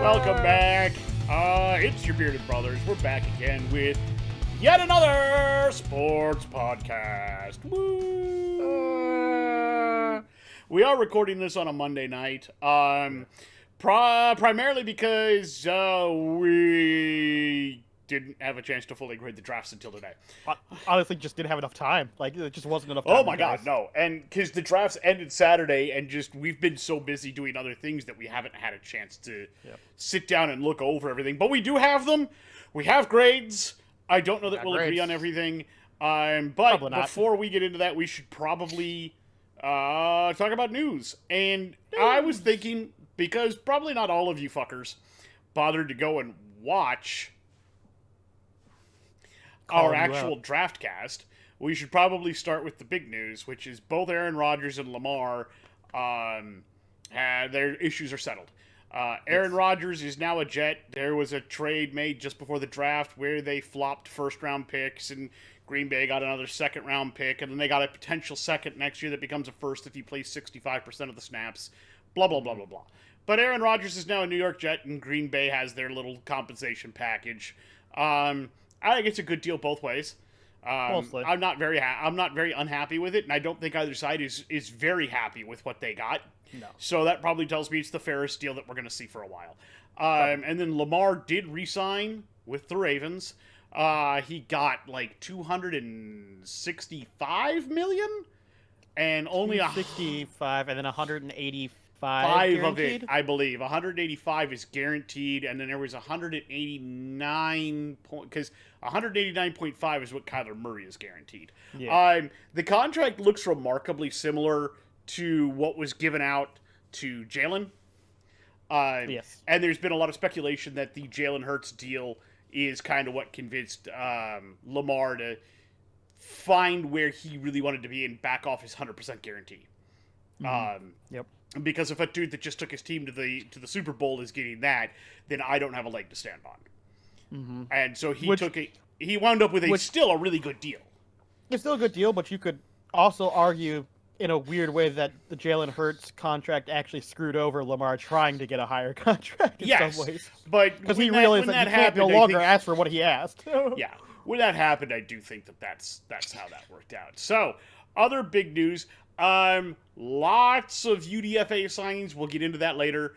Welcome back. It's your bearded brothers. We're back again with yet another sports podcast. Woo! We are recording this on a Monday night. Primarily because we didn't have a chance to fully grade the drafts until today. Honestly, just didn't have enough time. Like, it just wasn't enough time. Oh my god, no. And because the drafts ended Saturday, and just we've been so busy doing other things that we haven't had a chance to sit down and look over everything. But we do have them. We have grades. I don't know that we'll agree on everything. But before we get into that, we should probably talk about news. And I was thinking, because probably not all of you fuckers bothered to go and watch our actual draft cast, we should probably start with the big news, which is both Aaron Rodgers and Lamar, their issues are settled. Aaron Rodgers is now a Jet. There was a trade made just before the draft where they flopped first-round picks, and Green Bay got another second-round pick, and then they got a potential second next year that becomes a first if he plays 65% of the snaps, blah, blah, blah, blah, blah. But Aaron Rodgers is now a New York Jet, and Green Bay has their little compensation package. I think it's a good deal both ways. I'm not very unhappy with it, and I don't think either side is very happy with what they got. No. So that probably tells me it's the fairest deal that we're going to see for a while. And then Lamar did re-sign with the Ravens. He got like $265 million, and only 65, and then 185 of it, I believe. 185 is guaranteed, and then there was 189 because 189.5 is what Kyler Murray is guaranteed. Yeah. The contract looks remarkably similar to what was given out to Jalen. Yes. And there's been a lot of speculation that the Jalen Hurts deal is kind of what convinced Lamar to find where he really wanted to be and back off his 100% guarantee. Yep. Because if a dude that just took his team to the Super Bowl is getting that, then I don't have a leg to stand on. Mm-hmm. And so he wound up with still a really good deal. It's still a good deal, but you could also argue in a weird way that the Jalen Hurts contract actually screwed over Lamar trying to get a higher contract in some ways. But because he realized that he can't no longer ask for what he asked. Yeah. When that happened, I do think that's how that worked out. So, other big news. Lots of UDFA signings. We'll get into that later.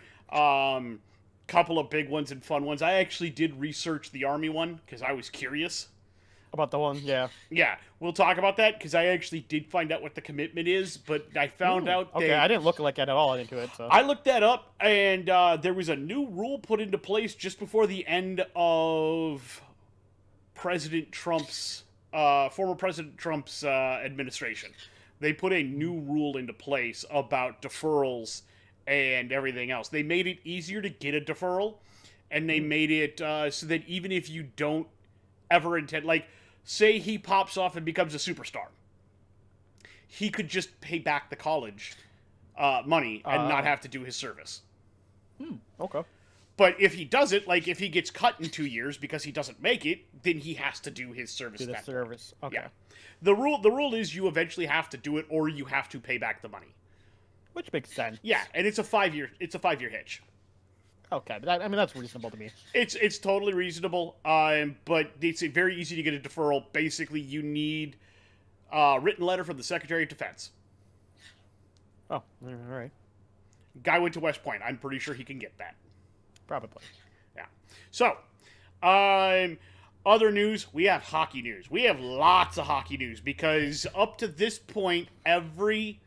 Couple of big ones and fun ones. I actually did research the Army one because I was curious about the one. Yeah. Yeah, we'll talk about that because I actually did find out what the commitment is, but I found out. Okay, I didn't look like that at all into it. So I looked that up, and there was a new rule put into place just before the end of President Trump's former President Trump's administration. They put a new rule into place about deferrals and everything else. They made it easier to get a deferral, and they made it so that even if you don't ever intend, like, say he pops off and becomes a superstar, he could just pay back the college money and not have to do his service. Okay. But if he doesn't, like if he gets cut in 2 years because he doesn't make it, then he has to do his service. Do the service. Okay. Yeah. The rule is you eventually have to do it, or you have to pay back the money. Which makes sense. Yeah, and it's a 5-year hitch. Okay, but that's reasonable to me. It's totally reasonable. But it's very easy to get a deferral. Basically, you need a written letter from the Secretary of Defense. Oh, all right. Guy went to West Point. I'm pretty sure he can get that. Probably. Yeah. So, other news, we have hockey news. We have lots of hockey news because up to this point, every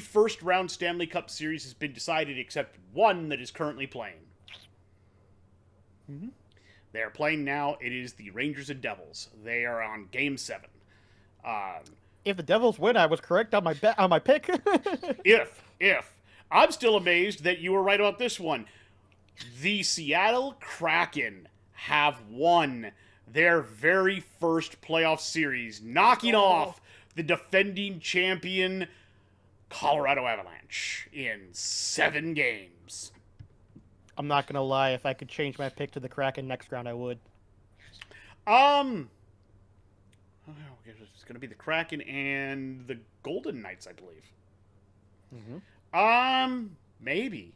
first round Stanley Cup series has been decided except one that is currently playing. Mm-hmm. They are playing now. It is the Rangers and Devils. They are on Game 7. If the Devils win, I was correct on my pick. if I'm still amazed that you were right about this one. The Seattle Kraken have won their very first playoff series, knocking off the defending champion Colorado Avalanche in 7 games. I'm not gonna lie, if I could change my pick to the Kraken next round, I would. It's gonna be the Kraken and the Golden Knights, I believe. Maybe.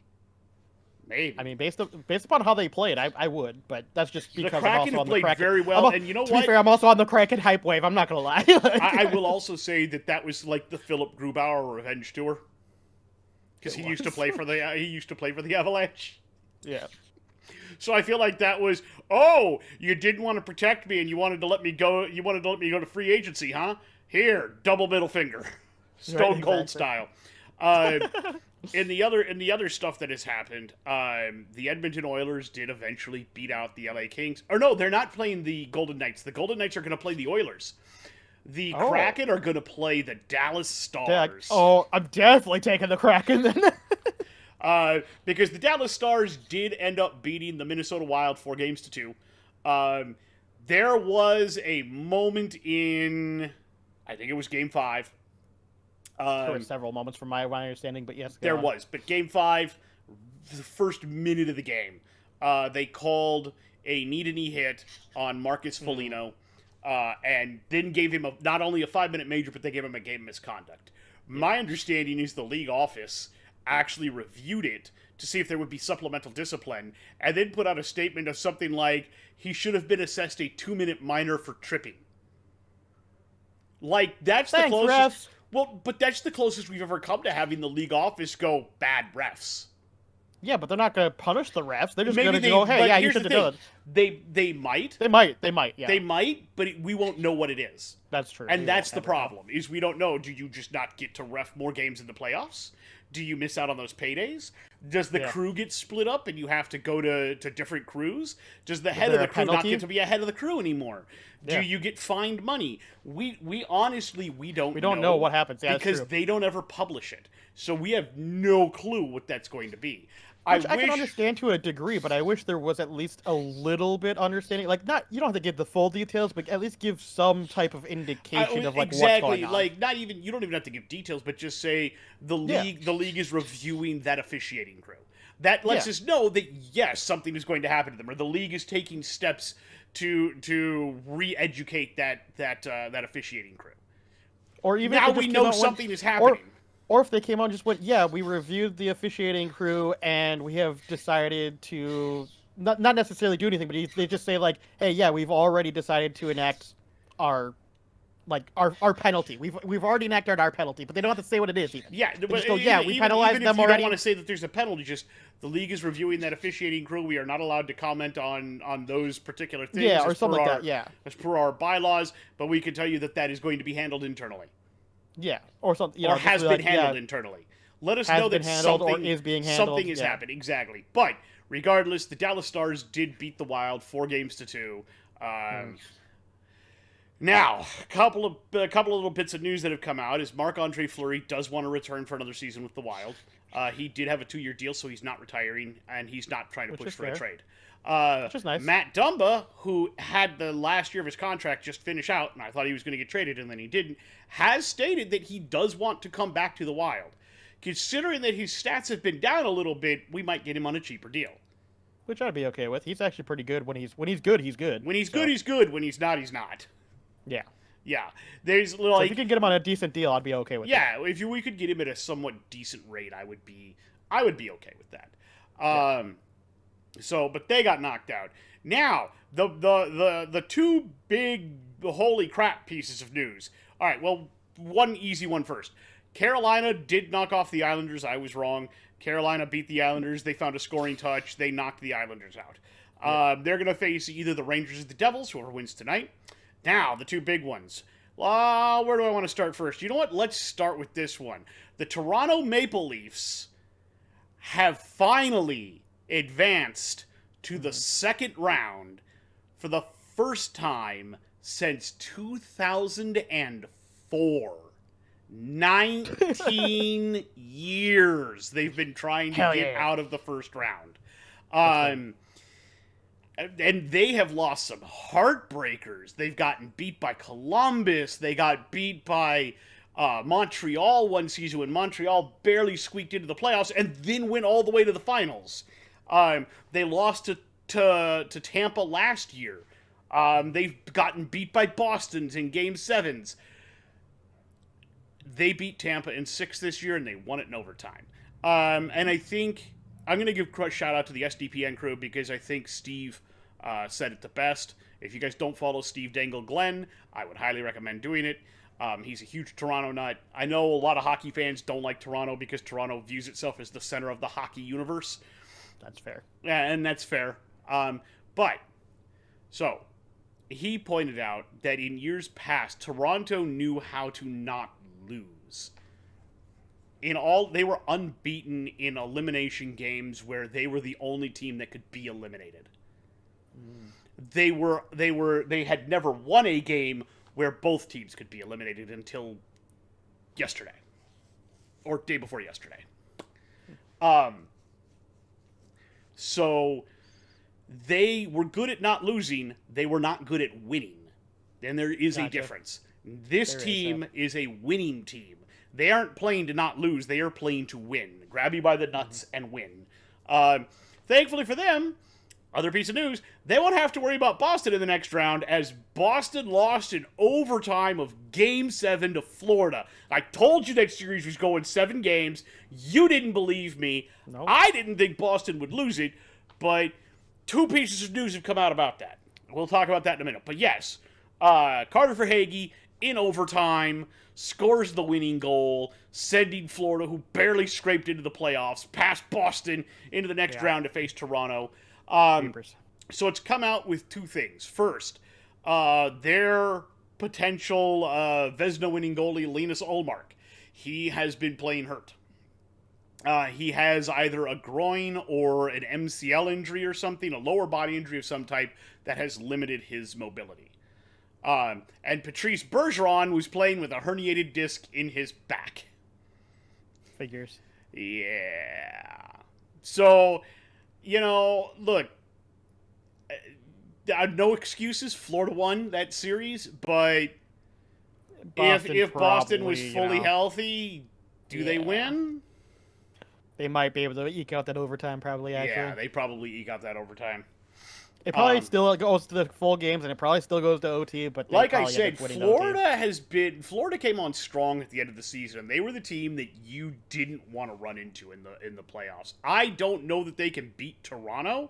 Maybe. I mean, based upon how they played, I would, but that's just The because Kraken have played very well, and you know to what? be fair, I'm also on the Kraken hype wave. I'm not gonna lie. I will also say that was like the Philip Grubauer revenge tour, because he used to play for the Avalanche. Yeah. So I feel like that was, oh, you didn't want to protect me and you wanted to let me go. You wanted to let me go to free agency, huh? Here, double middle finger, Stone Cold style. In the other stuff that has happened, the Edmonton Oilers did eventually beat out the LA Kings. Or no, they're not playing the Golden Knights. The Golden Knights are going to play the Oilers. The Kraken are going to play the Dallas Stars. I'm definitely taking the Kraken then. Because the Dallas Stars did end up beating the Minnesota Wild 4-2. There was a moment in, I think it was Game 5. There were several moments from my understanding, but yes. There was. But Game 5, the first minute of the game, they called a knee-to-knee hit on Marcus Foligno, and then gave him not only a 5-minute major, but they gave him a game misconduct. My understanding is the league office actually reviewed it to see if there would be supplemental discipline, and then put out a statement of something like, he should have been assessed a 2-minute minor for tripping. Like, that's the closest... Refs. Well, but that's the closest we've ever come to having the league office go, bad refs. Yeah, but they're not going to punish the refs. They're just going to go, hey, yeah, you should have done it. They might. They might, yeah. They might, but we won't know what it is. That's true. And that's the problem, is we don't know. Do you just not get to ref more games in the playoffs? Do you miss out on those paydays? Does the crew get split up and you have to go to different crews? Does the head of the crew not get to be a head of the crew anymore? Do you get fined money? We honestly, we don't know what happens. Yeah, because they don't ever publish it. So we have no clue what that's going to be. Which I can understand to a degree, but I wish there was at least a little bit understanding. Like, you don't have to give the full details, but at least give some type of indication of what's going on. Like, you don't even have to give details, but just say the league is reviewing that officiating crew. That lets us know that yes, something is going to happen to them, or the league is taking steps to re-educate that officiating crew. Or even now we know something is happening. Or if they came out and just went, yeah, we reviewed the officiating crew and we have decided to not necessarily do anything, but they just say like, hey, yeah, we've already decided to enact our penalty. We've already enacted our penalty, but they don't have to say what it is even. Yeah, but just go, yeah, we penalized them already. You don't want to say that there's a penalty, just the league is reviewing that officiating crew. We are not allowed to comment on those particular things. Yeah, or something like that. Yeah, as per our bylaws, but we can tell you that is going to be handled internally. Yeah, or something. Or has been handled internally. Let us know that something is being handled. Something is happening, exactly. But regardless, the Dallas Stars did beat the Wild 4-2. Now, a couple of little bits of news that have come out is Marc-Andre Fleury does want to return for another season with the Wild. He did have a 2-year deal, so he's not retiring, and he's not trying to push for a trade. Which is nice. Matt Dumba, who had the last year of his contract just finish out, and I thought he was going to get traded, and then he didn't, has stated that he does want to come back to the Wild. Considering that his stats have been down a little bit, we might get him on a cheaper deal. Which I'd be okay with. He's actually pretty good. When he's good, he's good. When he's good, he's good. When he's not, he's not. Yeah. Yeah. There's like, so if you could get him on a decent deal, I'd be okay with that. Yeah, if we could get him at a somewhat decent rate, I would be okay with that. So, but they got knocked out. Now, the two big holy crap pieces of news. All right, well, one easy one first. Carolina did knock off the Islanders. I was wrong. Carolina beat the Islanders. They found a scoring touch. They knocked the Islanders out. They're going to face either the Rangers or the Devils, whoever wins tonight. Now, the two big ones. Where do I want to start first? You know what? Let's start with this one. The Toronto Maple Leafs have finally advanced to the second round for the first time since 2004. 19 years they've been trying to get out of the first round. And they have lost some heartbreakers. They've gotten beat by Columbus. They got beat by Montreal one season when Montreal barely squeaked into the playoffs and then went all the way to the finals. They lost to Tampa last year. They've gotten beat by Boston in Game 7s. they beat Tampa in 6 this year, and they won it in overtime. And I think I'm going to give a shout out to the SDPN crew because I think Steve said it the best. If you guys don't follow Steve Dangle Glenn, I would highly recommend doing it. He's a huge Toronto nut. I know a lot of hockey fans don't like Toronto because Toronto views itself as the center of the hockey universe. That's fair. Yeah, and that's fair. So he pointed out that in years past, Toronto knew how to not lose. They were unbeaten in elimination games where they were the only team that could be eliminated. They had never won a game where both teams could be eliminated until yesterday. Or day before yesterday. So they were good at not losing, they were not good at winning. And there is a difference. This team is a winning team. They aren't playing to not lose, they are playing to win. Grab you by the nuts and win. Thankfully for them, other piece of news, they won't have to worry about Boston in the next round as Boston lost in overtime of Game 7 to Florida. I told you that series was going 7 games. You didn't believe me. Nope. I didn't think Boston would lose it, but 2 pieces of news have come out about that. We'll talk about that in a minute. But yes, Carter Verhaeghe in overtime scores the winning goal, sending Florida, who barely scraped into the playoffs, past Boston into the next round to face Toronto. So it's come out with 2 things. First, their potential Vezina winning goalie, Linus Ullmark. He has been playing hurt. He has either a groin or an MCL injury or something, a lower body injury of some type that has limited his mobility. And Patrice Bergeron was playing with a herniated disc in his back. Figures. Yeah. So, look, no excuses. Florida won that series, but if Boston was fully healthy, do they win? They might be able to eke out that overtime, probably, actually. Yeah, they probably eke out that overtime. It probably still goes to the full games, and it probably still goes to OT, but like I said, Florida came on strong at the end of the season, and they were the team that you didn't want to run into in the playoffs. I don't know that they can beat Toronto.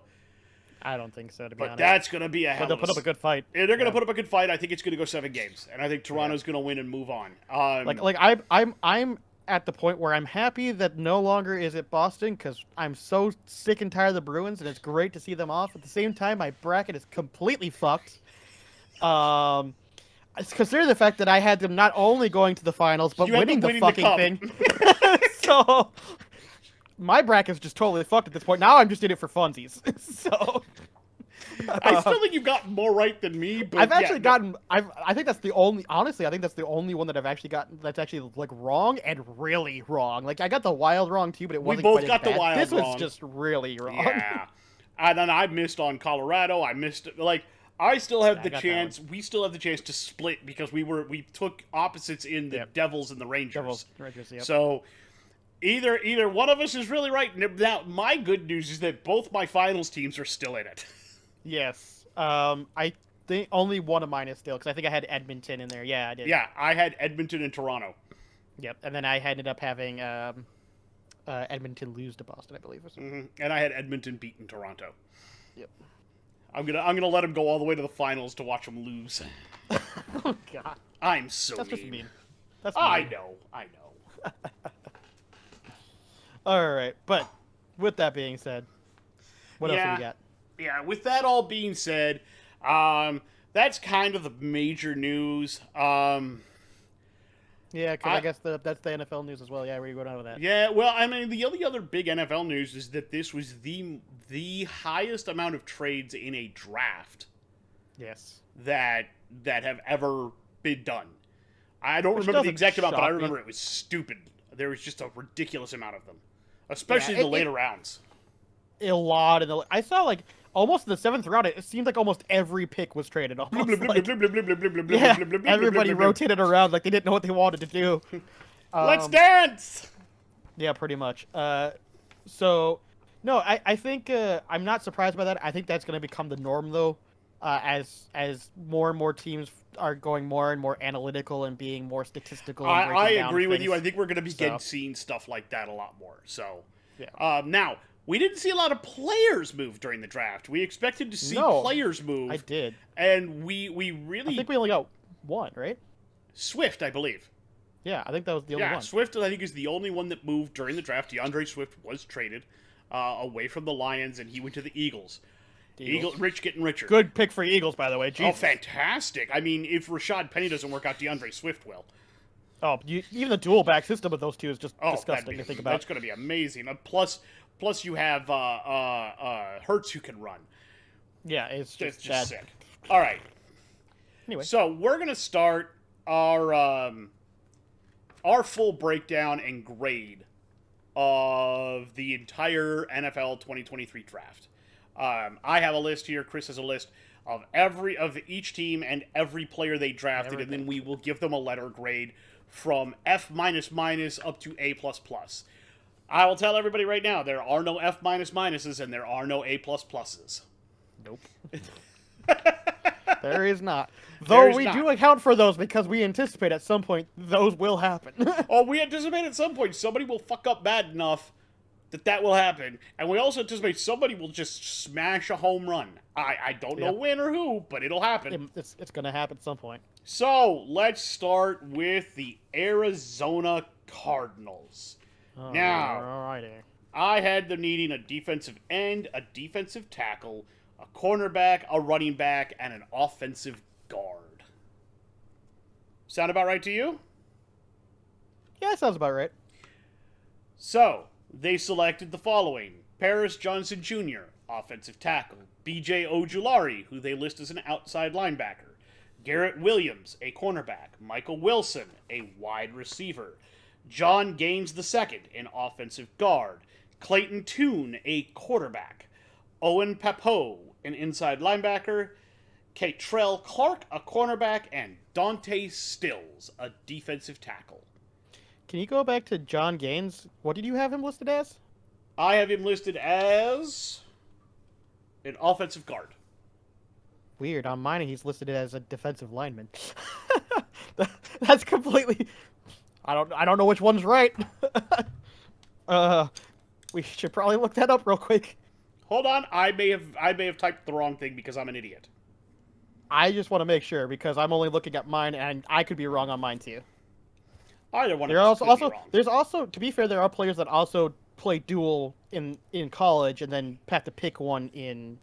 I don't think so, to be honest. But that's going to be a hell. But they'll put up a good fight. Yeah, they're going to put up a good fight. I think it's going to go 7 games, and I think Toronto's going to win and move on. I'm at the point where I'm happy that no longer is it Boston because I'm so sick and tired of the Bruins, and it's great to see them off. At the same time, my bracket is completely fucked. Considering the fact that I had them not only going to the finals but winning the fucking thing. So my bracket's just totally fucked at this point. Now I'm just in it for funsies. So I still think you've gotten more right than me, but I've actually gotten. I think that's the only. Honestly, I think that's the only one that I've actually gotten that's actually like wrong and really wrong. Like I got the Wild wrong too, but it wasn't. We both got the Wild wrong. This was wrong. just really wrong. Yeah, and then I missed on Colorado. I missed I still have the chance. We still have the chance to split because we took opposites in the Devils and the Rangers. Rangers. So either one of us is really right. Now my good news is that both my finals teams are still in it. Yes. I think only one of mine is still, because I think I had Edmonton in there. Yeah, I did. Yeah, I had Edmonton and Toronto. Yep, and then I ended up having Edmonton lose to Boston, I believe. Or something. And I had Edmonton beating Toronto. Yep. I'm gonna let them go all the way to the finals to watch them lose. Oh God. I'm so That's mean. just mean. That's mean. I know. All right, but with that being said, what else do we got? Yeah, with that all being said, that's kind of the major news. Yeah, because I guess that's the NFL news as well. Yeah, where you going on with that? Yeah, well, I mean, the only other big NFL news is that this was the highest amount of trades in a draft. Yes. That have ever been done. I don't remember the exact amount, but I remember it was stupid. There was just a ridiculous amount of them, especially in the later rounds. A lot in the. I saw almost in the 7th round. It seemed like almost every pick was traded. Almost everybody rotated around like they didn't know what they wanted to do. Let's dance. Yeah, pretty much. So, no, I think I'm not surprised by that. I think that's going to become the norm, though. as more and more teams are going more and more analytical and being more statistical. And I breaking down agree with you. I things. think we're going to begin So, seeing stuff like that a lot more. So, yeah. now we didn't see a lot of players move during the draft. We expected to see No, players move, I did. and we I really think we only got one, right? Swift, I believe. Yeah, I think that was the only Yeah, one. Swift, I think, is the only one that moved during the draft. DeAndre Swift was traded away from the Lions, and he went to the Eagles. Eagles. Rich getting richer. Good pick for Eagles, by the way. Oh, Jesus. fantastic. I mean, if Rashad Penny doesn't work out, DeAndre Swift will. Oh, even the dual back system with those two is just Oh, disgusting to think about. That's going to be amazing. Plus you have Hurts who can run. Yeah, it's It's just just bad. sick. All right. Anyway, So we're going to start our full breakdown and grade of the entire NFL 2023 draft. I have a list here. Chris has a list of each team and every player they drafted, and then we will give them a letter grade from F up to A++. I will tell everybody right now, there are no F minuses and there are no A++. nope. There is not. Though There's we not. do account for those because we anticipate at some point those will happen. Oh, we anticipate at some point somebody will fuck up bad enough that will happen, and we also anticipate somebody will just smash a home run. I don't know when or who, but it'll happen. It's going to happen at some point. So, let's start with the Arizona Cardinals. Now, Alrighty. I had them needing a defensive end, a defensive tackle, a cornerback, a running back, and an offensive guard. Sound about right to you? Yeah, that sounds about right. So, they selected the following: Paris Johnson Jr., offensive tackle; B.J. Ojulari, who they list as an outside linebacker; Garrett Williams, a cornerback; Michael Wilson, a wide receiver; John Gaines II, an offensive guard; Clayton Tune, a quarterback; Owen Pappoe, an inside linebacker; Catrell Clark, a cornerback; and Dante Stills, a defensive tackle. Can you go back to John Gaines? What did you have him listed as? I have him listed as an offensive guard. Weird. On mine, he's listed as a defensive lineman. That's completely. I don't know which one's right. We should probably look that up real quick. Hold on, I may have typed the wrong thing because I'm an idiot. I just want to make sure because I'm only looking at mine, and I could be wrong on mine too. Either one There of are us could also be wrong. there's also, to be fair, there are players that also play dual in college and then have to pick one in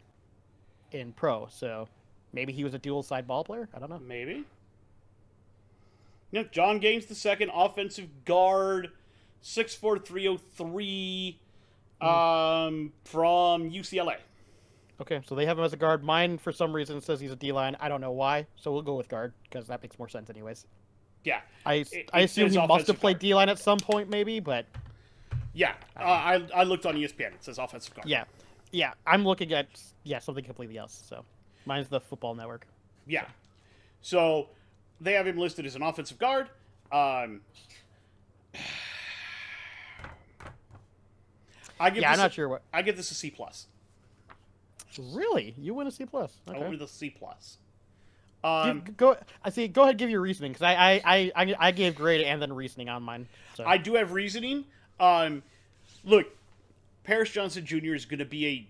pro. So maybe he was a dual side ball player. I don't know. Maybe. Yep, John Gaines II, offensive guard, 6'4", 303, from UCLA. Okay, so they have him as a guard. Mine, for some reason, says he's a D-line. I don't know why, so we'll go with guard because that makes more sense, anyways. Yeah. I It assume says he must offensive have played guard. D-line at some point, maybe, but Yeah, I looked on ESPN. It says offensive guard. yeah. I'm looking at something completely else. So mine's the Football Network. Yeah. So they have him listed as an offensive guard. I'm not sure what. I give this a C+. Really, you win a C+. Okay. Over the C+. Go. I see. Go ahead, give your reasoning because I gave grade and then reasoning on mine. So. I do have reasoning. Look, Paris Johnson Jr. is going to be a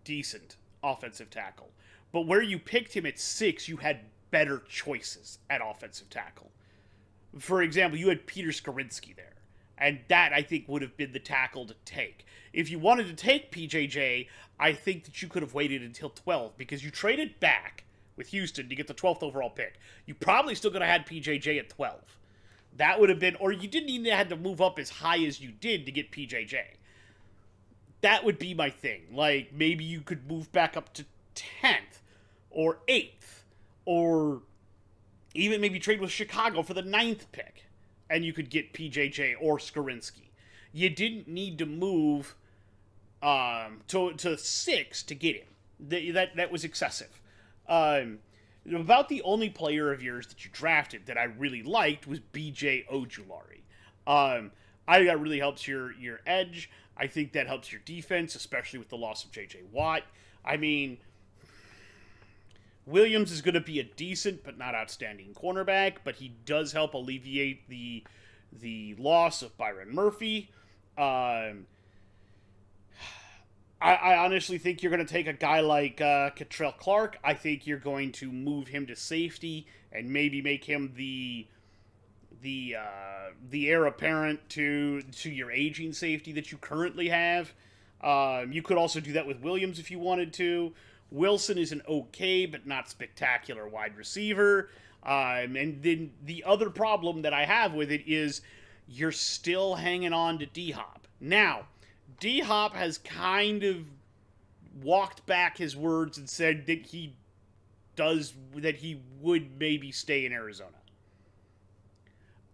decent offensive tackle, but where you picked him at 6, you had better choices at offensive tackle. For example, you had Peter Skorinski there, and that, I think, would have been the tackle to take. If you wanted to take PJJ, I think that you could have waited until 12, because you traded back with Houston to get the 12th overall pick. You probably still could have had PJJ at 12. That would have been, or you didn't even have to move up as high as you did to get PJJ. That would be my thing. Like, maybe you could move back up to 10th or 8th, or even maybe trade with Chicago for the 9th pick, and you could get PJJ or Skorinski. You didn't need to move to 6 to get him. That was excessive. About the only player of yours that you drafted that I really liked was B.J. Ojulari. I think that really helps your edge. I think that helps your defense, especially with the loss of J.J. Watt. I mean, Williams is going to be a decent but not outstanding cornerback, but he does help alleviate the loss of Byron Murphy. I honestly think you're going to take a guy like Catrell Clark. I think you're going to move him to safety and maybe make him the heir apparent to your aging safety that you currently have. You could also do that with Williams if you wanted to. Wilson is an okay but not spectacular wide receiver. And then the other problem that I have with it is you're still hanging on to D-Hop. Now, D-Hop has kind of walked back his words and said that he would maybe stay in Arizona.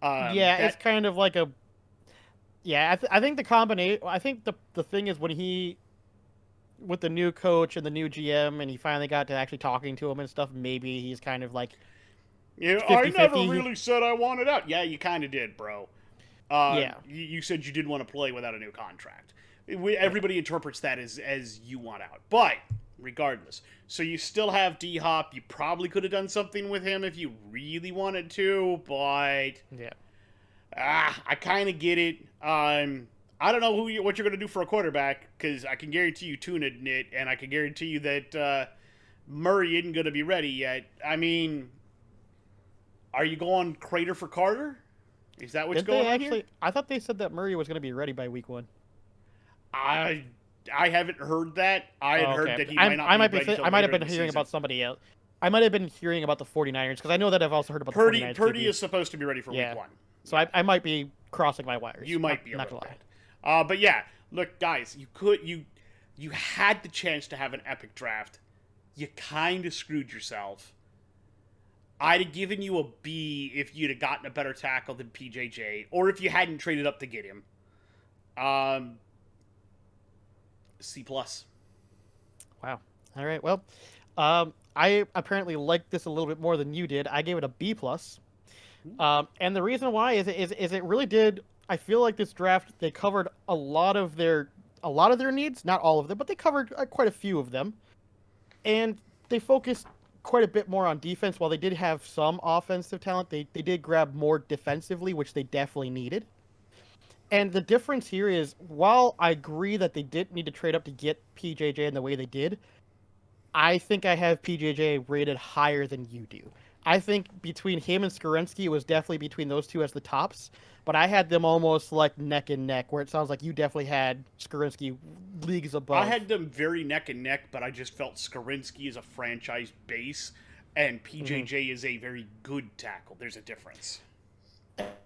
It's kind of like a... Yeah, I think the combination... I think the thing is when he... With the new coach and the new GM, and he finally got to actually talking to him and stuff, maybe he's kind of like... Yeah, 50-50. I never really said I wanted out. Yeah, you kind of did, bro. You said you didn't want to play without a new contract. Everybody interprets that as you want out. But, regardless. So you still have D-Hop. You probably could have done something with him if you really wanted to, but... Yeah. I kind of get it. I don't know what you're going to do for a quarterback, because I can guarantee you Tuna it, and I can guarantee you that Murray isn't going to be ready yet. I mean, are you going Crater for Carter? Is that what's going on here? I thought they said that Murray was going to be ready by week 1. I haven't heard that. I had heard that he might not be ready. I might have been hearing about somebody else. I might have been hearing about the 49ers, because I know that I've also heard about the 49ers. Purdy is supposed to be ready for week 1. So I might be crossing my wires. You might be a little bit. But yeah, look, guys, you had the chance to have an epic draft. You kind of screwed yourself. I'd have given you a B if you'd have gotten a better tackle than PJJ, or if you hadn't traded up to get him. C+. Wow. All right. Well, I apparently liked this a little bit more than you did. I gave it a B+. And the reason why is it really did. I feel like this draft, they covered a lot of their needs, not all of them, but they covered quite a few of them, and they focused quite a bit more on defense. While they did have some offensive talent, they did grab more defensively, which they definitely needed. And the difference here is, while I agree that they didn't need to trade up to get PJJ in the way they did, I think I have PJJ rated higher than you do. I think between him and Skorensky, it was definitely between those two as the tops, but I had them almost like neck and neck, where it sounds like you definitely had Skorensky leagues above. I had them very neck and neck, but I just felt Skorensky is a franchise base, and PJJ is a very good tackle. There's a difference.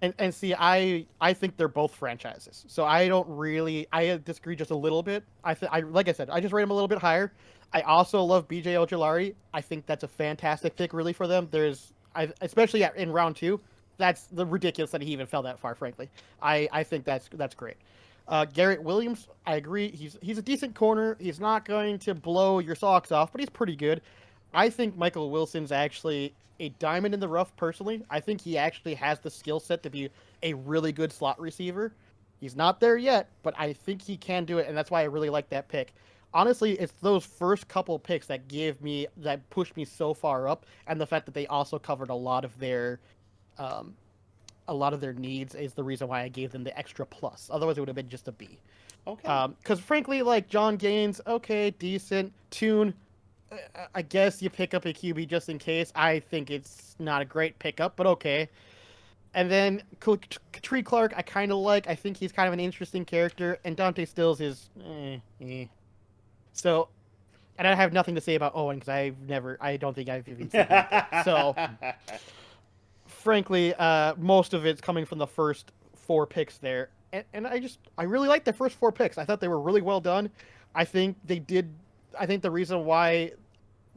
And see, I think they're both franchises, so I disagree just a little bit. Like I said, I just rate them a little bit higher. I also love B.J. Ojulari. I think that's a fantastic pick, really, for them. Especially in round 2, that's ridiculous that he even fell that far. Frankly, I think that's great. Garrett Williams, I agree. He's a decent corner. He's not going to blow your socks off, but he's pretty good. I think Michael Wilson's actually a diamond in the rough. Personally, I think he actually has the skill set to be a really good slot receiver. He's not there yet, but I think he can do it, and that's why I really like that pick. Honestly, it's those first couple picks that pushed me so far up, and the fact that they also covered a lot of their needs is the reason why I gave them the extra plus. Otherwise, it would have been just a B. Okay. Because frankly, like John Gaines, okay, decent. Tune, I guess you pick up a QB just in case. I think it's not a great pickup, but okay. And then Tree Clark, I kind of like. I think he's kind of an interesting character, and Dante Stills is So, and I have nothing to say about Owen because I don't think I've even seen him. So, frankly, most of it's coming from the first 4 picks there. And I really like the first 4 picks. I thought they were really well done. I think the reason why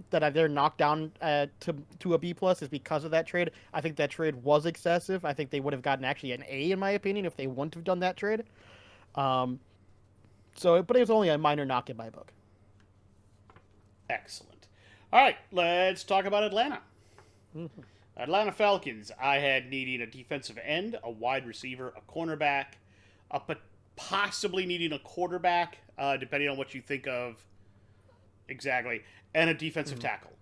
that they're knocked down to a B+ is because of that trade. I think that trade was excessive. I think they would have gotten actually an A, in my opinion, if they wouldn't have done that trade. But it was only a minor knock in my book. Excellent. All right, let's talk about Atlanta. Mm-hmm. Atlanta Falcons. I had needing a defensive end, a wide receiver, a cornerback, but possibly needing a quarterback, depending on what you think of exactly, and a defensive tackle.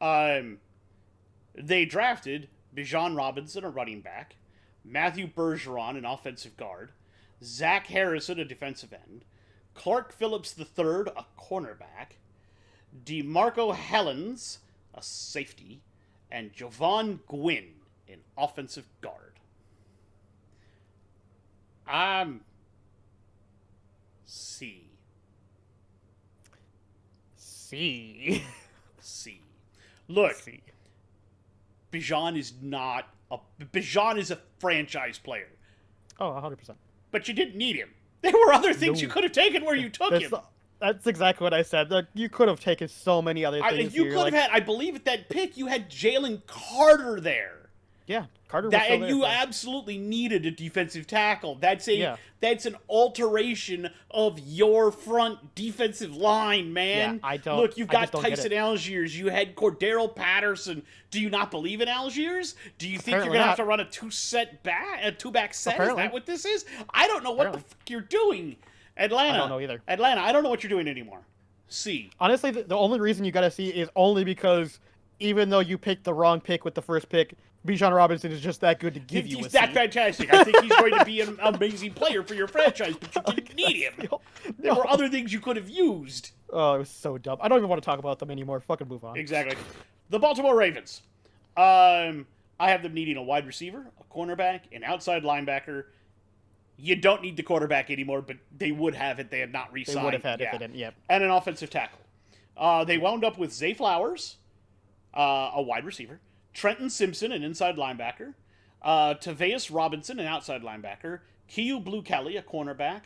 They drafted Bijan Robinson, a running back, Matthew Bergeron, an offensive guard, Zach Harrison, a defensive end, Clark Phillips III, a cornerback, DeMarco Hellens, a safety, and Jovan Gwynn, an offensive guard. C. C. C. Look, C. Bijan is not Bijan is a franchise player. Oh, 100%. But you didn't need him. There were other things you could have taken where you took him. That's exactly what I said. You could have taken so many other things. You could have had, I believe at that pick, you had Jalen Carter there. Yeah, Carter was and you absolutely needed a defensive tackle. That's an alteration of your front defensive line, man. Yeah, Look, you've got Tyson Algiers. You had Cordero Patterson. Do you not believe in Algiers? Do you think you're gonna have to run a two-back set? Apparently. Is that what this is? I don't know what the fuck you're doing, Atlanta. I don't know either. Atlanta, I don't know what you're doing anymore. C. Honestly, the only reason you got to see is only because even though you picked the wrong pick with the first pick, Bijan Robinson is just that good to give you a He's that fantastic. I think he's going to be an amazing player for your franchise, but you didn't need him. There were other things you could have used. Oh, it was so dumb. I don't even want to talk about them anymore. Fucking move on. Exactly. The Baltimore Ravens. I have them needing a wide receiver, a cornerback, an outside linebacker. You don't need the quarterback anymore, but they would have it. They had not re-signed. They would have had if they didn't, yep. And an offensive tackle. They wound up with Zay Flowers, a wide receiver, Trenton Simpson, an inside linebacker, Tavius Robinson, an outside linebacker, Kiyu Blue Kelly, a cornerback.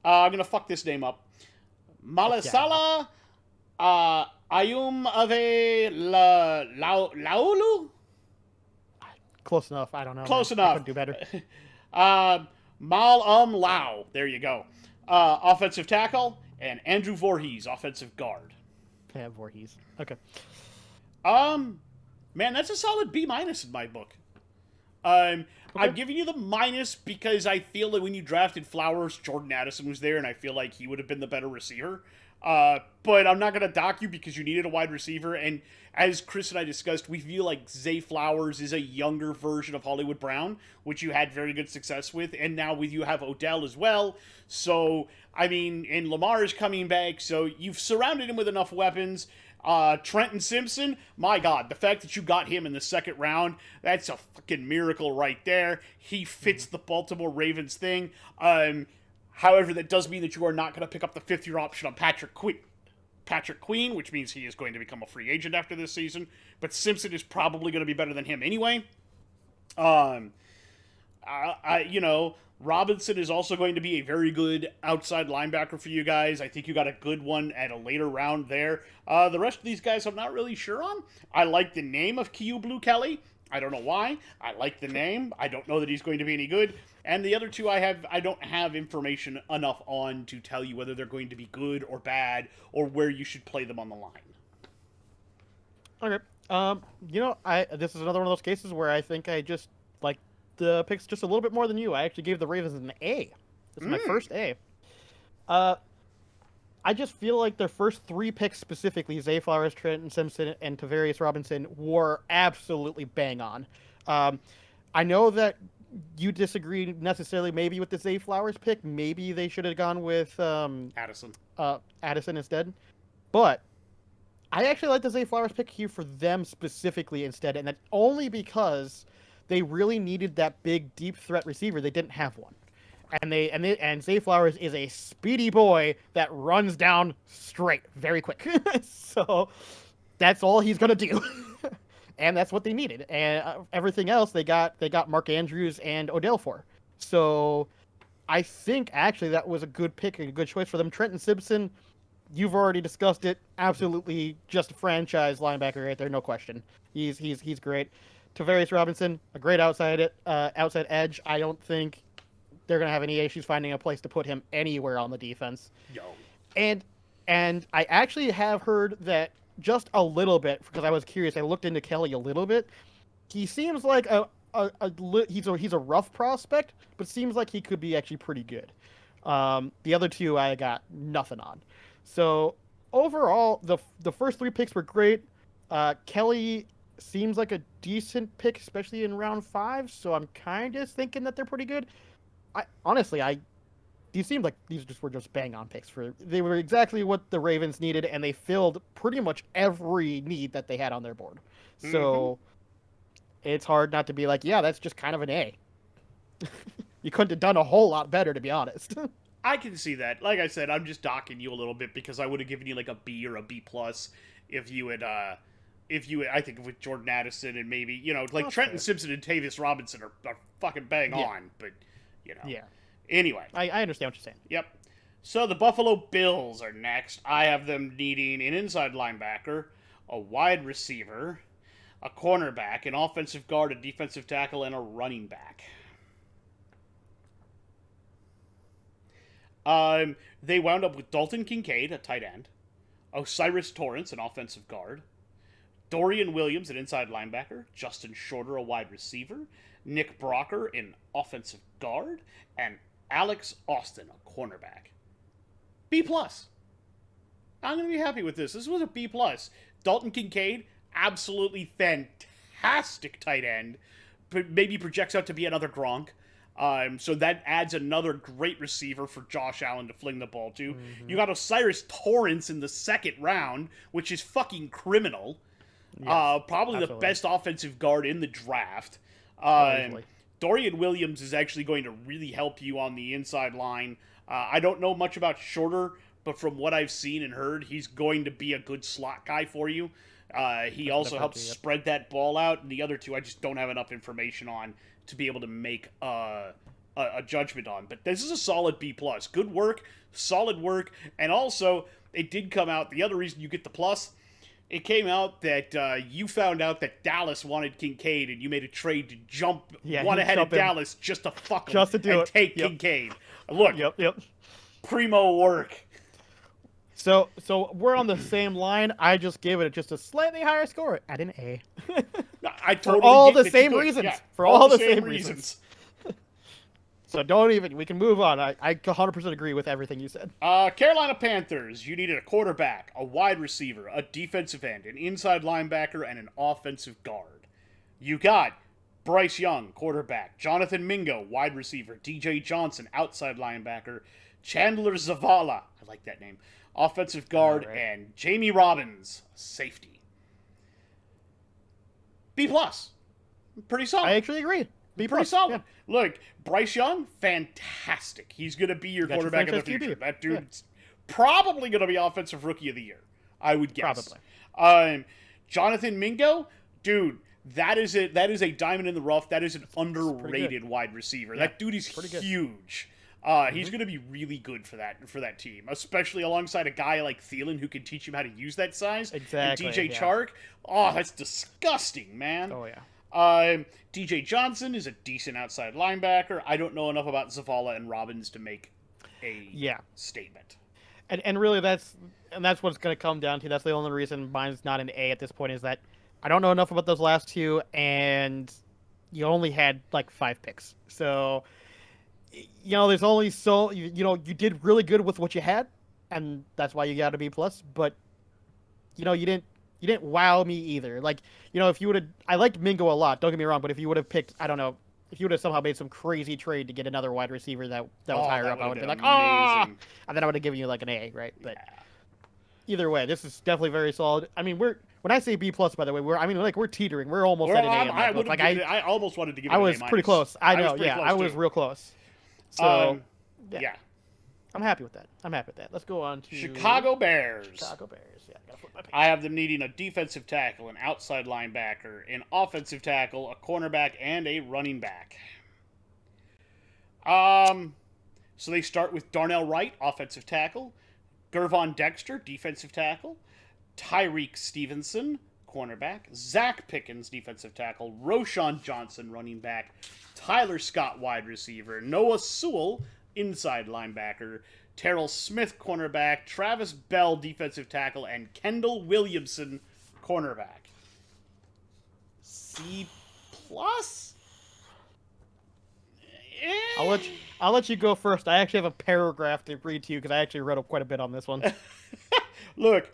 I'm going to fuck this name up. Malasala Ayum Ave Laulu? Close enough. I don't know. Close enough. I could do better. Mal Lau. There you go. Offensive tackle, and Andrew Voorhees, offensive guard. Yeah, Voorhees. Okay. Man, that's a solid B- in my book. I'm giving you the minus because I feel that when you drafted Flowers, Jordan Addison was there, and I feel like he would have been the better receiver. But I'm not going to dock you because you needed a wide receiver, and as Chris and I discussed, we feel like Zay Flowers is a younger version of Hollywood Brown, which you had very good success with, and now with you have Odell as well. So, I mean, and Lamar is coming back, so you've surrounded him with enough weapons. Trenton Simpson, my God, the fact that you got him in the second round, that's a fucking miracle right there. He fits the Baltimore Ravens thing. However, that does mean that you are not going to pick up the fifth-year option on Patrick Queen, which means he is going to become a free agent after this season. But Simpson is probably going to be better than him anyway. Robinson is also going to be a very good outside linebacker for you guys. I think you got a good one at a later round there. The rest of these guys I'm not really sure on. I like the name of Kiyu Blue Kelly. I don't know why. I like the name. I don't know that he's going to be any good. And the other two I don't have information enough on to tell you whether they're going to be good or bad or where you should play them on the line. Okay. This is another one of those cases where I think I just like the picks just a little bit more than you. I actually gave the Ravens an A. This is my first A. I just feel like their first three picks specifically, Zay Flowers, Trenton Simpson, and Tavius Robinson, were absolutely bang on. I know that you disagree necessarily maybe with the Zay Flowers pick. Maybe they should have gone with Addison instead. But I actually like the Zay Flowers pick here for them specifically instead, and that's only because they really needed that big deep threat receiver. They didn't have one. And Zay Flowers is a speedy boy that runs down straight very quick. So that's all he's gonna do. And that's what they needed. And everything else they got Mark Andrews and Odell for. So I think actually that was a good pick and a good choice for them. Trenton Simpson, you've already discussed it. Absolutely just a franchise linebacker right there, no question. He's great. Tavius Robinson, a great outside edge. I don't think they're going to have any issues finding a place to put him anywhere on the defense. Yo. And I actually have heard that just a little bit, because I was curious. I looked into Kelly a little bit. He seems like he's a rough prospect, but seems like he could be actually pretty good. The other two I got nothing on. So overall, the first three picks were great. Kelly seems like a decent pick, especially in round 5. So I'm kind of thinking that they're pretty good. Honestly, these seemed like these were just bang on picks they were exactly what the Ravens needed, and they filled pretty much every need that they had on their board. So it's hard not to be like, yeah, that's just kind of an A. You couldn't have done a whole lot better, to be honest. I can see that. Like I said, I'm just docking you a little bit because I would have given you like a B or a B plus if you had I think with Jordan Addison and maybe, like That's Trenton fair. Simpson and Tavis Robinson are fucking bang on, but Yeah. Anyway. I understand what you're saying. Yep. So the Buffalo Bills are next. I have them needing an inside linebacker, a wide receiver, a cornerback, an offensive guard, a defensive tackle, and a running back. They wound up with Dalton Kincaid, a tight end, Osiris Torrance, an offensive guard, Dorian Williams, an inside linebacker, Justin Shorter, a wide receiver, Nick Brocker, an offensive guard, and Alex Austin, a cornerback. B plus. I'm gonna be happy with this. This was a B plus. Dalton Kincaid, absolutely fantastic tight end, but maybe projects out to be another Gronk. So that adds another great receiver for Josh Allen to fling the ball to. You got Osiris Torrance in the second round, which is fucking criminal. Yes, probably absolutely. the best offensive guard in the draft. Easily. Dorian Williams is actually going to really help you on the inside line. I don't know much about Shorter, but from what I've seen and heard, he's going to be a good slot guy for you. He also helps spread that ball out, and the other two I just don't have enough information on to be able to make a judgment on. But this is a solid B+. Good work, solid work, and also, it did come out, the other reason you get the plus, it came out that you found out that Dallas wanted Kincaid, and you made a trade to jump one ahead of Dallas just to fuck him Just to do and it. take Kincaid. Look, primo work. So we're on the same line. I just gave it just a slightly higher score at an A. I totally for all get the that you same could. reasons. Yeah, For all the same same reasons. So we can move on. I 100% agree with everything you said. Carolina Panthers, you needed a quarterback, a wide receiver, a defensive end, an inside linebacker, and an offensive guard. You got Bryce Young, quarterback, Jonathan Mingo, wide receiver, DJ Johnson, outside linebacker, Chandler Zavala, I like that name, offensive guard, and Jamie Robbins, safety. B+. Pretty solid. I actually agree. Pretty solid. Yeah. Look, Bryce Young, fantastic. He's going to be your quarterback of the future. That dude's probably going to be Offensive Rookie of the Year, I would guess. Probably. Jonathan Mingo, dude, that is a diamond in the rough. That is an underrated wide receiver. Yeah, that dude is huge. He's going to be really good for that team, especially alongside a guy like Thielen who can teach him how to use that size. Exactly. And DJ Chark, oh, that's disgusting, man. Oh, yeah. DJ Johnson is a decent outside linebacker. I don't know enough about Zavala and Robbins to make a statement. And really that's what it's going to come down to. That's the only reason mine's not an A at this point is that I don't know enough about those last two, and you only had like 5 picks. So, there's only you did really good with what you had, and that's why you got a B+, but you didn't wow me either. Like, if you would have, I liked Mingo a lot, don't get me wrong, but if you would have picked, I don't know, if you would have somehow made some crazy trade to get another wide receiver that was higher up, I would have been like, amazing. And then I would have given you like an A, right? But either way, this is definitely very solid. I mean, when I say B+, by the way, we're teetering. We're almost at an A. I almost wanted to give it an A-. I was pretty close. I know, I was real close. So, yeah. I'm happy with that. Let's go on to Chicago Bears. Yeah, gotta flip my page. I have them needing a defensive tackle, an outside linebacker, an offensive tackle, a cornerback, and a running back. So they start with Darnell Wright, offensive tackle, Gervon Dexter, defensive tackle, Tyreek Stevenson, cornerback, Zach Pickens, defensive tackle, Roshan Johnson, running back, Tyler Scott, wide receiver, Noah Sewell, inside linebacker, Terrell Smith, cornerback, Travis Bell, defensive tackle, and Kendall Williamson, cornerback. C+? I'll let you go first. I actually have a paragraph to read to you because I actually read up quite a bit on this one. Look,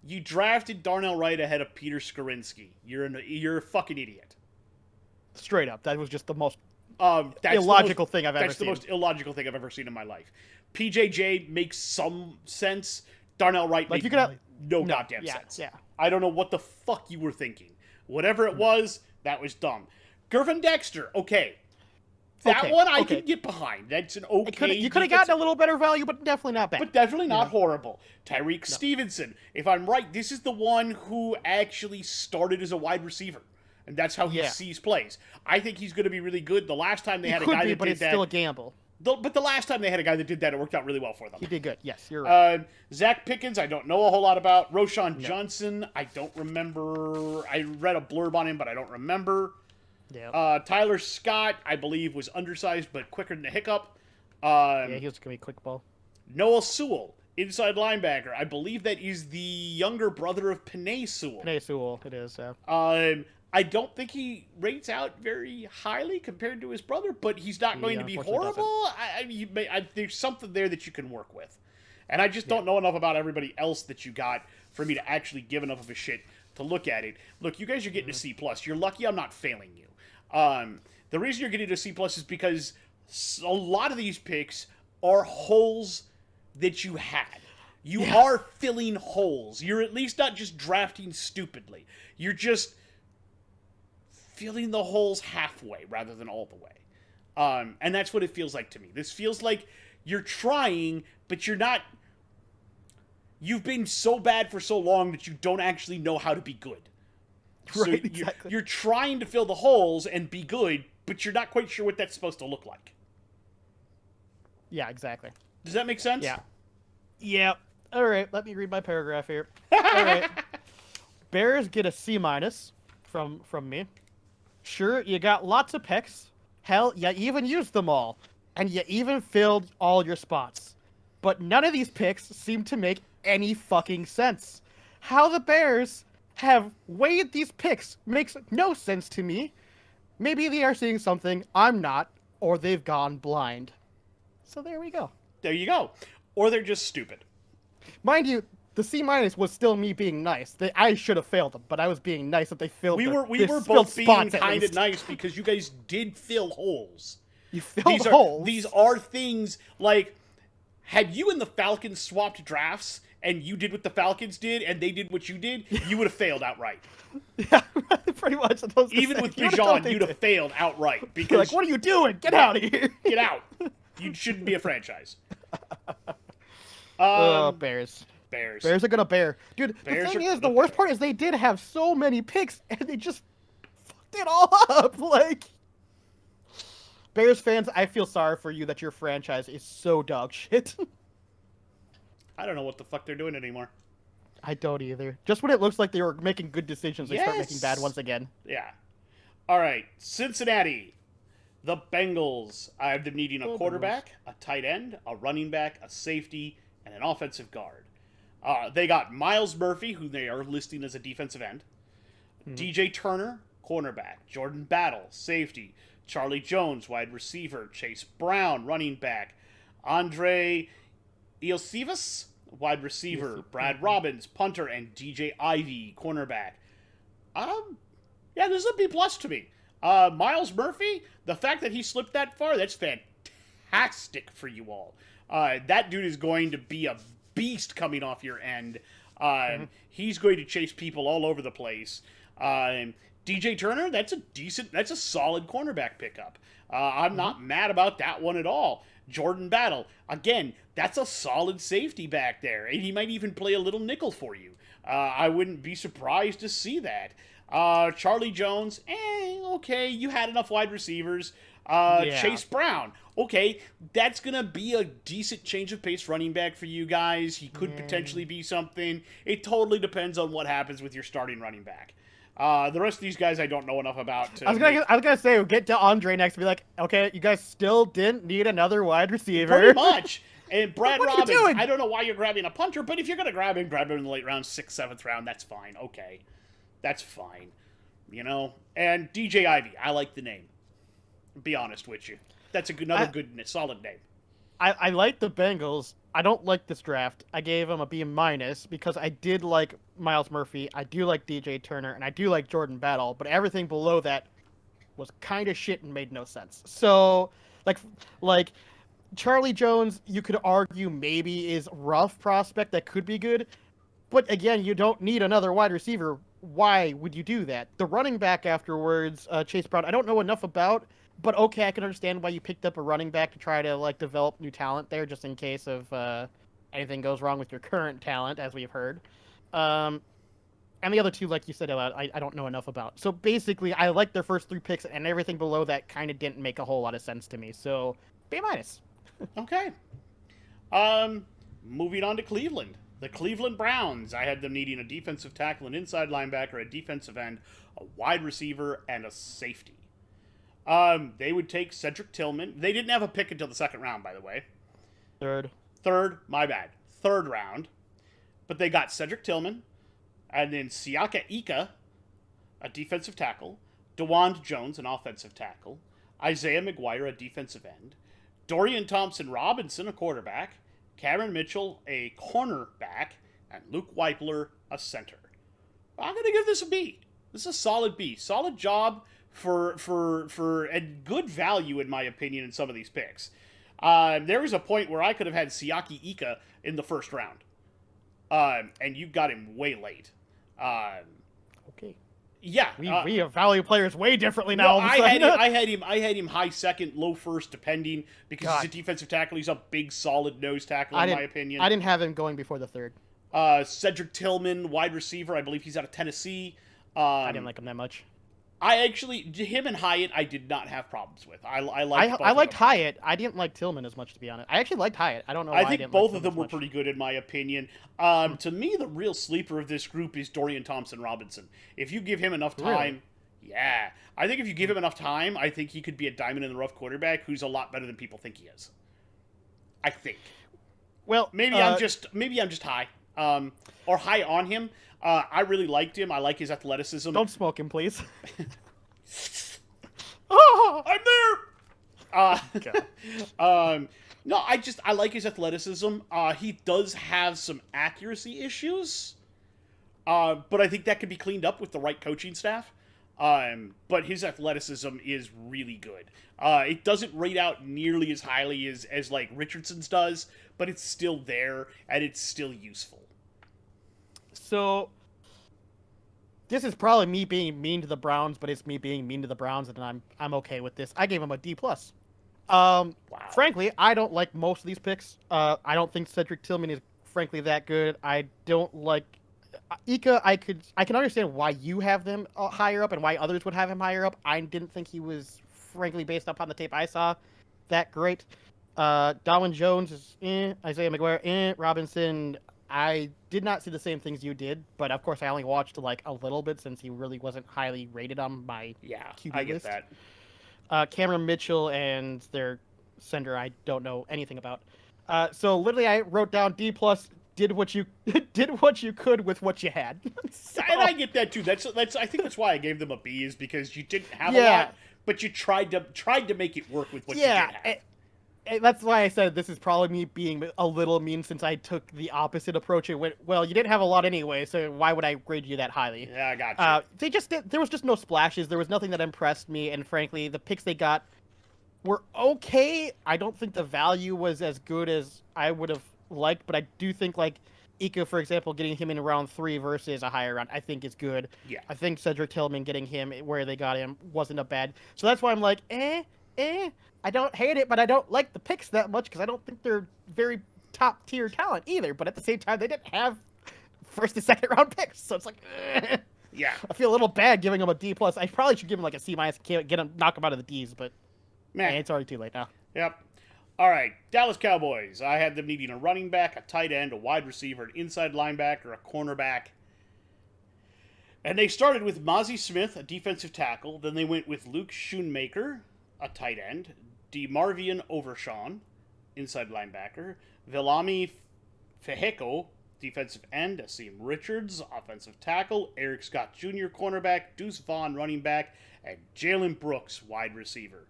You drafted Darnell Wright ahead of Peter Skorinski. You're a fucking idiot. Straight up, that was just the most That's illogical thing I've ever That's seen. the most illogical thing I've ever seen in my life. PJJ makes some sense. Darnell Wright makes no goddamn sense. Yeah. I don't know what the fuck you were thinking. Whatever it was, that was dumb. Gervin Dexter, okay. That one I can get behind. That's an okay. You could have gotten a little better value, but definitely not bad. But definitely not horrible. Tyreek Stevenson, if I'm right, this is the one who actually started as a wide receiver. And that's how he sees plays. I think he's going to be really good. The last time they had a guy that did that... but it's still a gamble. But the last time they had a guy that did that, it worked out really well for them. He did good. Yes, you're right. Zach Pickens, I don't know a whole lot about. Roshan Johnson, I don't remember. I read a blurb on him, but I don't remember. Yeah. Tyler Scott, I believe, was undersized, but quicker than a hiccup. Yeah, he was going to be quick ball. Noah Sewell, inside linebacker. I believe that is the younger brother of Penei Sewell. Penei Sewell, it is, yeah. I don't think he rates out very highly compared to his brother, but he's not going to be horrible. There's something there that you can work with. And I just don't know enough about everybody else that you got for me to actually give enough of a shit to look at it. Look, you guys are getting a C+. You're lucky I'm not failing you. The reason you're getting a C+ is because a lot of these picks are holes that you had. You are filling holes. You're at least not just drafting stupidly. You're just filling the holes halfway rather than all the way. And that's what it feels like to me. This feels like you're trying, but you're not... You've been so bad for so long that you don't actually know how to be good. Right, so exactly. You're trying to fill the holes and be good, but you're not quite sure what that's supposed to look like. Yeah, exactly. Does that make sense? Yeah. Yeah. All right, let me read my paragraph here. All right. Bears get a C- from me. Sure, you got lots of picks. Hell, you even used them all. And you even filled all your spots. But none of these picks seem to make any fucking sense. How the Bears have weighed these picks makes no sense to me. Maybe they are seeing something I'm not, or they've gone blind. So there we go. There you go. Or they're just stupid. Mind you, the C- was still me being nice. I should have failed them, but I was being nice that they filled. We were both being kind of nice because you guys did fill holes. You filled holes. These are things like, had you and the Falcons swapped drafts and you did what the Falcons did and they did what you did, you would have failed outright. Yeah, pretty much. Even with Bijan, you'd have failed outright because you're like, what are you doing? Get out of here! Get out! You shouldn't be a franchise. Bears. Bears are gonna bear. Dude, the thing is, the worst part is they did have so many picks, and they just fucked it all up. Like, Bears fans, I feel sorry for you that your franchise is so dog shit. I don't know what the fuck they're doing anymore. I don't either. Just when it looks like they were making good decisions, they start making bad ones again. Yeah. All right, Cincinnati. The Bengals. I have them needing a quarterback, a tight end, a running back, a safety, and an offensive guard. They got Miles Murphy, who they are listing as a defensive end. DJ Turner, cornerback. Jordan Battle, safety. Charlie Jones, wide receiver. Chase Brown, running back. Andre Iosivas, wide receiver. Brad Robbins, punter. And DJ Ivey, cornerback. Yeah, this is a B+ to me. Miles Murphy, the fact that he slipped that far, that's fantastic for you all. That dude is going to be a beast coming off your end. He's going to chase people all over the place. DJ Turner, that's a solid cornerback pickup. I'm not mad about that one at all. Jordan Battle, again, that's a solid safety back there, and he might even play a little nickel for you. I wouldn't be surprised to see that. Charlie Jones, okay, you had enough wide receivers. Chase Brown, okay, that's going to be a decent change of pace running back for you guys. He could potentially be something. It totally depends on what happens with your starting running back. The rest of these guys I don't know enough about. I was gonna say, we'll get to Andre next and be like, okay, you guys still didn't need another wide receiver. Pretty much. And Brad what Robbins, are you doing? I don't know why you're grabbing a punter, but if you're going to grab him in the late round, 6th, 7th round, that's fine. Okay. That's fine. You know? And DJ Ivey, I like the name. Be honest with you. That's another good, solid name. I like the Bengals. I don't like this draft. I gave them a B minus because I did like Miles Murphy. I do like DJ Turner, and I do like Jordan Battle. But everything below that was kind of shit and made no sense. So, like, like Charlie Jones, you could argue maybe is rough prospect that could be good. But again, you don't need another wide receiver. Why would you do that? The running back afterwards, Chase Brown, I don't know enough about, but okay, I can understand why you picked up a running back to try to like develop new talent there, just in case of anything goes wrong with your current talent, as we've heard. Um, and the other two, like you said, I don't know enough about. So basically, I like their first three picks, and everything below that kind of didn't make a whole lot of sense to me. So B minus. Okay. Moving on to Cleveland. The Cleveland Browns. I had them needing a defensive tackle, an inside linebacker, a defensive end, a wide receiver, and a safety. They would take Cedric Tillman. They didn't have a pick until the second round, by the way. Third, my bad. Third round. But they got Cedric Tillman, and then Siaka Ika, a defensive tackle, DeWand Jones, an offensive tackle, Isaiah McGuire, a defensive end, Dorian Thompson-Robinson, a quarterback, Cameron Mitchell, a cornerback, and Luke Weipler, a center. I'm going to give this a B. This is a solid B. Solid job for and good value, in my opinion, in some of these picks. There was a point where I could have had Siaki Ika in the first round. And you got him way late. Okay. Yeah, we value players way differently now. No, all of a sudden. I had him high second, low first, depending, because he's a defensive tackle. He's a big, solid nose tackle, in my opinion. I didn't have him going before the third. Cedric Tillman, wide receiver. I believe he's out of Tennessee. I didn't like him that much. I actually, him and Hyatt, I did not have problems with. I liked Hyatt. I didn't like Tillman as much, to be honest. I actually liked Hyatt. I don't know why I think didn't both like of them were much. pretty good, in my opinion. To me, the real sleeper of this group is Dorian Thompson-Robinson. If you give him enough time, yeah. I think if you give him enough time, I think he could be a diamond in the rough quarterback who's a lot better than people think he is. I think. Well, maybe I'm just high. Or high on him. I really liked him. I like his athleticism. Don't smoke him, please. I'm there. No, I like his athleticism. He does have some accuracy issues, but I think that could be cleaned up with the right coaching staff. But his athleticism is really good. It doesn't rate out nearly as highly as like Richardson's does, but it's still there and it's still useful. So this is probably me being mean to the Browns, but it's me being mean to the Browns, and I'm okay with this. I gave him a D+. Wow. Frankly, I don't like most of these picks. I don't think Cedric Tillman is frankly that good. I don't like Ika. I can understand why you have them higher up and why others would have him higher up. I didn't think he was, frankly, based upon the tape I saw, that great. Darwin Jones is Isaiah McGuire Robinson. I did not see the same things you did, but of course I only watched like a little bit since he really wasn't highly rated on my QB I get list. that. Cameron Mitchell and their center I don't know anything about. So literally I wrote down D+. Did what you could with what you had. So, and I get that too. That's I think that's why I gave them a B, is because you didn't have a lot, but you tried to make it work with what you did have. That's why I said this is probably me being a little mean, since I took the opposite approach and went, well, you didn't have a lot anyway, so why would I grade you that highly? Yeah, I got you. There was just no splashes. There was nothing that impressed me, and frankly, the picks they got were okay. I don't think the value was as good as I would have liked, but I do think, like, Ika, for example, getting him in round 3 versus a higher round, I think is good. Yeah. I think Cedric Tillman getting him where they got him wasn't a bad. So that's why I'm like, I don't hate it, but I don't like the picks that much because I don't think they're very top tier talent either. But at the same time, they didn't have first and second round picks, so it's like, yeah. I feel a little bad giving them a D+. I probably should give them like a C-, get them, knock them out of the D's, but man, it's already too late now. Yep. All right, Dallas Cowboys. I had them needing a running back, a tight end, a wide receiver, an inside linebacker, a cornerback. And they started with Mozzie Smith, a defensive tackle. Then they went with Luke Schoonmaker, a tight end, DeMarvion Overshawn, inside linebacker, Villami Feheko, defensive end, Asim Richards, offensive tackle, Eric Scott Jr., cornerback, Deuce Vaughn, running back, and Jalen Brooks, wide receiver.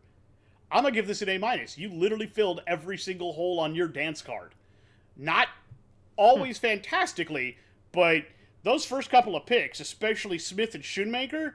I'm going to give this an A-. You literally filled every single hole on your dance card. Not always fantastically, but those first couple of picks, especially Smith and Schoonmaker,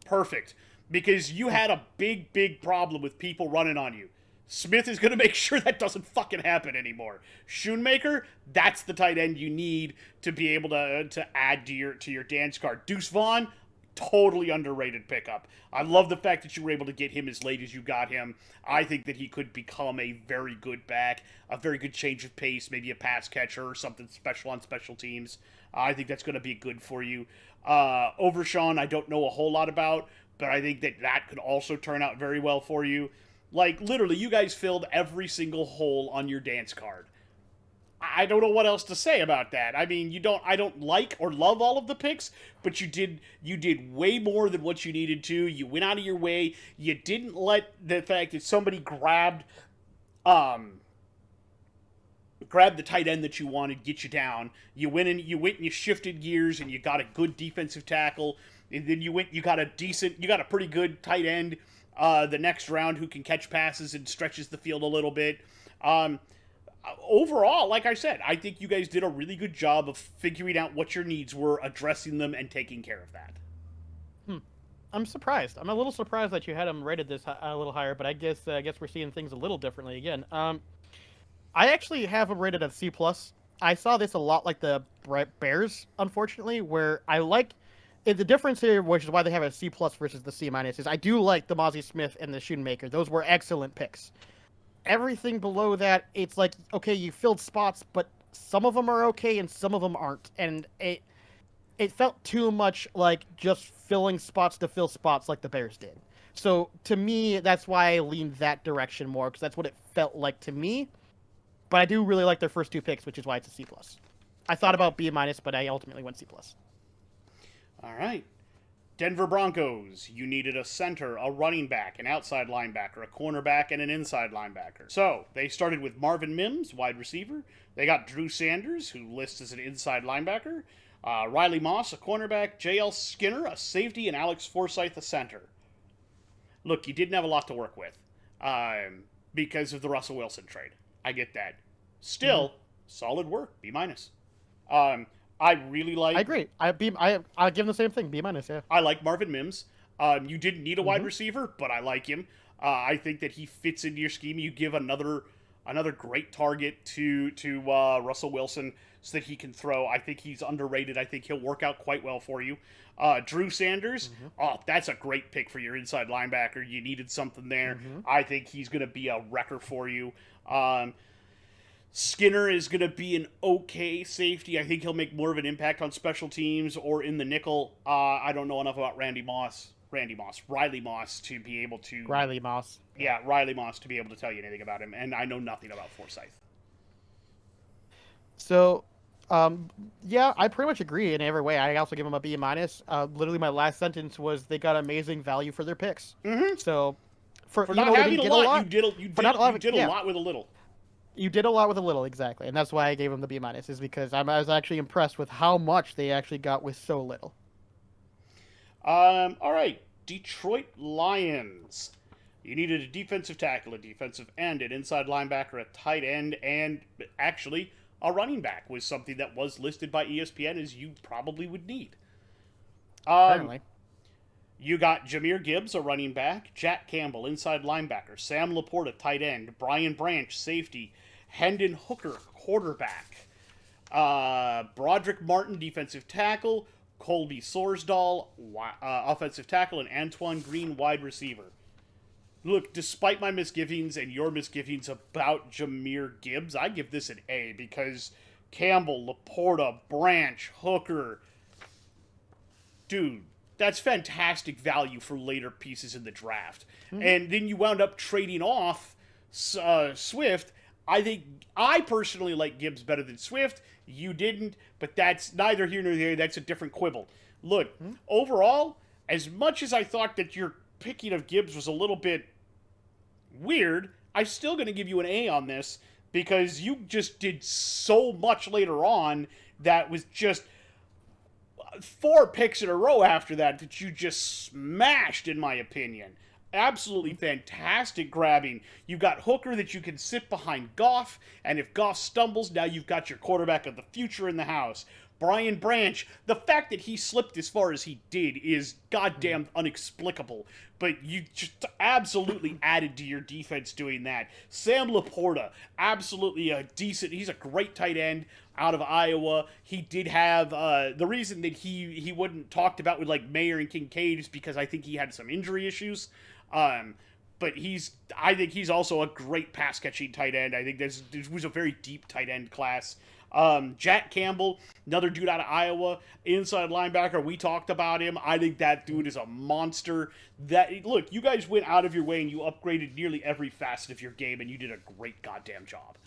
perfect. Because you had a big problem with people running on you. Smith is going to make sure that doesn't fucking happen anymore. Schoonmaker, that's the tight end you need to be able to add to your dance card. Deuce Vaughn, totally underrated pickup. I love the fact that you were able to get him as late as you got him. I think that he could become a very good back, a very good change of pace, maybe a pass catcher or something special on special teams. I think that's going to be good for you. Overshawn, I don't know a whole lot about, but I think that could also turn out very well for you. Like, literally, you guys filled every single hole on your dance card. I don't know what else to say about that. I mean, I don't like or love all of the picks, but you did way more than what you needed to. You went out of your way. You didn't let the fact that somebody grabbed the tight end that you wanted get you down. You went and you shifted gears and you got a good defensive tackle. And then you got a pretty good tight end the next round who can catch passes and stretches the field a little bit. Overall, like I said, I think you guys did a really good job of figuring out what your needs were, addressing them, and taking care of that. I'm surprised. I'm a little surprised that you had him rated this a little higher, but I guess we're seeing things a little differently again. I actually have him rated at C+. I saw this a lot like the Bears, unfortunately, where I like the difference here, which is why they have a C+ versus the C-, is I do like the Mozzie Smith and the Schoonmaker. Those were excellent picks. Everything below that, it's like, okay, you filled spots, but some of them are okay and some of them aren't. And it felt too much like just filling spots to fill spots like the Bears did. So to me, that's why I leaned that direction more, because that's what it felt like to me. But I do really like their first two picks, which is why it's a C+. I thought about B-, but I ultimately went C+. All right. Denver Broncos, you needed a center, a running back, an outside linebacker, a cornerback, and an inside linebacker. So, they started with Marvin Mims, wide receiver. They got Drew Sanders, who lists as an inside linebacker. Riley Moss, a cornerback. J.L. Skinner, a safety, and Alex Forsythe, a center. Look, you didn't have a lot to work with because of the Russell Wilson trade. I get that. Still, solid work, B-. I really like... I agree. I'll give him the same thing, B-, yeah. I like Marvin Mims. You didn't need a wide receiver, but I like him. I think that he fits into your scheme. You give another great target to Russell Wilson so that he can throw. I think he's underrated. I think he'll work out quite well for you. Drew Sanders, that's a great pick for your inside linebacker. You needed something there. I think he's going to be a wrecker for you. Skinner is going to be an okay safety. I think he'll make more of an impact on special teams or in the nickel. I don't know enough about Riley Moss to be able to... Riley Moss. Yeah, Riley Moss to be able to tell you anything about him, and I know nothing about Forsythe. So, yeah, I pretty much agree in every way. I also give him a B-. Literally, my last sentence was they got amazing value for their picks. So, for not having a lot, you did a lot with a little. You did a lot with a little, exactly, and that's why I gave him the B-, is because I was actually impressed with how much they actually got with so little. All right, Detroit Lions. You needed a defensive tackle, a defensive end, an inside linebacker, a tight end, and actually a running back was something that was listed by ESPN as you probably would need. Certainly. You got Jahmyr Gibbs, a running back, Jack Campbell, inside linebacker, Sam Laporta, tight end, Brian Branch, safety, Hendon Hooker, quarterback, Broderick Martin, defensive tackle, Colby Sorsdahl, offensive tackle, and Antoine Green, wide receiver. Look, despite my misgivings and your misgivings about Jahmyr Gibbs, I give this an A because Campbell, Laporta, Branch, Hooker, dude, that's fantastic value for later pieces in the draft. And then you wound up trading off Swift. I personally like Gibbs better than Swift. You didn't, but that's neither here nor there. That's a different quibble. Look, overall, as much as I thought that your picking of Gibbs was a little bit weird, I'm still going to give you an A on this because you just did so much later on that was just 4 picks in a row after that you just smashed, in my opinion. absolutely fantastic grabbing. You've got Hooker that you can sit behind Goff, and if Goff stumbles, now you've got your quarterback of the future in the house. Brian Branch, the fact that he slipped as far as he did is goddamn inexplicable, but you just absolutely added to your defense doing that. Sam Laporta, absolutely he's a great tight end out of Iowa. He did have, the reason that he wasn't talked about with like Mayer and Kincaid is because I think he had some injury issues. But I think he's also a great pass catching tight end. I think this was a very deep tight end class. Jack Campbell, another dude out of Iowa, inside linebacker. We talked about him. I think that dude is a monster. Look, you guys went out of your way and you upgraded nearly every facet of your game, and you did a great goddamn job.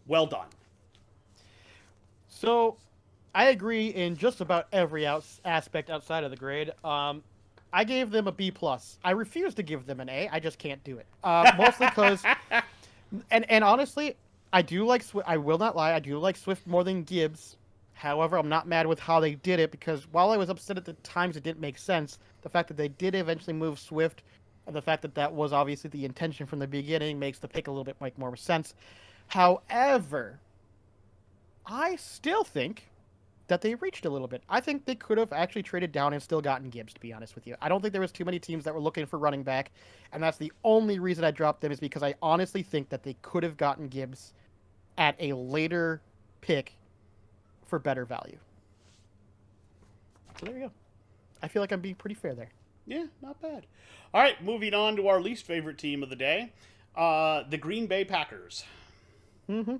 Well done. So, I agree in just about every aspect outside of the grade. I gave them a B+. I refuse to give them an A. I just can't do it. Mostly because, and honestly, I do like Swift. I will not lie. I do like Swift more than Gibbs. However, I'm not mad with how they did it because while I was upset at the times it didn't make sense, the fact that they did eventually move Swift, and the fact that that was obviously the intention from the beginning makes the pick a little bit make more sense. However, I still think that they reached a little bit. I think they could have actually traded down and still gotten Gibbs, to be honest with you. I don't think there was too many teams that were looking for running back, and that's the only reason I dropped them is because I honestly think that they could have gotten Gibbs at a later pick for better value. So there you go. I feel like I'm being pretty fair there. Yeah, not bad. All right, moving on to our least favorite team of the day, the Green Bay Packers. Mm-hmm.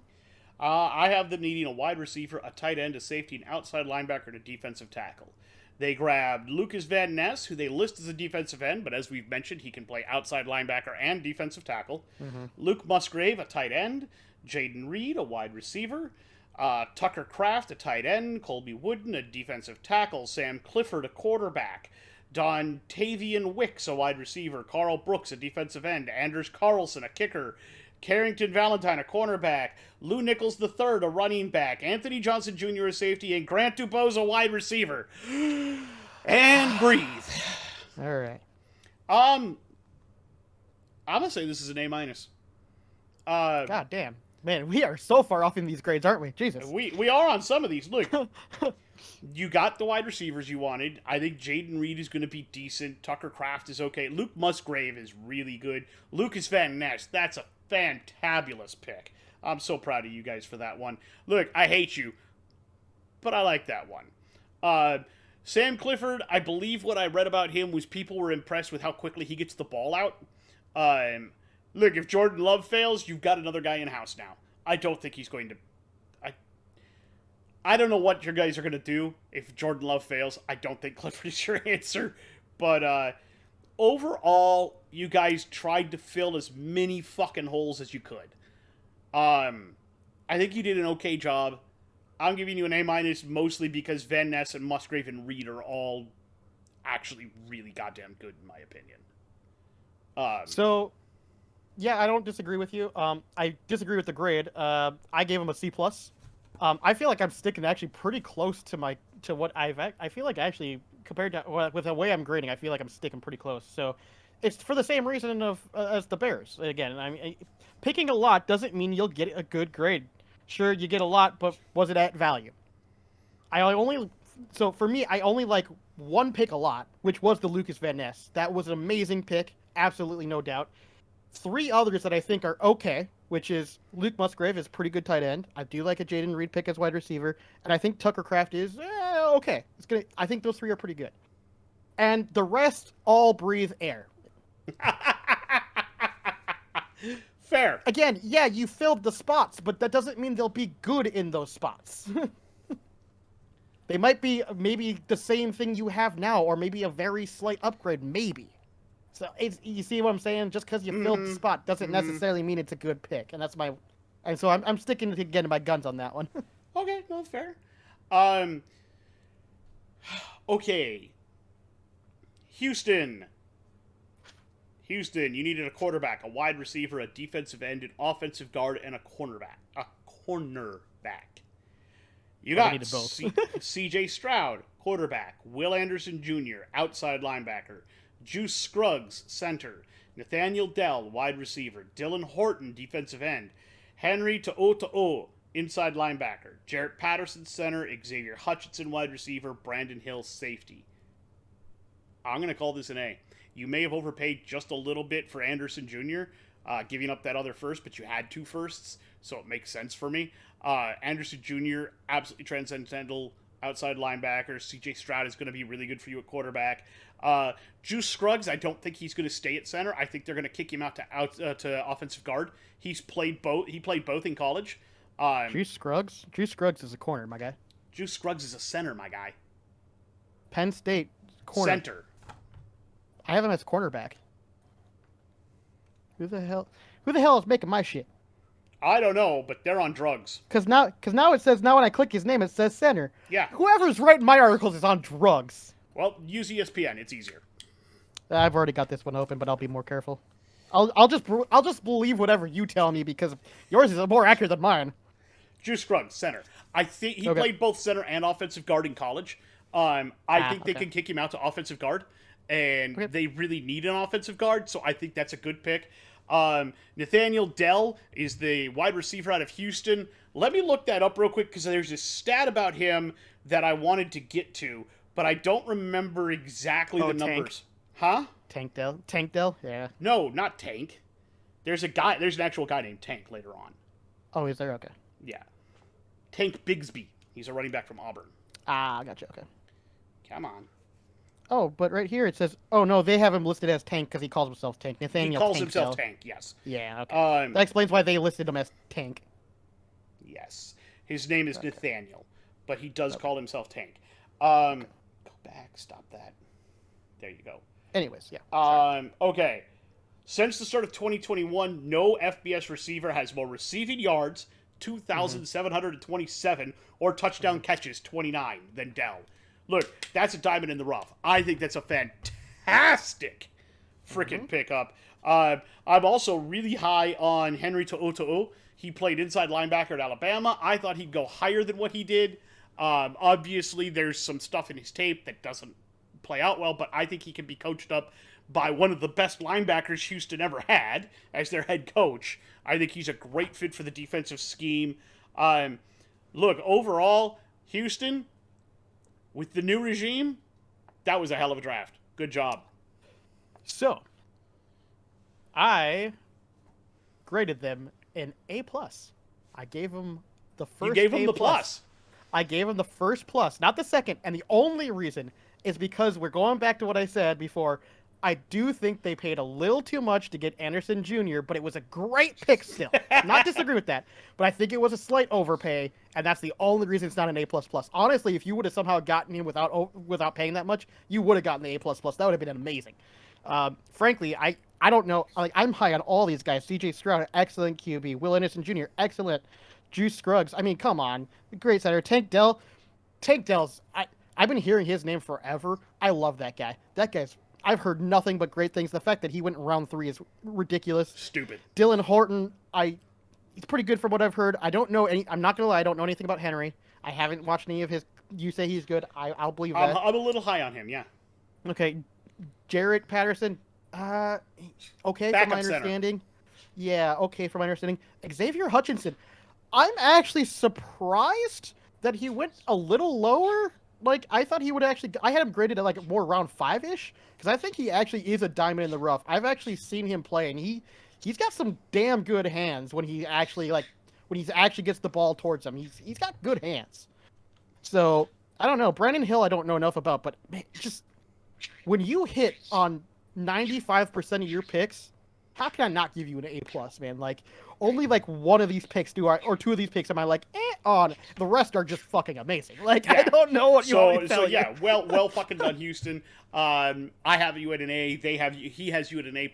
I have them needing a wide receiver, a tight end, a safety, an outside linebacker, and a defensive tackle. They grabbed Lucas Van Ness, who they list as a defensive end, but as we've mentioned, he can play outside linebacker and defensive tackle. Mm-hmm. Luke Musgrave, a tight end. Jaden Reed, a wide receiver. Tucker Kraft, a tight end. Colby Wooden, a defensive tackle. Sam Clifford, a quarterback. Dontavian Wicks, a wide receiver. Carl Brooks, a defensive end. Anders Carlson, a kicker. Carrington Valentine, a cornerback. Lou Nichols III, a running back. Anthony Johnson Jr., a safety. And Grant Dubose, a wide receiver. And breathe. All right. I'm going to say this is an A-. God damn. Man, we are so far off in these grades, aren't we? Jesus. We are on some of these. Look, you got the wide receivers you wanted. I think Jaden Reed is going to be decent. Tucker Kraft is okay. Luke Musgrave is really good. Lucas Van Ness, that's a fantabulous pick. I'm so proud of you guys for that one. Look, I hate you, but I like that one. Sam Clifford, I believe what I read about him was people were impressed with how quickly he gets the ball out. Look, if Jordan Love fails, you've got another guy in-house now. I don't think he's going to... I don't know what your guys are going to do if Jordan Love fails. I don't think Clifford is your answer. But overall, you guys tried to fill as many fucking holes as you could. I think you did an okay job. I'm giving you an A- mostly because Van Ness and Musgrave and Reed are all actually really goddamn good in my opinion. Yeah, I don't disagree with you. I disagree with the grade. I gave him a C+. I feel like I'm sticking actually pretty close to what I feel like actually compared to with the way I'm grading, I feel like I'm sticking pretty close. So it's for the same reason as the Bears. Again, I mean, picking a lot doesn't mean you'll get a good grade. Sure, you get a lot, but was it at value? So for me, I only like one pick a lot, which was the Lucas Van Ness. That was an amazing pick, absolutely no doubt. 3 others that I think are okay, which is Luke Musgrave is a pretty good tight end. I do like a Jaden Reed pick as wide receiver, and I think Tucker Kraft is okay. I think those 3 are pretty good, and the rest all breathe air. Fair. Again, yeah, you filled the spots, but that doesn't mean they'll be good in those spots. They might be maybe the same thing you have now, or maybe a very slight upgrade, maybe. So you see what I'm saying? Just because you filled the spot doesn't necessarily mean it's a good pick, and so I'm sticking to my guns on that one. Okay, no, fair. Okay. Houston, you needed a quarterback, a wide receiver, a defensive end, an offensive guard, and a cornerback. You got C.J. Stroud, quarterback. Will Anderson Jr., outside linebacker. Juice Scruggs, center. Nathaniel Dell, wide receiver. Dylan Horton, defensive end. Henry To'o, inside linebacker. Jarrett Patterson, center. Xavier Hutchinson, wide receiver. Brandon Hill, safety. I'm going to call this an A. You may have overpaid just a little bit for Anderson Jr., giving up that other first, but you had 2 firsts, so it makes sense for me. Anderson Jr., absolutely transcendental outside linebacker. C.J. Stroud is going to be really good for you at quarterback. Juice Scruggs, I don't think he's going to stay at center. I think they're going to kick him out to offensive guard. He's played both. He played both in college. Juice Scruggs? Juice Scruggs is a corner, my guy. Juice Scruggs is a center, my guy. Penn State corner. Center. I have him as cornerback. Who the hell is making my shit? I don't know, but they're on drugs. Cause now it says, now when I click his name, it says center. Yeah. Whoever's writing my articles is on drugs. Well, use ESPN. It's easier. I've already got this one open, but I'll be more careful. I'll just believe whatever you tell me because yours is more accurate than mine. Juice Scruggs, center. I think he played both center and offensive guard in college. I think they can kick him out to offensive guard, and they really need an offensive guard, so I think that's a good pick. Nathaniel Dell is the wide receiver out of Houston. Let me look that up real quick because there's a stat about him that I wanted to get to, but I don't remember exactly the numbers. Huh? Tank Dell? Yeah. No, not Tank. There's an actual guy named Tank later on. Oh, is there? Okay. Yeah. Tank Bigsby. He's a running back from Auburn. Ah, gotcha. Okay. Come on. Oh, but right here it says, oh no, they have him listed as Tank because he calls himself Tank. Nathaniel He calls Tank himself Dell. Tank, yes. Yeah, okay. That explains why they listed him as Tank. Yes. His name is Nathaniel, but he does call himself Tank. Go back, stop that. There you go. Anyways, yeah. Okay. Since the start of 2021, no FBS receiver has more receiving yards, 2,727, or touchdown catches, 29, than Dell. Look, that's a diamond in the rough. I think that's a fantastic freaking pickup. I'm also really high on Henry To'o. He played inside linebacker at Alabama. I thought he'd go higher than what he did. Obviously, there's some stuff in his tape that doesn't play out well, but I think he can be coached up by one of the best linebackers Houston ever had as their head coach. I think he's a great fit for the defensive scheme. Look, overall, Houston, with the new regime, that was a hell of a draft. Good job. So, I graded them an A+. I gave them the first. You gave them A+. the plus. I gave them the first plus, not the second. And the only reason is because we're going back to what I said before. I do think they paid a little too much to get Anderson Jr., but it was a great pick still. Not disagree with that, but I think it was a slight overpay, and that's the only reason it's not an A++. Honestly, if you would have somehow gotten him without paying that much, you would have gotten the A++. That would have been amazing. Frankly, I don't know. Like, I'm high on all these guys. C.J. Stroud, excellent QB. Will Anderson Jr., excellent. Juice Scruggs, I mean, come on. Great center. Tank Dell's, I've been hearing his name forever. I love that guy. I've heard nothing but great things. The fact that he went in round 3 is ridiculous. Stupid. Dylan Horton, he's pretty good from what I've heard. I'm not gonna lie, I don't know anything about Henry. I haven't watched any of his. You say he's good. I'll believe that. I'm a little high on him, yeah. Okay, Jarrett Patterson, okay from my understanding. Center. Yeah, okay from my understanding. Xavier Hutchinson, I'm actually surprised that he went a little lower. Like, I thought he would actually... I had him graded at, like, more around 5-ish, because I think he actually is a diamond in the rough. I've actually seen him play, and he's got some damn good hands when he actually, gets the ball towards him. He's got good hands. So, I don't know. Brandon Hill I don't know enough about, but man, just... When you hit on 95% of your picks, how can I not give you an A+, man? Like, only, like, one of these picks or two of these picks am I like, on. The rest are just fucking amazing. Like, yeah. I don't know what you want me to tell you. well fucking done, Houston. I have you at an A. He has you at an A+.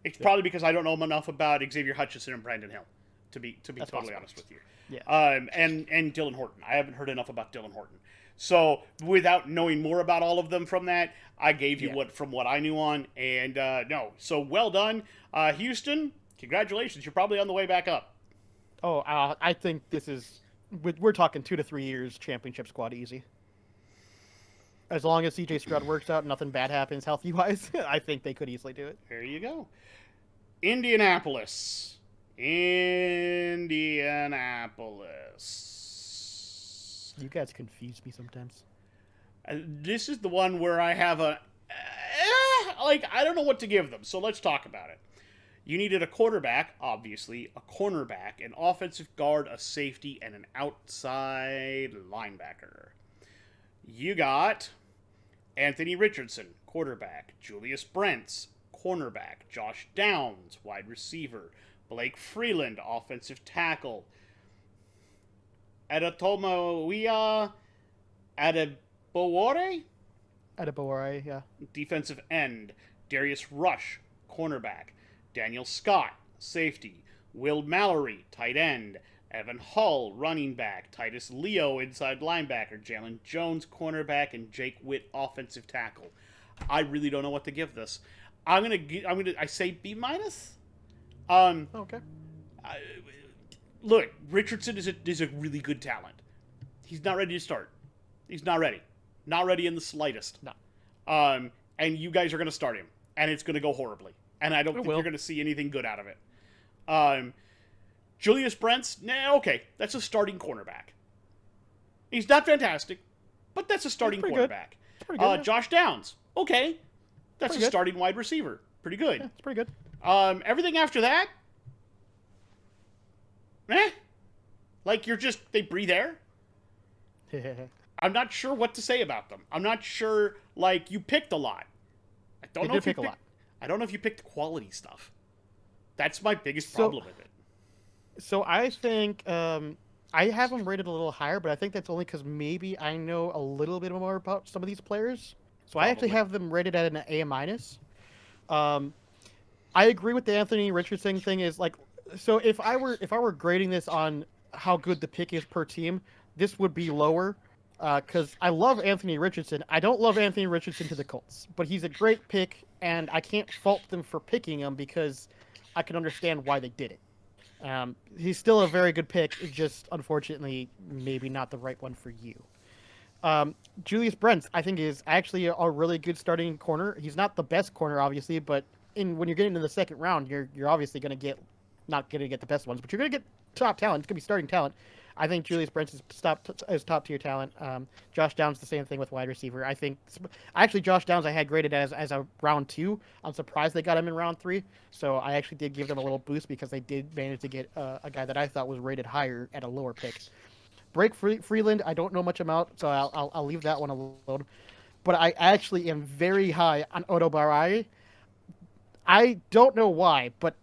It's probably because I don't know enough about Xavier Hutchinson and Brandon Hill, to be totally honest with you. Yeah. And Dylan Horton. I haven't heard enough about Dylan Horton. So, without knowing more about all of them from that, I gave you what I knew on, and no. So, well done. Houston, congratulations. You're probably on the way back up. Oh, I think this is... We're talking 2 to 3 years championship squad easy. as long as CJ Stroud works out and nothing bad happens healthy-wise, I think they could easily do it. There you go. Indianapolis. You guys confuse me sometimes. This is the one where I have I don't know what to give them, so let's talk about it. You needed a quarterback, obviously, a cornerback, an offensive guard, a safety, and an outside linebacker. You got Anthony Richardson, quarterback, Julius Brents, cornerback, Josh Downs, wide receiver, Blake Freeland, offensive tackle, Adetomoia Adebowore, yeah. defensive end, Darius Rush, cornerback, Daniel Scott, safety, Will Mallory, tight end, Evan Hull, running back, Titus Leo, inside linebacker, Jalen Jones, cornerback, and Jake Witt, offensive tackle. I really don't know what to give this. I say B minus. Okay. Look, Richardson is a really good talent. He's not ready to start. He's not ready. Not ready in the slightest. No. And you guys are going to start him, and it's going to go horribly. And I don't think you're going to see anything good out of it. Julius Brents, okay, that's a starting cornerback. He's not fantastic, but that's a starting cornerback. Pretty good, yeah. Josh Downs, okay, that's a starting wide receiver. Pretty good. Yeah, it's pretty good. Everything after that, like they breathe air. I'm not sure what to say about them. I'm not sure, you picked a lot. I don't know if you picked a lot. I don't know if you picked quality stuff. That's my biggest problem with it. So I think I have them rated a little higher, but I think that's only because maybe I know a little bit more about some of these players. So I actually have them rated at an A minus. I agree with the Anthony Richardson thing. So if I were grading this on how good the pick is per team, this would be lower. Because I love Anthony Richardson. I don't love Anthony Richardson to the Colts, but he's a great pick, and I can't fault them for picking him because I can understand why they did it. He's still a very good pick, just unfortunately maybe not the right one for you. Julius Brents, I think, is actually a really good starting corner. He's not the best corner, obviously, but when you're getting to the second round, you're obviously not going to get the best ones, but you're going to get top talent. It's going to be starting talent. I think Julius Brents is top tier talent. Josh Downs, the same thing with wide receiver. Josh Downs I had graded as a round 2. I'm surprised they got him in round 3. So I actually did give them a little boost because they did manage to get a guy that I thought was rated higher at a lower pick. Blake Freeland, I don't know much about, so I'll leave that one alone. But I actually am very high on Odobarai. I don't know why, but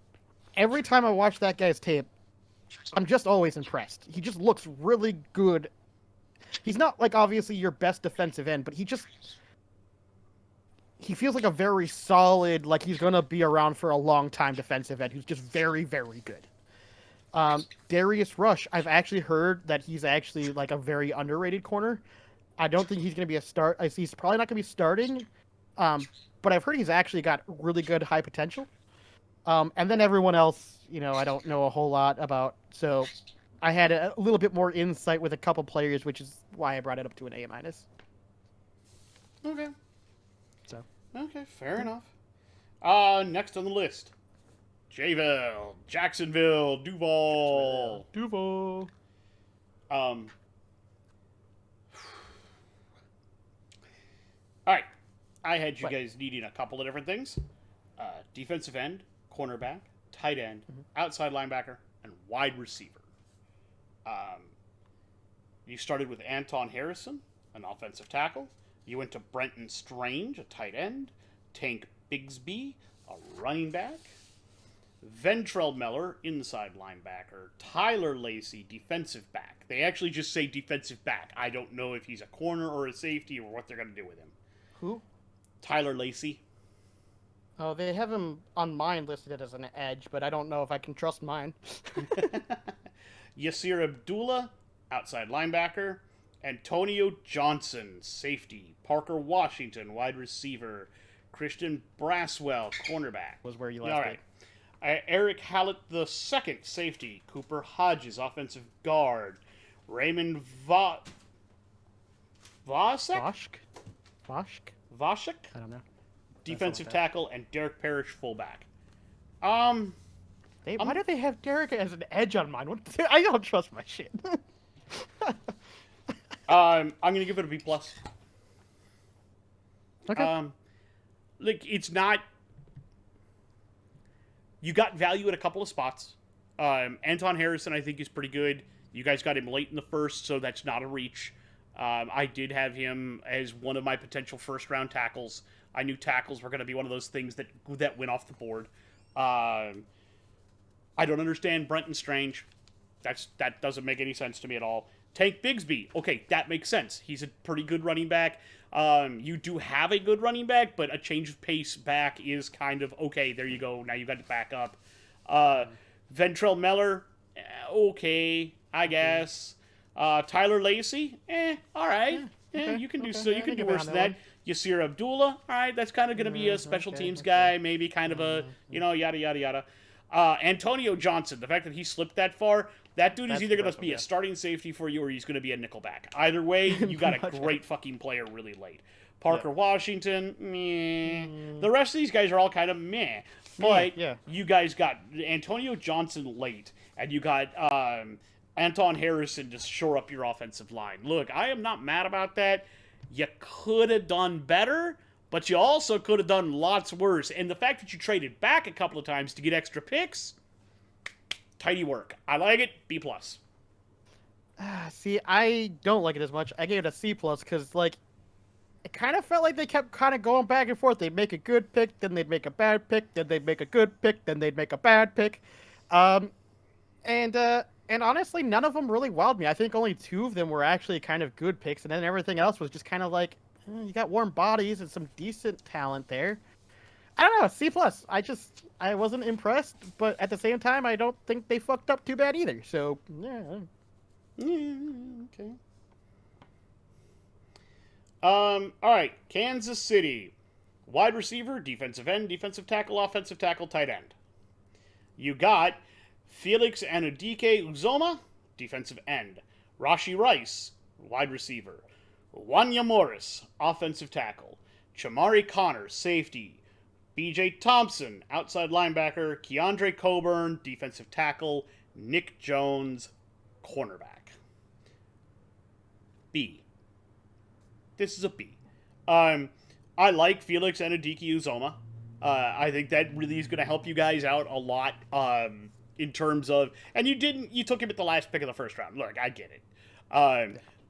every time I watch that guy's tape, I'm just always impressed. He just looks really good. He's not obviously your best defensive end, but he feels like a very solid, he's going to be around for a long time defensive end who's just very, very good. Darius Rush, I've actually heard that he's actually a very underrated corner. I don't think he's going to be he's probably not going to be starting, but I've heard he's actually got really good high potential. And then everyone else, I don't know a whole lot about. So I had a little bit more insight with a couple players, which is why I brought it up to an A minus. Okay. So. Okay, fair enough. Next on the list, Jacksonville, Duval. All right. I had you guys needing a couple of different things. Defensive end, cornerback, tight end, outside linebacker, and wide receiver. You started with Anton Harrison, an offensive tackle. You went to Brenton Strange, a tight end. Tank Bigsby, a running back. Ventrell Miller, inside linebacker. Tyler Lacey, defensive back. They actually just say defensive back. I don't know if he's a corner or a safety or what they're going to do with him. Who? Tyler Lacey. Oh, they have him on mine listed as an edge, but I don't know if I can trust mine. Yasir Abdullah, outside linebacker. Antonio Johnson, safety. Parker Washington, wide receiver. Christian Braswell, cornerback. Was where you left it. Eric Hallett II, safety. Cooper Hodges, offensive guard. Raymond Vosk? Moshk? Vashik, I don't know. defensive that. tackle, and Derek Parrish, fullback. Why do they have Derek as an edge on mine? I don't trust my shit. I'm gonna give it a B plus. Okay. Like, it's not. You got value at a couple of spots. Anton Harrison, I think, is pretty good. You guys got him late in the first, so that's not a reach. I did have him as one of my potential first-round tackles. I knew tackles were going to be one of those things that went off the board. I don't understand Brenton Strange. That doesn't make any sense to me at all. Tank Bigsby. Okay, that makes sense. He's a pretty good running back. You do have a good running back, but a change of pace back is kind of, okay, there you go. Now you got to back up. Ventrell Meller, okay, I guess. Tyler Lacey, all right. Okay, You can do okay. so. You can do worse than that. Yasir Abdullah, all right, that's kind of going to be a special teams guy, maybe kind of a, yada, yada, yada. Antonio Johnson, the fact that he slipped that far, that dude is either going to be a starting safety for you or he's going to be a nickelback. Either way, you got a great fucking player really late. Parker Washington, meh. The rest of these guys are all kind of meh. But you guys got Antonio Johnson late, and you got Anton Harrison to shore up your offensive line. Look, I am not mad about that. You could have done better, but you also could have done lots worse. And the fact that you traded back a couple of times to get extra picks, tidy work. I like it. B+. See, I don't like it as much. I gave it a C+ because, like, it kind of felt like they kept kind of going back and forth. They'd make a good pick, then they'd make a bad pick, then they'd make a good pick, then they'd make a bad pick. And honestly, none of them really wowed me. I think only 2 of them were actually kind of good picks, and then everything else was just kind of like, you got warm bodies and some decent talent there. I don't know, C+. I wasn't impressed, but at the same time, I don't think they fucked up too bad either. So, yeah. Okay. All right, Kansas City. Wide receiver, defensive end, defensive tackle, offensive tackle, tight end. You got Felix Anudike Uzoma, defensive end. Rashi Rice, wide receiver. Wanya Morris, offensive tackle. Chamari Connor, safety. BJ Thompson, outside linebacker. Keandre Coburn, defensive tackle. Nick Jones, cornerback. B. This is a B. I like Felix Anudike Uzoma. I think that really is going to help you guys out a lot in terms of... And you took him at the last pick of the first round. Look, I get it.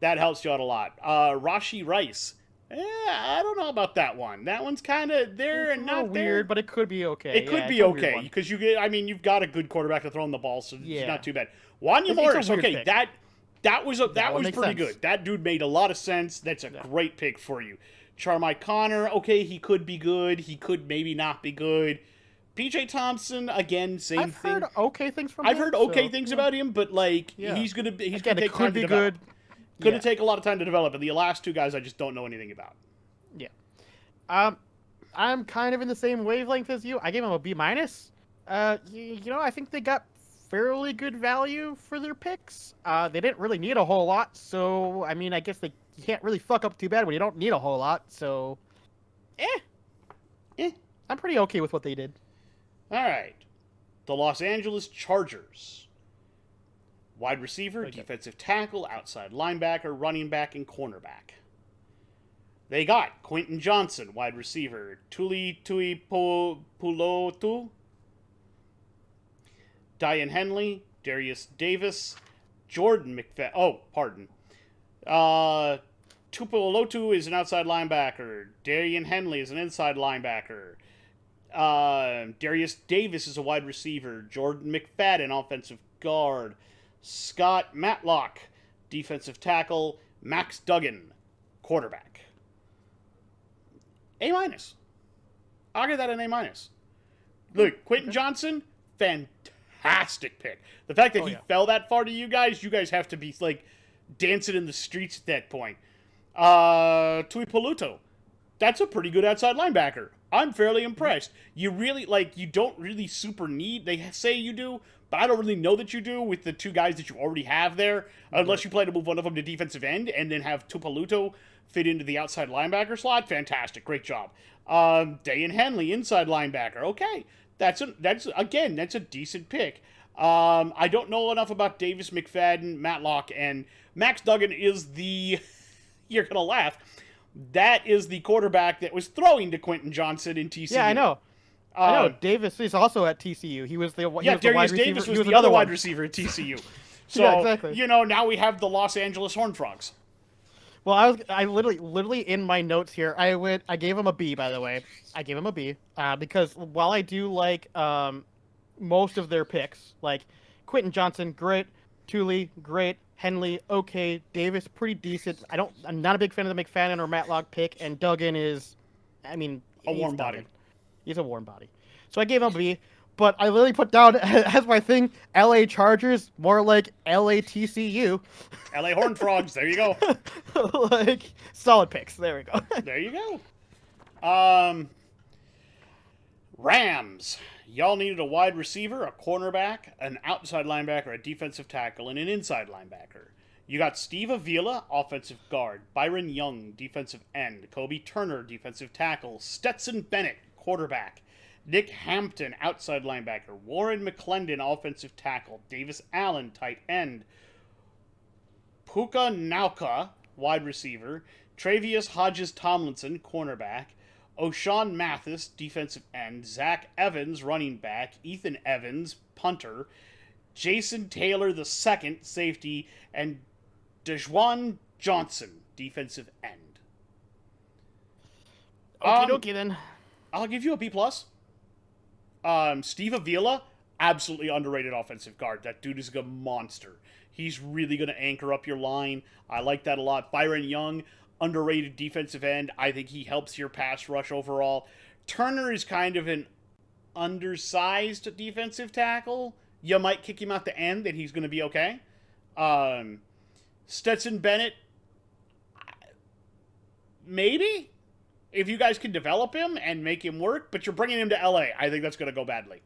That helps you out a lot. Rashi Rice. I don't know about that one. That one's kind of there and not there. Weird, but it could be okay. It could be okay because you've got a good quarterback to throw in the ball, so it's not too bad. Wanya Morris, okay, that was pretty good. That dude made a lot of sense. That's a great pick for you. Chamari Connor, okay, he could be good. He could maybe not be good. PJ Thompson, again, same thing. I've heard okay things from him. I've heard okay things about him, but like he's gonna take time to develop. Gonna take a lot of time to develop, and the last 2 guys I just don't know anything about. Yeah. I'm kind of in the same wavelength as you. I gave him a B-. I think they got fairly good value for their picks. They didn't really need a whole lot, so I mean, I guess you can't really fuck up too bad when you don't need a whole lot. So, I'm pretty okay with what they did. All right, the Los Angeles Chargers. Wide receiver, defensive tackle, outside linebacker, running back, and cornerback. They got Quentin Johnson, wide receiver. Tuli Pulotu. Diane Henley. Darius Davis. Jordan McFadden. Oh, pardon. Tupolotu is an outside linebacker. Darian Henley is an inside linebacker. Darius Davis is a wide receiver. Jordan McFadden, offensive guard. Scott Matlock, defensive tackle. Max Duggan, quarterback. A-. I'll give that an A-. Look, Quentin Johnson, fantastic pick. The fact that he fell that far to you guys have to be like dancing in the streets at that point. Tui Paluto, that's a pretty good outside linebacker. I'm fairly impressed. You don't really super need, they say you do, but I don't really know that you do with the 2 guys that you already have there, unless you plan to move one of them to defensive end and then have Tupaluto fit into the outside linebacker slot. Fantastic, great job. Dayan Henley, inside linebacker. Okay, that's a decent pick. I don't know enough about Davis McFadden, Matlock, and Max Duggan is the. You're gonna laugh. That is the quarterback that was throwing to Quentin Johnson in TCU. Yeah, I know. I know. Davis is also at TCU. He was the wide Darius receiver. Davis was the other wide receiver at TCU. So, yeah, exactly. Now we have the Los Angeles Horned Frogs. Well, I literally in my notes here, I gave him a B, by the way. I gave him a B, because while I do like most of their picks, like Quentin Johnson, great, Thule, great, Henley, okay, Davis, pretty decent. I'm not a big fan of the McFadden or Matlock pick, and Duggan is, I mean, a warm body. He's a warm body. So I gave him a B, but I literally put down as my thing, LA Chargers, more like LA TCU. LA Horned Frogs, there you go. Like, solid picks. There we go. There you go. Rams. Y'all needed a wide receiver, a cornerback, an outside linebacker, a defensive tackle, and an inside linebacker. You got Steve Avila, offensive guard, Byron Young, defensive end, Kobe Turner, defensive tackle, Stetson Bennett, quarterback, Nick Hampton, outside linebacker, Warren McClendon, offensive tackle, Davis Allen, tight end, Puka Nauka, wide receiver, Travius Hodges Tomlinson, cornerback, O'Shawn Mathis, defensive end, Zach Evans, running back, Ethan Evans, punter, Jason Taylor II, safety, and Dejuan Johnson, defensive end. Okay, then. I'll give you a B+. Steve Avila, absolutely underrated offensive guard. That dude is a monster. He's really going to anchor up your line. I like that a lot. Byron Young, underrated defensive end. I think he helps your pass rush overall. Turner is kind of an undersized defensive tackle. You might kick him out the end and he's going to be okay. Stetson Bennett, maybe, if you guys can develop him and make him work, but you're bringing him to LA. I think that's going to go badly.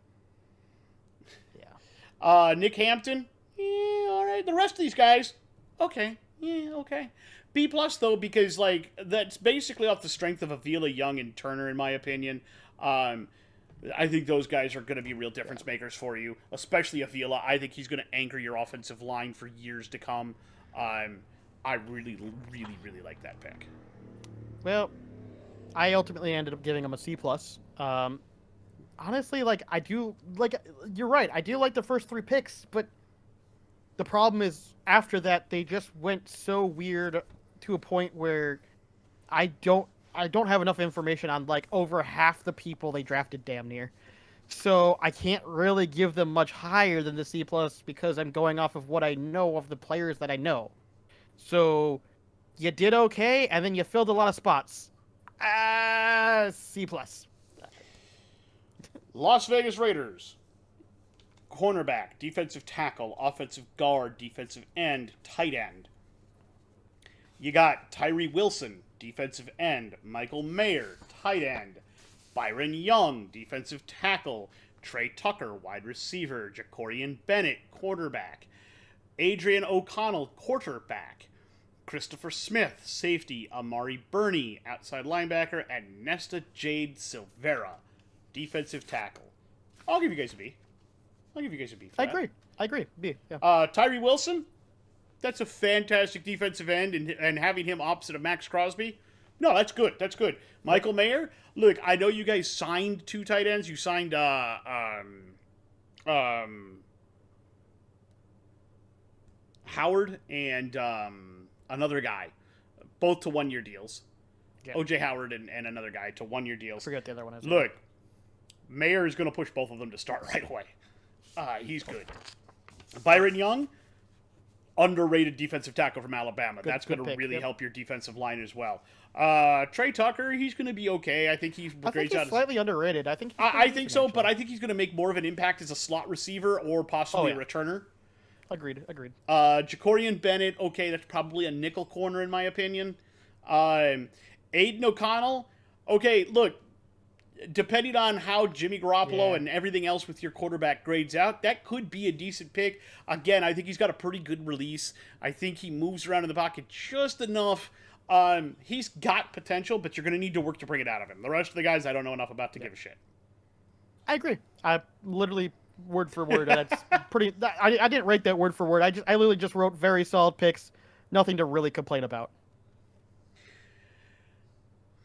Yeah. Nick Hampton, all right. The rest of these guys, okay. Yeah, okay. B+, though, because, like, that's basically off the strength of Avila, Young, and Turner, in my opinion. I think those guys are going to be real difference makers for you, especially Avila. I think he's going to anchor your offensive line for years to come. I really, really, really like that pick. Well, I ultimately ended up giving him a C+. Honestly, like, I do, like, you're right. I do like the first three picks, but the problem is after that, they just went so weird to a point where I don't have enough information on, like, over half the people they drafted damn near. So I can't really give them much higher than the C+ because I'm going off of what I know of the players that I know. So you did okay, and then you filled a lot of spots. C+. Las Vegas Raiders. Cornerback, defensive tackle, offensive guard, defensive end, tight end. You got Tyree Wilson, defensive end, Michael Mayer, tight end, Byron Young, defensive tackle, Trey Tucker, wide receiver, Jacorian Bennett, quarterback, Adrian O'Connell, quarterback, Christopher Smith, safety, Amari Burney, outside linebacker, and Nesta Jade Silvera, defensive tackle. I'll give you guys a B. I'll give you guys a B for that. I agree. B, yeah. Tyree Wilson, that's a fantastic defensive end, and having him opposite of Max Crosby, no, that's good. That's good. Michael Mayer, look, I know you guys signed two tight ends. You signed Howard and another guy, both to 1-year deals. Yeah. OJ Howard and another guy to 1-year deals. I forget the other one. Look, Mayer is going to push both of them to start right away. He's good. Byron Young, underrated defensive tackle from Alabama. That's going to really help your defensive line as well. Trey Tucker, he's going to be okay. I think he's slightly underrated. I think so, but I think he's going to make more of an impact as a slot receiver or possibly a returner. Agreed. Jacorian Bennett, okay, that's probably a nickel corner in my opinion. Aiden O'Connell, okay, look, depending on how Jimmy Garoppolo and everything else with your quarterback grades out, that could be a decent pick. Again, I think he's got a pretty good release. I think he moves around in the pocket just enough. He's got potential, but you're going to need to work to bring it out of him. The rest of the guys I don't know enough about to give a shit. I agree. I literally word for word. That's pretty. I didn't rate that word for word. I literally just wrote very solid picks. Nothing to really complain about.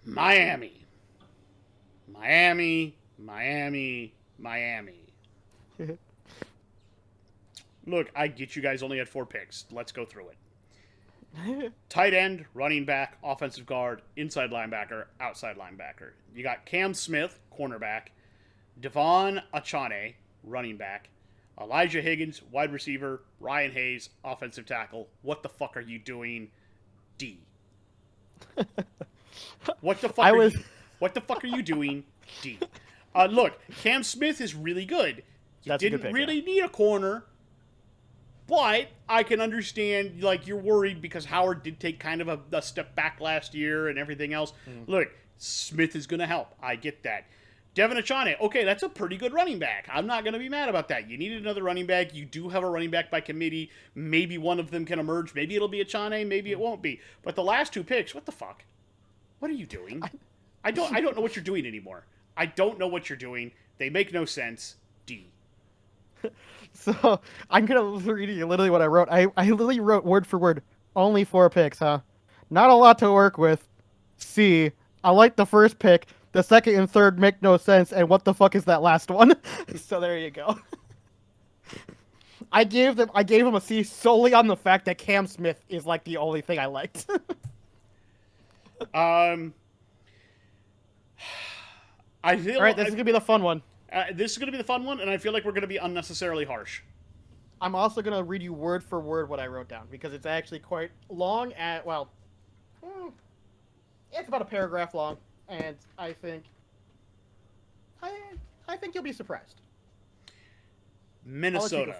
Miami. Look, I get you guys only had 4 picks. Let's go through it. Tight end, running back, offensive guard, inside linebacker, outside linebacker. You got Cam Smith, cornerback, Devon Achane, running back, Elijah Higgins, wide receiver, Ryan Hayes, offensive tackle. What the fuck are you doing? D. What the fuck are you doing? D. Look, Cam Smith is really good. You didn't really need a corner, but I can understand, like, you're worried because Howard did take kind of a step back last year and everything else. Look, Smith is going to help. I get that. Devin Achane, okay, that's a pretty good running back. I'm not going to be mad about that. You needed another running back. You do have a running back by committee. Maybe one of them can emerge. Maybe it'll be Achane. Maybe it won't be. But the last 2 picks, what the fuck? What are you doing? I don't know what you're doing anymore. I don't know what you're doing. They make no sense. D. So I'm gonna read you literally what I wrote. I literally wrote word for word. Only 4 picks, huh? Not a lot to work with. C. I like the first pick. The second and third make no sense. And what the fuck is that last one? So there you go. I gave him a C solely on the fact that Cam Smith is like the only thing I liked. I feel all right, this is gonna be the fun one. This is gonna be the fun one, and I feel like we're gonna be unnecessarily harsh. I'm also gonna read you word for word what I wrote down because it's actually quite long. It's about a paragraph long, and I think you'll be surprised. Minnesota.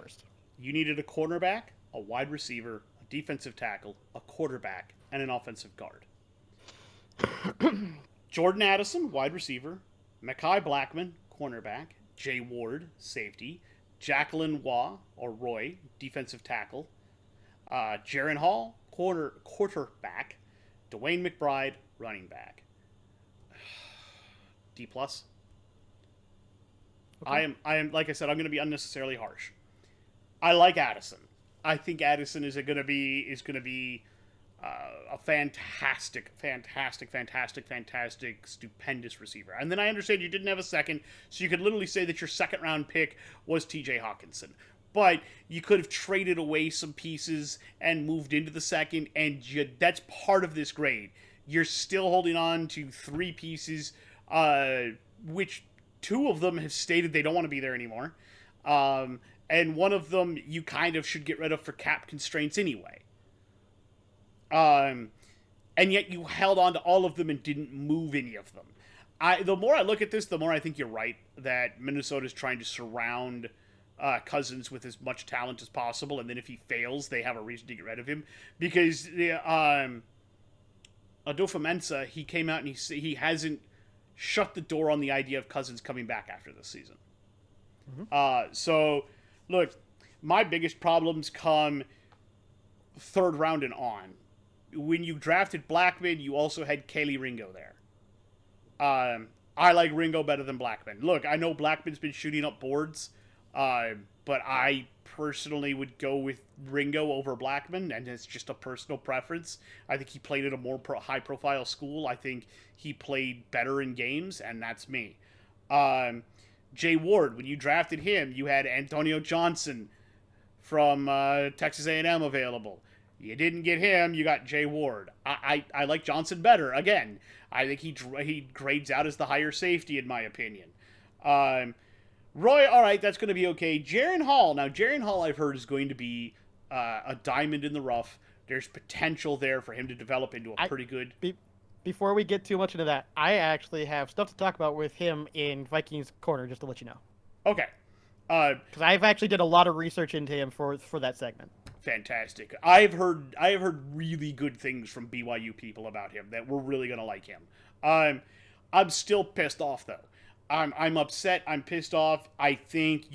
You needed a cornerback, a wide receiver, a defensive tackle, a quarterback, and an offensive guard. Jordan Addison, wide receiver. Mekhi Blackman, cornerback. Jay Ward, safety. Jacqueline Waugh, or Roy, defensive tackle. Jaron Hall, quarterback. Dwayne McBride, running back. D+. Okay. I am like I said, I'm going to be unnecessarily harsh. I like Addison. I think Addison is going to be a fantastic, stupendous receiver. And then I understand you didn't have a second, so you could literally say that your second round pick was TJ Hawkinson. But you could have traded away some pieces and moved into the second, and that's part of this grade. You're still holding on to 3 pieces, which 2 of them have stated they don't want to be there anymore. And one of them you kind of should get rid of for cap constraints anyway. And yet you held on to all of them and didn't move any of them. The more I look at this, the more I think you're right that Minnesota's trying to surround Cousins with as much talent as possible, and then if he fails, they have a reason to get rid of him. Because Adolfo Mensa, he came out and he hasn't shut the door on the idea of Cousins coming back after this season. Mm-hmm. So, look, my biggest problems come 3rd round and on. When you drafted Blackman, you also had Kaylee Ringo there. I like Ringo better than Blackman. Look, I know Blackman's been shooting up boards, but I personally would go with Ringo over Blackman, and it's just a personal preference. I think he played at a more high-profile school. I think he played better in games, and that's me. Jay Ward, when you drafted him, you had Antonio Johnson from Texas A&M available. You didn't get him, you got Jay Ward. I like Johnson better. Again, I think he grades out as the higher safety, in my opinion. Roy, all right, that's going to be okay. Jaron Hall. Now, Jaron Hall, I've heard, is going to be a diamond in the rough. There's potential there for him to develop into a pretty good... Before we get too much into that, I actually have stuff to talk about with him in Vikings Corner, just to let you know. Okay. Because I've actually did a lot of research into him for that segment. Fantastic. I have heard really good things from BYU people about him that we're really going to like him. I'm still pissed off, though. I'm upset. I'm pissed off. I think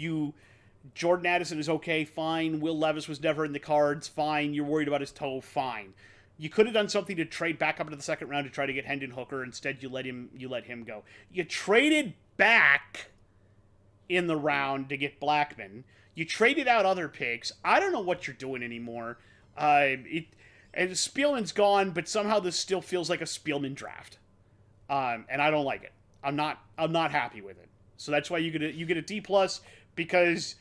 Jordan Addison is okay, fine. Will Levis was never in the cards, fine. You're worried about his toe, fine. You could have done something to trade back up into the second round to try to get Hendon Hooker. Instead, you let him go. You traded back in the round to get Blackman. You traded out other picks. I don't know what you're doing anymore. And Spielman's gone, but somehow this still feels like a Spielman draft, and I don't like it. I'm not happy with it. So that's why you get a D plus, because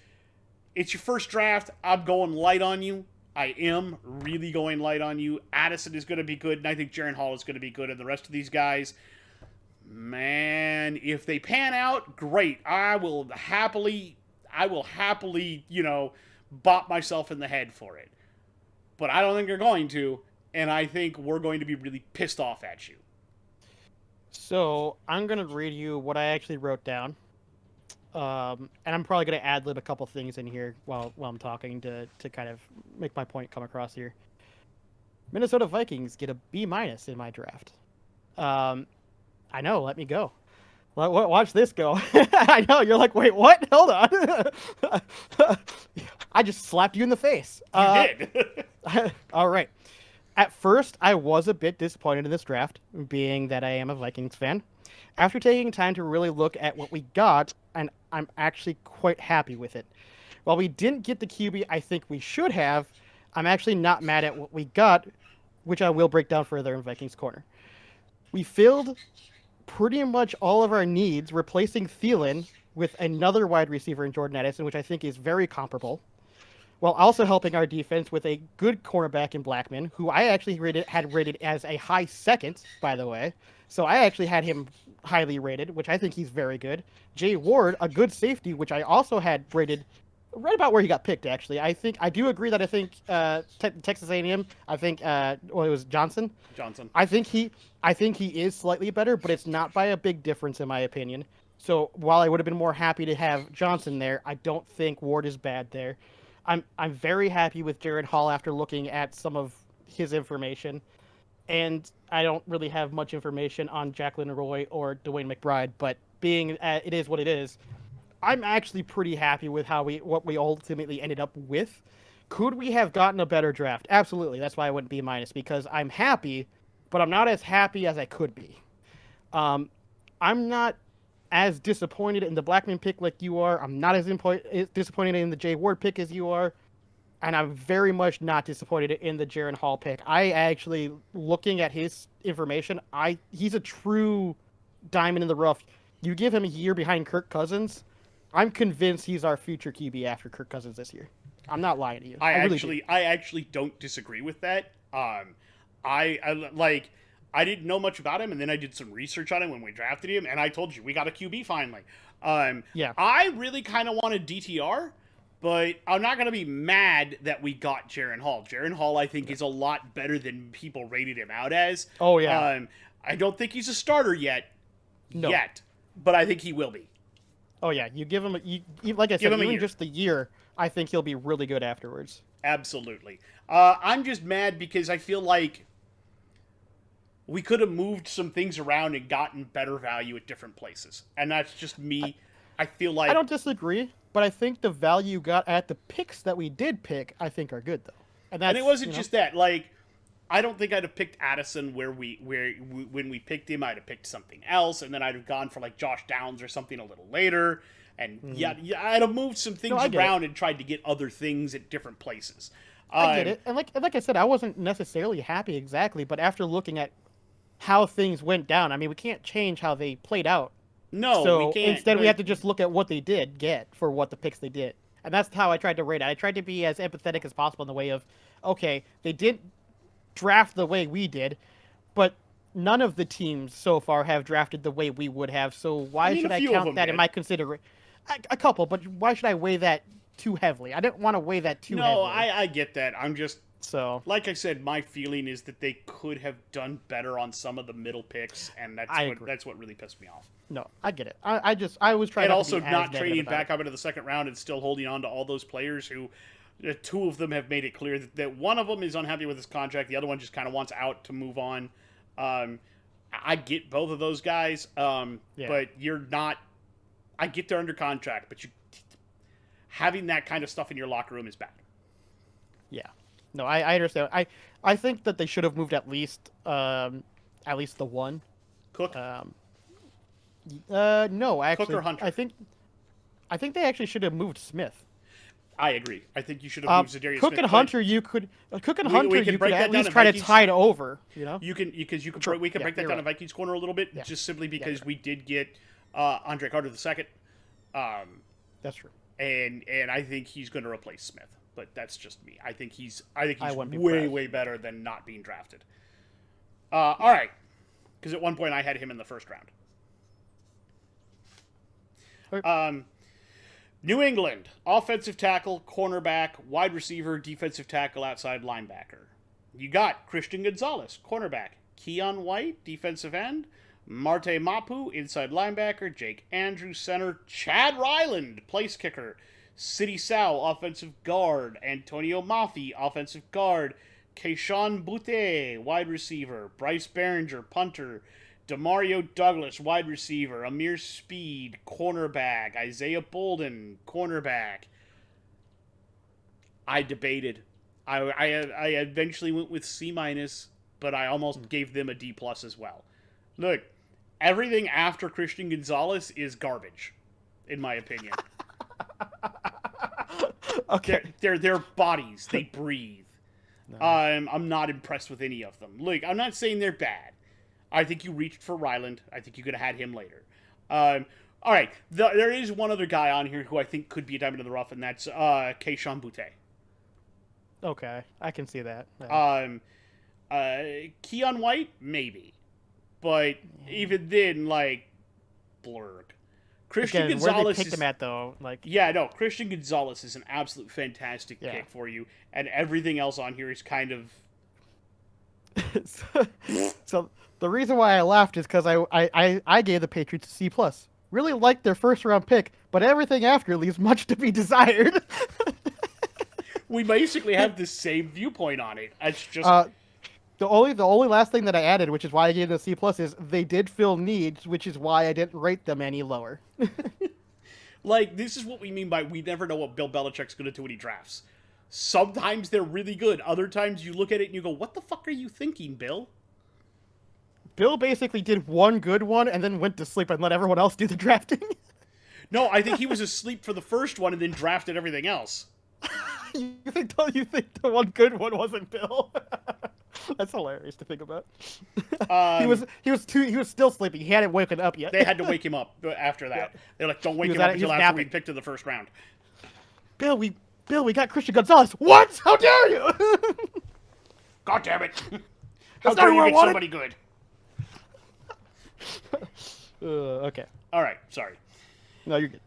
it's your first draft. I'm going light on you. I am really going light on you. Addison is going to be good, and I think Jaren Hall is going to be good, and the rest of these guys, man, if they pan out, great. I will happily, bop myself in the head for it. But I don't think they're going to, and I think we're going to be really pissed off at you. So I'm going to read you what I actually wrote down. And I'm probably going to ad-lib a couple things in here while I'm talking to kind of make my point come across here. Minnesota Vikings get a B- in my draft. I know, let me go. Watch this go. I know, you're like, wait, what? Hold on. I just slapped you in the face. You did. All right. At first, I was a bit disappointed in this draft, being that I am a Vikings fan. After taking time to really look at what we got, and I'm actually quite happy with it. While we didn't get the QB I think we should have, I'm actually not mad at what we got, which I will break down further in Vikings Corner. We filled pretty much all of our needs, replacing Thielen with another wide receiver in Jordan Addison, which I think is very comparable, while also helping our defense with a good cornerback in Blackman, who I actually had rated as a high second, by the way. So I actually had him highly rated, which I think he's very good. Jay Ward, a good safety, which I also had rated right about where he got picked, actually. I do agree that I think Texas A&M, it was Johnson. I think he is slightly better, but it's not by a big difference in my opinion. So while I would have been more happy to have Johnson there, I don't think Ward is bad there. I'm very happy with Jaren Hall after looking at some of his information, and I don't really have much information on Jacqueline Roy or Dwayne McBride, but being it is what it is, I'm actually pretty happy with what we ultimately ended up with. Could we have gotten a better draft? Absolutely. That's why I went B-, because I'm happy, but I'm not as happy as I could be. I'm not as disappointed in the Blackman pick like you are. I'm not as disappointed in the Jay Ward pick as you are. And I'm very much not disappointed in the Jaren Hall pick. I actually, looking at his information, he's a true diamond in the rough. You give him a year behind Kirk Cousins, I'm convinced he's our future QB after Kirk Cousins this year. I'm not lying to you. I actually don't disagree with that. I didn't know much about him, and then I did some research on him when we drafted him, and I told you we got a QB finally. Yeah. I really kind of wanted DTR, but I'm not going to be mad that we got Jaren Hall. Jaren Hall, I think, is a lot better than people rated him out as. Oh, yeah. I don't think he's a starter yet, but I think he will be. Oh, yeah. You give him, like I said, even just the year, I think he'll be really good afterwards. Absolutely. I'm just mad because I feel like we could have moved some things around and gotten better value at different places. And that's just me. I feel like... I don't disagree, but I think the value you got at the picks that we did pick, I think are good, though. And it wasn't just that. Like, I don't think I'd have picked Addison when we picked him. I'd have picked something else, and then I'd have gone for, like, Josh Downs or something a little later. And, I'd have moved some things around and tried to get other things at different places. I get it. And like I said, I wasn't necessarily happy exactly, but after looking at how things went down, I mean, we can't change how they played out. No, so we can't. Instead, we have to just look at what they did get for what the picks they did. And that's how I tried to rate it. I tried to be as empathetic as possible in the way of, okay, they didn't draft the way we did, but none of the teams so far have drafted the way we would have, so why should I count that in my consideration? A couple, but why should I weigh that too heavily? I didn't want to weigh that too heavily. No, I get that. I'm just... So, like I said, my feeling is that they could have done better on some of the middle picks, and that's what really pissed me off. No, I get it. I was trying. And also not trading back up into the second round and still holding on to all those players who, two of them have made it clear that one of them is unhappy with his contract, the other one just kind of wants out to move on. I get both of those guys, but you're not. I get they're under contract, but having that kind of stuff in your locker room is bad. Yeah. No, I understand. I think that they should have moved at least the one. Cook, Um, no, Cook or actually, Hunter? I think they actually should have moved Smith. I agree. I think you should have moved Zadarius Cook Smith, and but Hunter, Cook and we Hunter, can you could break that at down least in try to Vikings. tide over. You know, You can Sure. we can Yeah, break that you're down right. in Vikings Corner a little bit, Yeah. just simply because you're we did get Andre Carter II, That's true. and I think he's going to replace Smith. But that's just me. I think he's wouldn't be way impressed. better than not being drafted. All right, because at one point I had him in the first round. Okay. New England, offensive tackle, cornerback, wide receiver, defensive tackle, outside linebacker. You got Christian Gonzalez, cornerback, Keon White, defensive end, Marte Mapu, inside linebacker, Jake Andrews, center, Chad Ryland, place kicker, City Sow, offensive guard, Antonio Mafi, offensive guard, Keishon Butte, wide receiver, Bryce Behringer, punter, Demario Douglas, wide receiver, Amir Speed, cornerback, Isaiah Bolden, cornerback. I debated. I eventually went with C minus, but I almost gave them a D plus as well. Look, everything after Christian Gonzalez is garbage, in my opinion. Okay. They're bodies. They breathe. No. I'm not impressed with any of them. Look, I'm not saying they're bad. I think you reached for Ryland. I think you could have had him later. All right. There is one other guy on here who I think could be a diamond in the rough, and that's Keishon Butte. Okay, I can see that. Yeah. Keon White, maybe. But even then, like, blurg. Christian Again, Gonzalez where they picked is, him at though, like yeah, no, Christian Gonzalez is an absolute fantastic Yeah. pick for you, and everything else on here is kind of so the reason why I laughed is because I gave the Patriots a C plus. Really liked their first round pick, but everything after leaves much to be desired. we basically have the same viewpoint on it. It's just The only last thing that I added, which is why I gave them a C plus, is they did fill needs, which is why I didn't rate them any lower. like this is what we mean by we never know what Bill Belichick's going to do when he drafts. Sometimes they're really good. Other times you look at it and you go, "What the fuck are you thinking, Bill?" Bill basically did one good one and then went to sleep and let everyone else do the drafting. No, I think he was asleep for the first one and then drafted everything else. you think the one good one wasn't Bill? That's hilarious to think about. He was still sleeping. He hadn't woken up yet. They had to wake him up after that. Yeah. They're like, "Don't wake He him was up at- he until was after we napping. picked in the first round." Bill, we got Christian Gonzalez. What? How dare you? God damn it! How That's dare not you what I get wanted. somebody good? Okay. All right, sorry. No, you're good.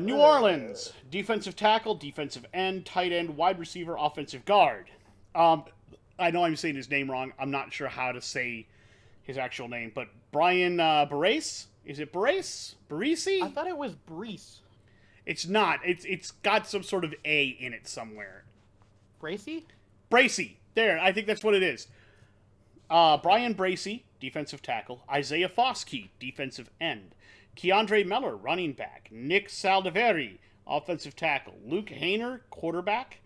New Orleans, defensive tackle, defensive end, tight end, wide receiver, offensive guard. I know I'm saying his name wrong. I'm not sure how to say his actual name, but Brian Barrace? Is it Barrace? Barisi? I thought it was Brees. It's not. It's got some sort of A in it somewhere. Bracey? Bracey. There, I think that's what it is. Brian Bracey, defensive tackle. Isaiah Foskey, defensive end. Keandre Meller, running back. Nick Saldiveri, offensive tackle. Luke Hayner, quarterback.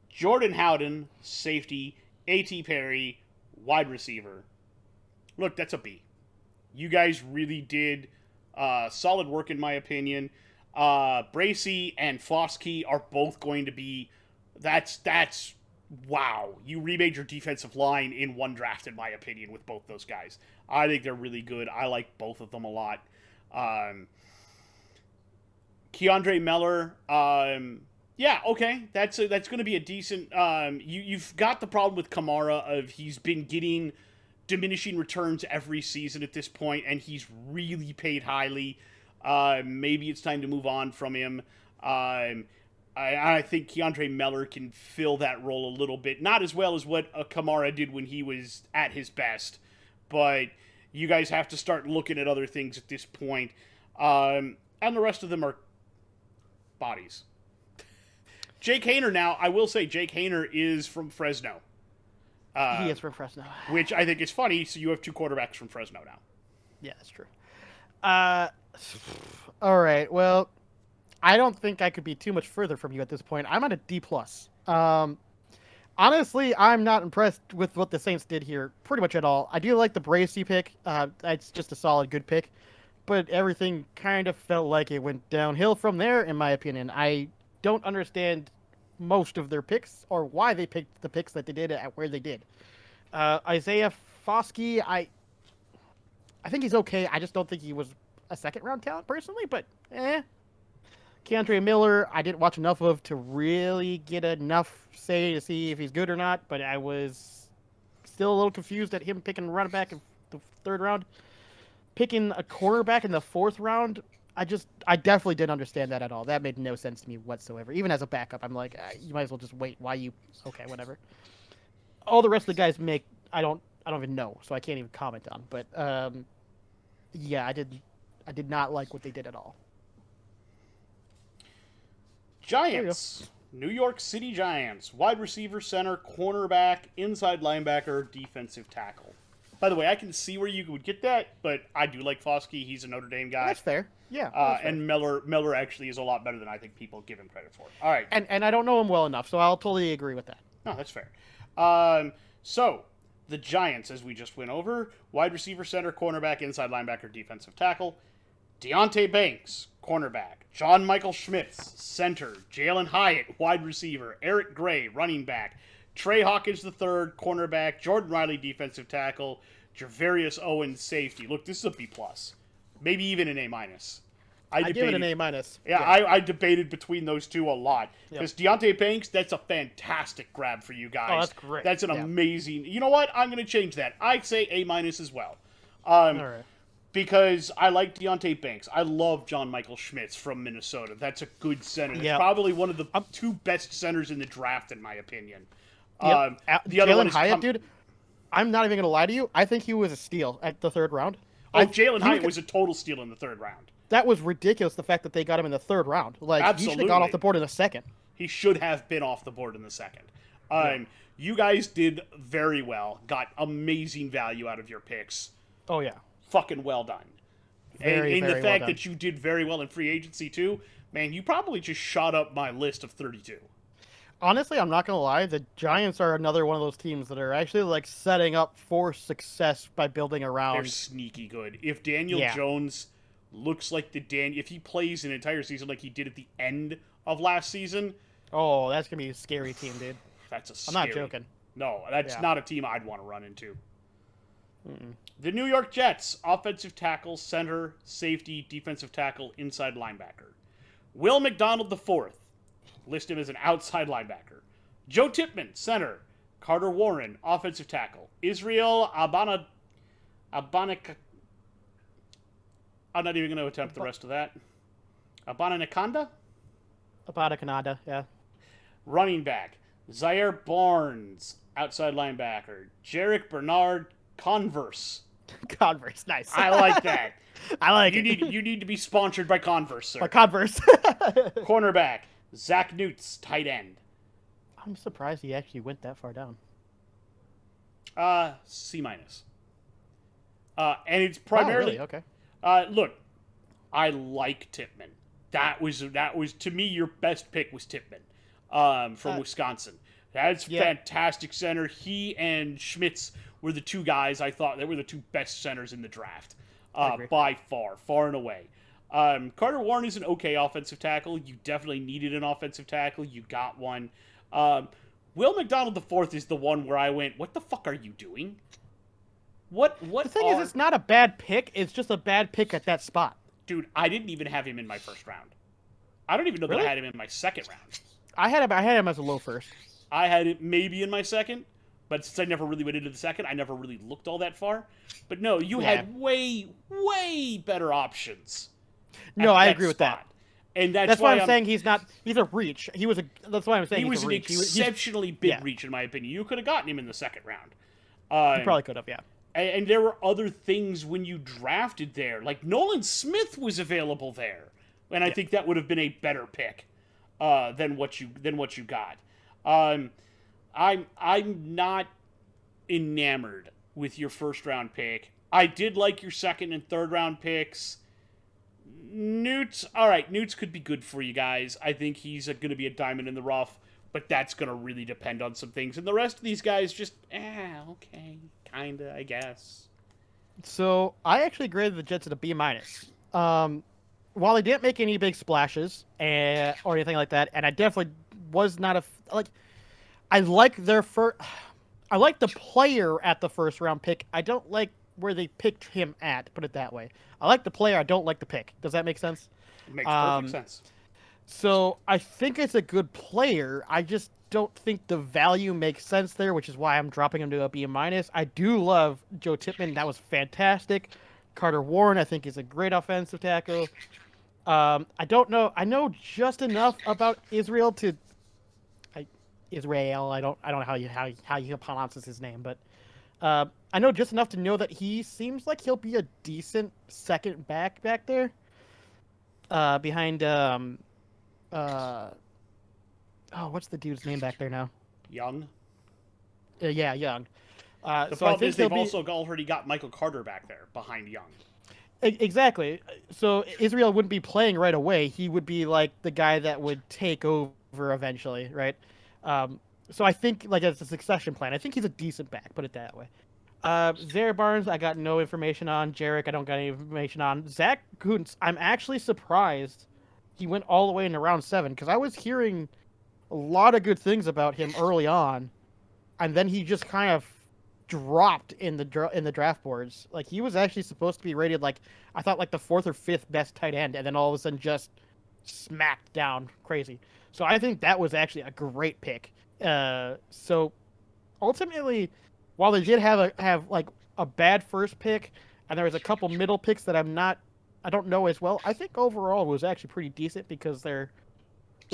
Jordan Howden, safety. A.T. Perry, wide receiver. Look, that's a B. You guys really did solid work, in my opinion. Bracey and Foskey are both going to be... That's wow. You remade your defensive line in one draft, in my opinion, with both those guys. I think they're really good. I like both of them a lot. Keandre Meller, yeah, okay. That's going to be a decent... you've got the problem with Kamara of he's been getting diminishing returns every season at this point, and he's really paid highly. Maybe it's time to move on from him. I think Keandre Meller can fill that role a little bit. Not as well as what Kamara did when he was at his best, but you guys have to start looking at other things at this point. And the rest of them are bodies. Jake Hayner now, I will say Jake Hayner is from Fresno. He is from Fresno. Which I think is funny, so you have two quarterbacks from Fresno now. Yeah, that's true. All right, well... I don't think I could be too much further from you at this point. I'm at a D+. Honestly, I'm not impressed with what the Saints did here pretty much at all. I do like the Bracey pick. It's just a solid, good pick. But everything kind of felt like it went downhill from there, in my opinion. I don't understand most of their picks or why they picked the picks that they did at where they did. Isaiah Foskey, I think he's okay. I just don't think he was a second round talent personally, but eh. Keandre Miller, I didn't watch enough of to really get enough say to see if he's good or not, but I was still a little confused at him picking a running back in the third round. Picking a cornerback in the fourth round, I definitely didn't understand that at all. That made no sense to me whatsoever. Even as a backup, I'm like, you might as well just wait. Why you? Okay, whatever. All the rest of the guys make, I don't even know, so I can't even comment on. But yeah, I did not like what they did at all. Giants. New York City Giants. Wide receiver, center, cornerback, inside linebacker, defensive tackle. By the way, I can see where you would get that, but I do like Foskey. He's a Notre Dame guy. That's fair. Yeah. That's fair. And Miller actually is a lot better than I think people give him credit for. All right. And I don't know him well enough, so I'll totally agree with that. No, that's fair. So, the Giants, as we just went over, wide receiver, center, cornerback, inside linebacker, defensive tackle. Deontay Banks, cornerback. John Michael Schmitz, center. Jalen Hyatt, wide receiver. Eric Gray, running back. Trey Hawkins III, cornerback. Jordan Riley, defensive tackle. Javarius Owens, safety. Look, this is a B+. Maybe even an A-. I give it an A-. Yeah, I debated between those two a lot. Because Deontay Banks, that's a fantastic grab for you guys. Oh, that's great. That's an amazing... You know what? I'm going to change that. I'd say A- as well. All right. Because I like Deontay Banks. I love John Michael Schmitz from Minnesota. That's a good center. That's probably one of the two best centers in the draft, in my opinion. Yep. The other one is Hyatt, dude. I'm not even going to lie to you. I think he was a steal at the third round. Jalen Hyatt was a total steal in the third round. That was ridiculous, the fact that they got him in the third round. Like, Absolutely. He should have gone off the board in the second. He should have been off the board in the second. You guys did very well. Got amazing value out of your picks. Oh, yeah. Fucking well done. Very, and very the fact well that you did very well in free agency, too, man, you probably just shot up my list of 32. Honestly, I'm not going to lie. The Giants are another one of those teams that are actually, like, setting up for success by building around. They're sneaky good. If Daniel Jones looks like if he plays an entire season like he did at the end of last season... Oh, that's going to be a scary team, dude. I'm not joking. No, that's not a team I'd want to run into. The New York Jets, offensive tackle, center, safety, defensive tackle, inside linebacker. Will McDonald IV, list him as an outside linebacker. Joe Tippmann, center. Carter Warren, offensive tackle. Israel Abanik. I'm not even going to attempt the rest of that. Abanikanda? Abanikanda, yeah. Running back. Zaire Barnes, outside linebacker. Jarek Bernard, Converse. Converse, nice. I like that. I like it. it. You need to be sponsored by Converse, sir. By Converse. Cornerback, Zach Newts, tight end. I'm surprised he actually went that far down. C-. And it's primarily... Oh, really? Okay. Look, I like Tippmann. That was to me, your best pick was Tippmann from Wisconsin. That's fantastic center. He and Schmitz were the two guys I thought that were the two best centers in the draft. By far and away. Carter Warren is an okay offensive tackle. You definitely needed an offensive tackle. You got one. Will McDonald IV is the one where I went, what the fuck are you doing? What the thing is, it's not a bad pick. It's just a bad pick at that spot. Dude, I didn't even have him in my first round. I don't even know that I had him in my second round. I had him as a low first. I had it maybe in my second, but since I never really went into the second, I never really looked all that far. But no, you had way better options. No, I agree with that. And that's why I'm saying he's a reach. That's why I'm saying he was an exceptionally big reach, in my opinion. You could have gotten him in the second round. You probably could have, yeah. And there were other things when you drafted there. Like Nolan Smith was available there. And I think that would have been a better pick than what you got. I'm not enamored with your first round pick. I did like your second and third round picks. Newts could be good for you guys. I think he's going to be a diamond in the rough. but that's going to really depend on some things. And the rest of these guys just, okay, kind of, I guess. So I actually graded the Jets at a B minus. While they didn't make any big splashes or anything like that, and I definitely was not like. I like their first. I like the player at the first round pick. I don't like where they picked him at. Put it that way. I like the player. I don't like the pick. Does that make sense? It makes perfect sense. So I think it's a good player. I just don't think the value makes sense there, which is why I'm dropping him to a B minus. I do love Joe Tippmann. That was fantastic. Carter Warren, I think, is a great offensive tackle. I don't know. I know just enough about Israel to. Israel. I don't know how you pronounce his name, but I know just enough to know that he seems like he'll be a decent second back there. Behind what's the dude's name back there now? Young. Yeah, Young. The problem is they've also already got Michael Carter back there behind Young. Exactly. So Israel wouldn't be playing right away. He would be like the guy that would take over eventually, right? So I think like as a succession plan, I think he's a decent back. Put it that way. Zaire Barnes, I got no information on. Jarek, I don't got any information on. Zach Kuntz, I'm actually surprised he went all the way into round 7 because I was hearing a lot of good things about him early on, and then he just kind of dropped in the draft boards. Like he was actually supposed to be rated like I thought like the 4th or 5th best tight end, and then all of a sudden just smacked down crazy. So I think that was actually a great pick. So ultimately, while they did have like a bad first pick, and there was a couple middle picks that I don't know as well. I think overall it was actually pretty decent because they're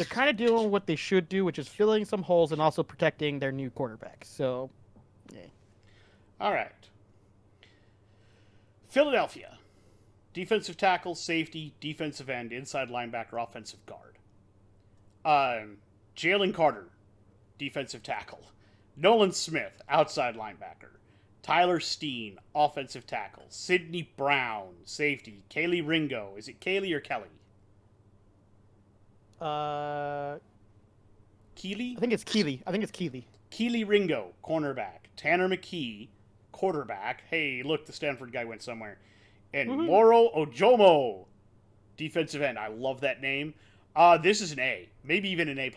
kind of doing what they should do, which is filling some holes and also protecting their new quarterback. So, yeah. All right. Philadelphia. Defensive tackle, safety, defensive end, inside linebacker, offensive guard. Jalen Carter, defensive tackle. Nolan Smith, outside linebacker. Tyler Steen, offensive tackle. Sidney Brown, safety. Kaylee Ringo. Is it Kaylee or Kelly? Keely? I think it's Keely. Keely Ringo, cornerback. Tanner McKee, quarterback. Hey, look, the Stanford guy went somewhere. And Moro Ojomo, defensive end. I love that name. This is an A, maybe even an A+.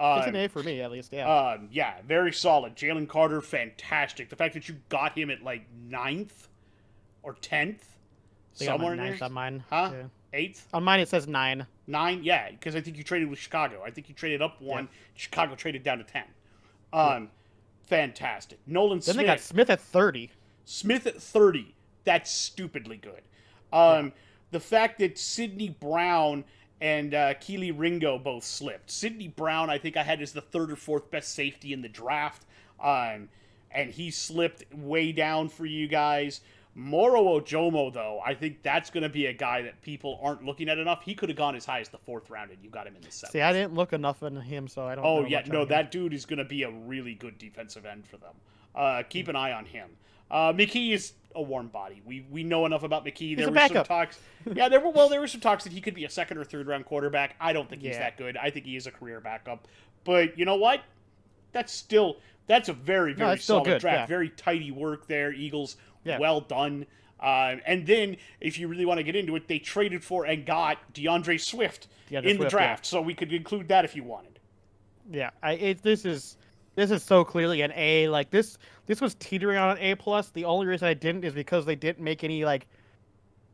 It's an A for me, at least, yeah. Yeah, very solid. Jalen Carter, fantastic. The fact that you got him at like 9th or 10th, somewhere in there. 9th on mine. Huh? Yeah. 8th? On mine it says 9. 9? Yeah, because I think you traded with Chicago. I think you traded up 1. Yeah. Chicago traded down to 10. Fantastic. Nolan Smith. Then they got Smith at 30. Smith at 30. That's stupidly good. The fact that Sidney Brown and Keely Ringo both slipped. Sidney Brown, I think I had as the 3rd or 4th best safety in the draft. And he slipped way down for you guys. Moro Ojomo, though, I think that's going to be a guy that people aren't looking at enough. He could have gone as high as the 4th round, and you got him in the 7th. See, I didn't look enough into him, so I don't know. Oh, yeah, no, that dude is going to be a really good defensive end for them. Keep an eye on him. McKee is a warm body. We know enough about McKee. He's a backup. Some talks. Yeah, there were some talks that he could be a 2nd or 3rd round quarterback. I don't think he's that good. I think he is a career backup. But you know what? That's a very, very solid good, draft. Yeah. Very tidy work there, Eagles. Yeah. Well done. And then, if you really want to get into it, they traded for and got DeAndre Swift in the draft. So we could include that if you wanted. Yeah, this is so clearly an A. Like this was teetering on an A+. The only reason I didn't is because they didn't make any like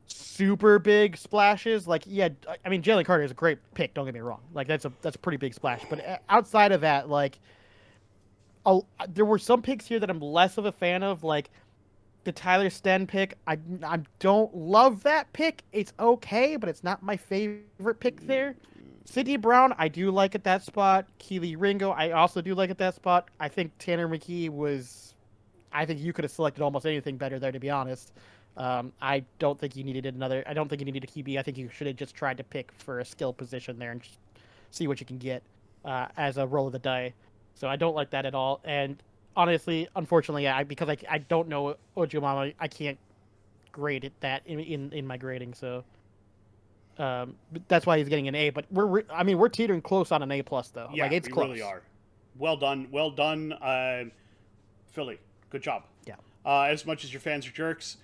super big splashes. Like, yeah, I mean Jalen Carter is a great pick. Don't get me wrong. Like that's a pretty big splash. But outside of that, like, there were some picks here that I'm less of a fan of. Like the Tyler Sten pick, I don't love that pick. It's okay, but it's not my favorite pick there. Sidney Brown, I do like at that spot. Keely Ringo, I also do like at that spot. I think Tanner McKee I think you could have selected almost anything better there, to be honest. I don't think you needed a QB. I think you should have just tried to pick for a skill position there and just see what you can get as a roll of the die. So I don't like that at all. And honestly, unfortunately, because I don't know Ojumama, I can't grade it that in my grading. So That's why he's getting an A. But we're teetering close on an A plus though. Yeah, like it's we close. really are. Well done, Philly. Good job. Yeah, As much as your fans are jerks,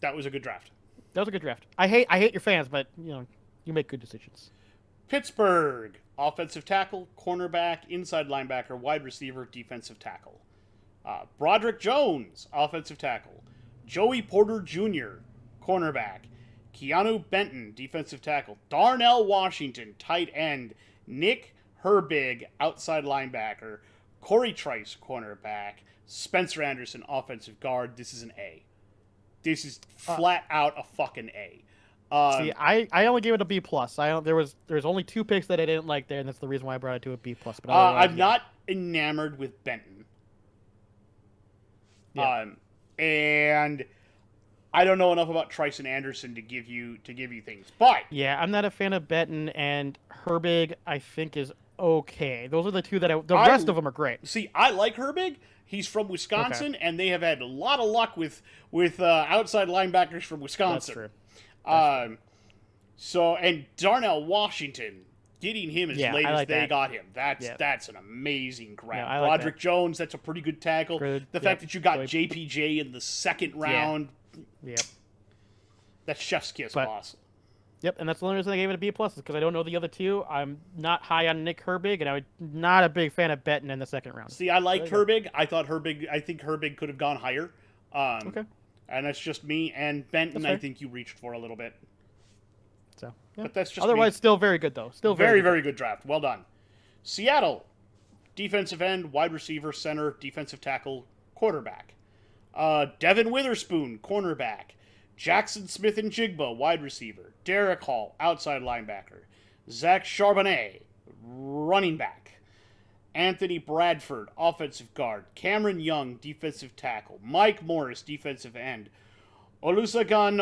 that was a good draft. that was a good draft. I hate your fans, but you make good decisions. Pittsburgh, offensive tackle, cornerback, inside linebacker, wide receiver, defensive tackle. Broderick Jones, offensive tackle. Joey Porter Jr., cornerback. Keanu Benton, defensive tackle. Darnell Washington, tight end. Nick Herbig, outside linebacker. Corey Trice, cornerback. Spencer Anderson, offensive guard. This is an A. This is flat out a fucking A. See, I only gave it a B plus. There's only 2 picks that I didn't like there, and that's the reason why I brought it to a B plus. But I'm not enamored with Benton. Yeah. And I don't know enough about Trice and Anderson to give you things. But yeah, I'm not a fan of Benton, and Herbig I think is okay. Those are the 2 that the rest of them are great. See, I like Herbig. He's from Wisconsin, and they have had a lot of luck with outside linebackers from Wisconsin. That's true. So, and Darnell Washington, getting him as late as they got him, that's an amazing grab. Yeah, Broderick Jones, that's a pretty good tackle. The fact that you got Really. JPJ in the second round, Yep. that's chef's kiss, boss. Yep, and that's the only reason I gave it a B plus is because I don't know the other 2. I'm not high on Nick Herbig, and I'm not a big fan of Benton in the second round. See, I liked Herbig. I think Herbig could have gone higher. Okay. And that's just me. And Benton, I think you reached for a little bit. So, yeah. But that's just otherwise me. still very good though. Still very good draft. Well done. Seattle, defensive end, wide receiver, center, defensive tackle, quarterback. Devin Witherspoon, cornerback. Jackson Smith and Jigba, wide receiver. Derek Hall, outside linebacker. Zach Charbonnet, running back. Anthony Bradford, offensive guard. Cameron Young, defensive tackle. Mike Morris, defensive end. Olusegun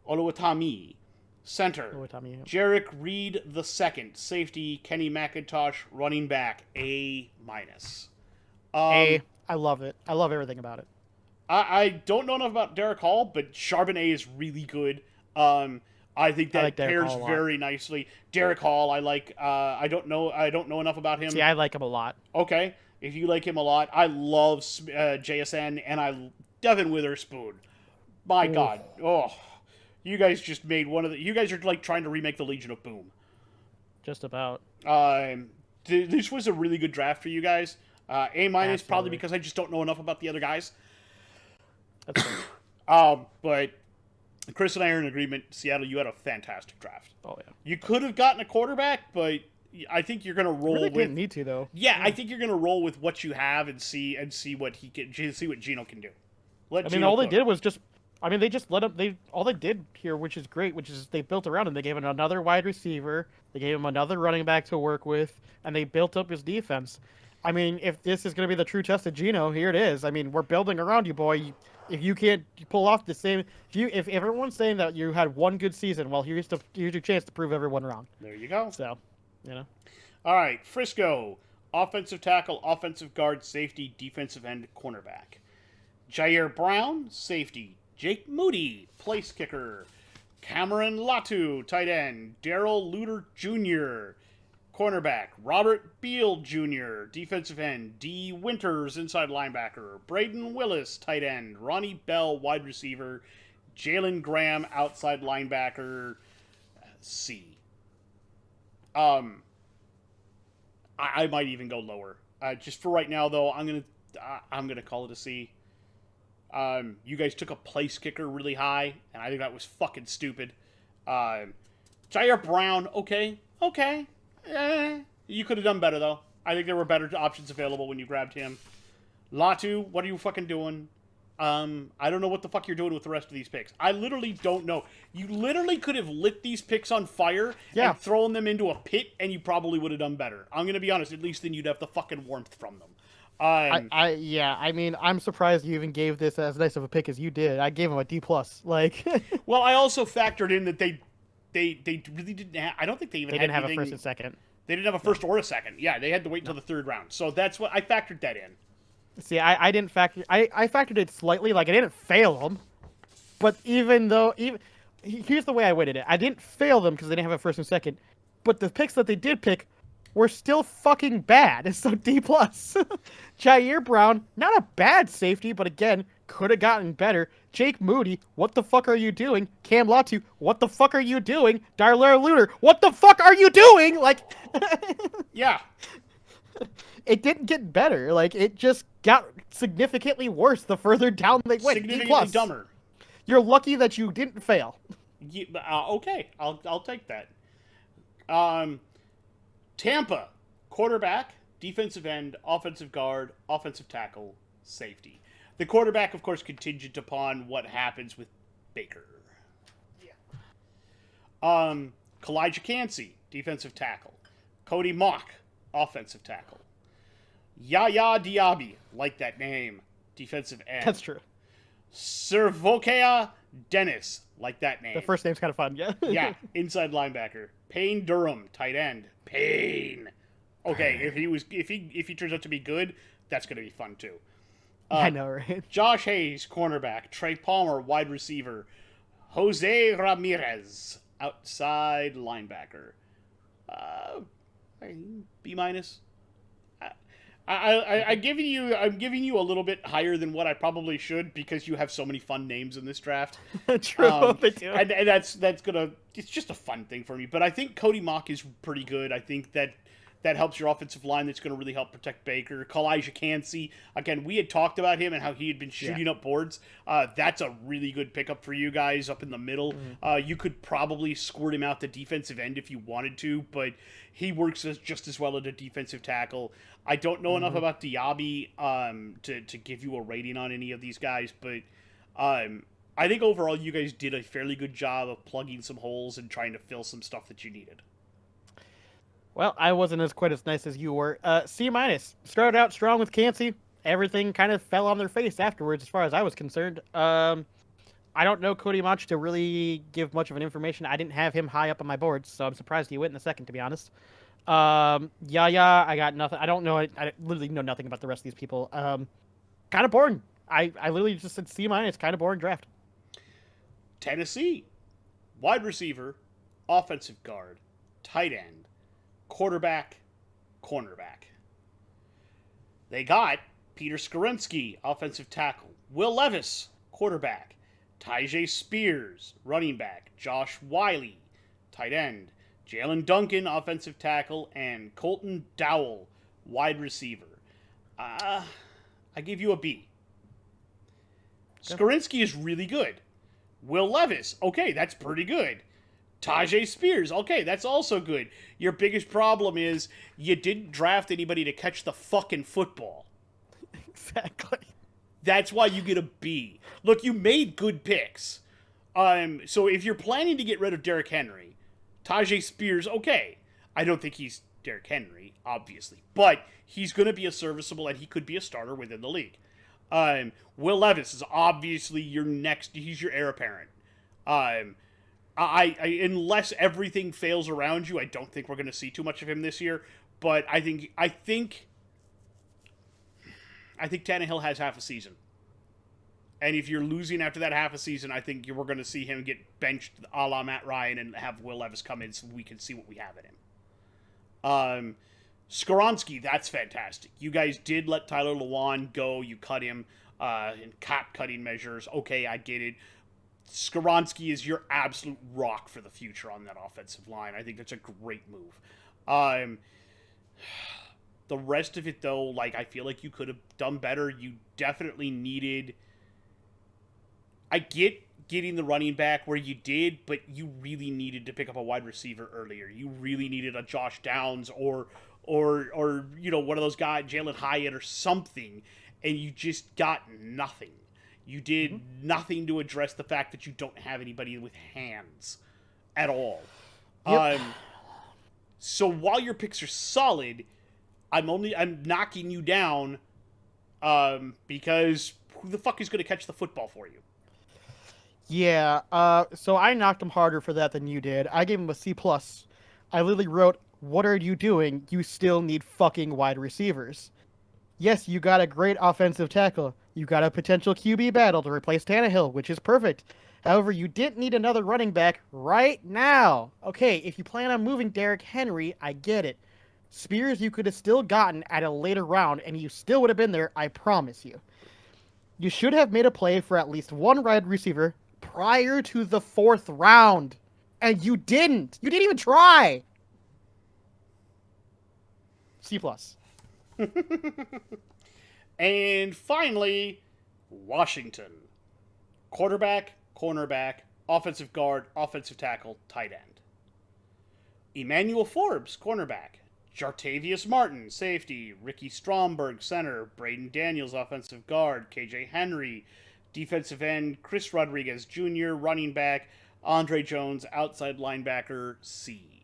Oluwatami, center. Oluwatami, yeah. Jarek Reed II, safety. Kenny McIntosh, running back, A-. A. I love it. I love everything about it. I don't know enough about Derek Hall, but Charbonnet is really good. I think that pairs very nicely. Derek Hall, I like. I don't know enough about him. See, I like him a lot. Okay, if you like him a lot, I love JSN and Devin Witherspoon. My God, you guys just made one of the. You guys are like trying to remake the Legion of Boom. Just about. This was a really good draft for you guys. A- probably because I just don't know enough about the other guys. That's fair. But Chris and I are in agreement. Seattle, you had a fantastic draft. Oh yeah. You could have gotten a quarterback, but I think you're going to roll really with. Didn't need to though. Yeah, I think you're going to roll with what you have and see what he can see what Gino can do. All they did was just. They just let him. All they did here, which is great, which is they built around him. They gave him another wide receiver. They gave him another running back to work with, and they built up his defense. If this is going to be the true test of Gino, here it is. We're building around you, boy. If you can't pull off the same, if everyone's saying that you had one good season, well, here's your chance to prove everyone wrong. There you go. So, All right, Frisco, offensive tackle, offensive guard, safety, defensive end, cornerback. Jair Brown, safety. Jake Moody, place kicker. Cameron Latu, tight end. Darrell Luter Jr., cornerback. Robert Beal Jr., defensive end. D. Winters, inside linebacker. Braden Willis, tight end. Ronnie Bell, wide receiver. Jalen Graham, outside linebacker. C. I might even go lower. Just for right now, though, I'm gonna call it a C. You guys took a place kicker really high, and I think that was fucking stupid. Jair Brown, okay. You could have done better, though. I think there were better options available when you grabbed him. Latu, what are you fucking doing? I don't know what the fuck you're doing with the rest of these picks. I literally don't know. You literally could have lit these picks on fire and thrown them into a pit, and you probably would have done better. I'm going to be honest. At least then you'd have the fucking warmth from them. I'm surprised you even gave this as nice of a pick as you did. I gave him a D plus. Well, I also factored in that they really didn't have. I don't think they didn't have a first and second. They didn't have a first or a second. Yeah, they had to wait until the third round. So that's what I factored that in. See, I didn't factor. I factored it slightly. I didn't fail them, but even here's the way I weighted it. I didn't fail them because they didn't have a first and second, but the picks that they did pick were still fucking bad. So D plus. Jair Brown, not a bad safety, but again, could have gotten better. Jake Moody, what the fuck are you doing? Cam Latu, what the fuck are you doing? Darlar Luter, what the fuck are you doing? Like, Yeah. it didn't get better. Like, it just got significantly worse the further down they went. D Significantly plus. dumber. You're lucky that you didn't fail. Yeah, okay, I'll take that. Tampa, quarterback, defensive end, offensive guard, offensive tackle, safety. The quarterback, of course, contingent upon what happens with Baker. Kalijah Cansey, defensive tackle. Cody Mock, offensive tackle. Yaya Diaby, like that name, defensive end. That's true. Servokea Dennis, like that name. The first name's kind of fun, yeah. Yeah, inside linebacker. Payne Durham, tight end. Payne. Okay, if he turns out to be good, that's gonna be fun too. I know, right? Josh Hayes, cornerback. Trey Palmer, wide receiver. Jose Ramirez, outside linebacker. B minus. I'm giving you a little bit higher than what I probably should because you have so many fun names in this draft. True, they do. And that's gonna. It's just a fun thing for me. But I think Cody Mock is pretty good. I think that helps your offensive line. That's going to really help protect Baker. Kalijah Cansey, again, we had talked about him and how he had been shooting up boards. That's a really good pickup for you guys up in the middle. You could probably squirt him out the defensive end if you wanted to, but he works just as well at a defensive tackle. I don't know enough about Diaby to give you a rating on any of these guys, but I think overall you guys did a fairly good job of plugging some holes and trying to fill some stuff that you needed. Well, I wasn't as quite as nice as you were. C minus. Started out strong with Cansey. Everything kind of fell on their face afterwards, as far as I was concerned. I don't know Cody much to really give much of an information. I didn't have him high up on my boards, so I'm surprised he went in the second, to be honest. Yaya, I got nothing. I don't know. I literally know nothing about the rest of these people. Kind of boring. I literally just said C minus. Kind of boring draft. Tennessee, wide receiver, offensive guard, tight end, quarterback, cornerback. They got Peter Skoronski, offensive tackle, Will Levis, quarterback, Tyjae Spears, running back, Josh Wiley, tight end, Jalen Duncan, offensive tackle, and Colton Dowell, wide receiver. I give you a B. Skoronski is really good. Will Levis, okay, that's pretty good. Tyjae Spears, okay, that's also good. Your biggest problem is you didn't draft anybody to catch the fucking football. Exactly. That's why you get a B. Look, you made good picks. So if you're planning to get rid of Derrick Henry, Tyjae Spears, okay. I don't think he's Derrick Henry, obviously, but he's going to be a serviceable and he could be a starter within the league. Will Levis is obviously he's your heir apparent. Unless everything fails around you, I don't think we're going to see too much of him this year. But I think Tannehill has half a season, and if you're losing after that half a season, I think we're going to see him get benched a la Matt Ryan and have Will Levis come in so we can see what we have in him. Skoronski, that's fantastic. You guys did let Tyler Lewan go. You cut him in cap cutting measures. Okay, I get it. Skoronski is your absolute rock for the future on that offensive line. I think that's a great move. The rest of it, though, like, I feel like you could have done better. You definitely needed... I get getting the running back where you did, but you really needed to pick up a wide receiver earlier. You really needed a Josh Downs or you know, one of those guys, Jalen Hyatt or something, and you just got nothing. You did nothing to address the fact that you don't have anybody with hands at all. Yep. So while your picks are solid, I'm knocking you down because who the fuck is going to catch the football for you? Yeah, so I knocked him harder for that than you did. I gave him a C+. I literally wrote, what are you doing? You still need fucking wide receivers. Yes, you got a great offensive tackle. You got a potential QB battle to replace Tannehill, which is perfect. However, you didn't need another running back right now. Okay, if you plan on moving Derrick Henry, I get it. Spears you could have still gotten at a later round, and you still would have been there, I promise you. You should have made a play for at least one wide receiver prior to the 4th round. And you didn't. You didn't even try. C+. And finally, Washington. Quarterback, cornerback, offensive guard, offensive tackle, tight end. Emmanuel Forbes, cornerback. Jartavius Martin, safety. Ricky Stromberg, center. Braden Daniels, offensive guard. KJ Henry, defensive end. Chris Rodriguez Jr., running back. Andre Jones, outside linebacker, C.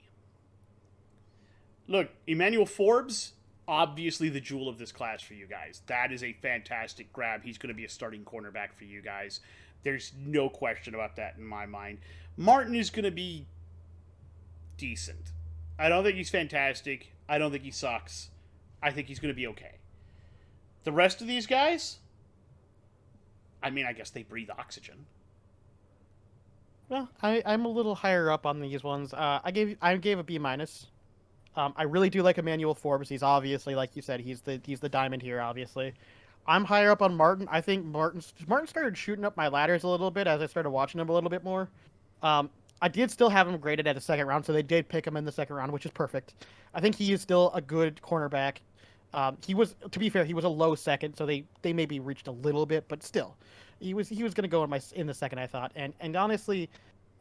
Look, Emmanuel Forbes, obviously the jewel of this class for you guys. That is a fantastic grab. He's going to be a starting cornerback for you guys. There's no question about that in my mind. Martin is going to be decent. I don't think he's fantastic. I don't think he sucks. I think he's going to be okay. The rest of these guys, I mean, I guess they breathe oxygen. Well, I'm a little higher up on these ones. I gave a B-. I really do like Emmanuel Forbes. He's obviously, like you said, he's the diamond here, obviously. I'm higher up on Martin. I think Martin started shooting up my ladders a little bit as I started watching him a little bit more. I did still have him graded at the 2nd round, so they did pick him in the 2nd round, which is perfect. I think he is still a good cornerback. He was, to be fair, he was a low 2nd, so they maybe reached a little bit, but still, he was going to go in the 2nd, I thought. And honestly,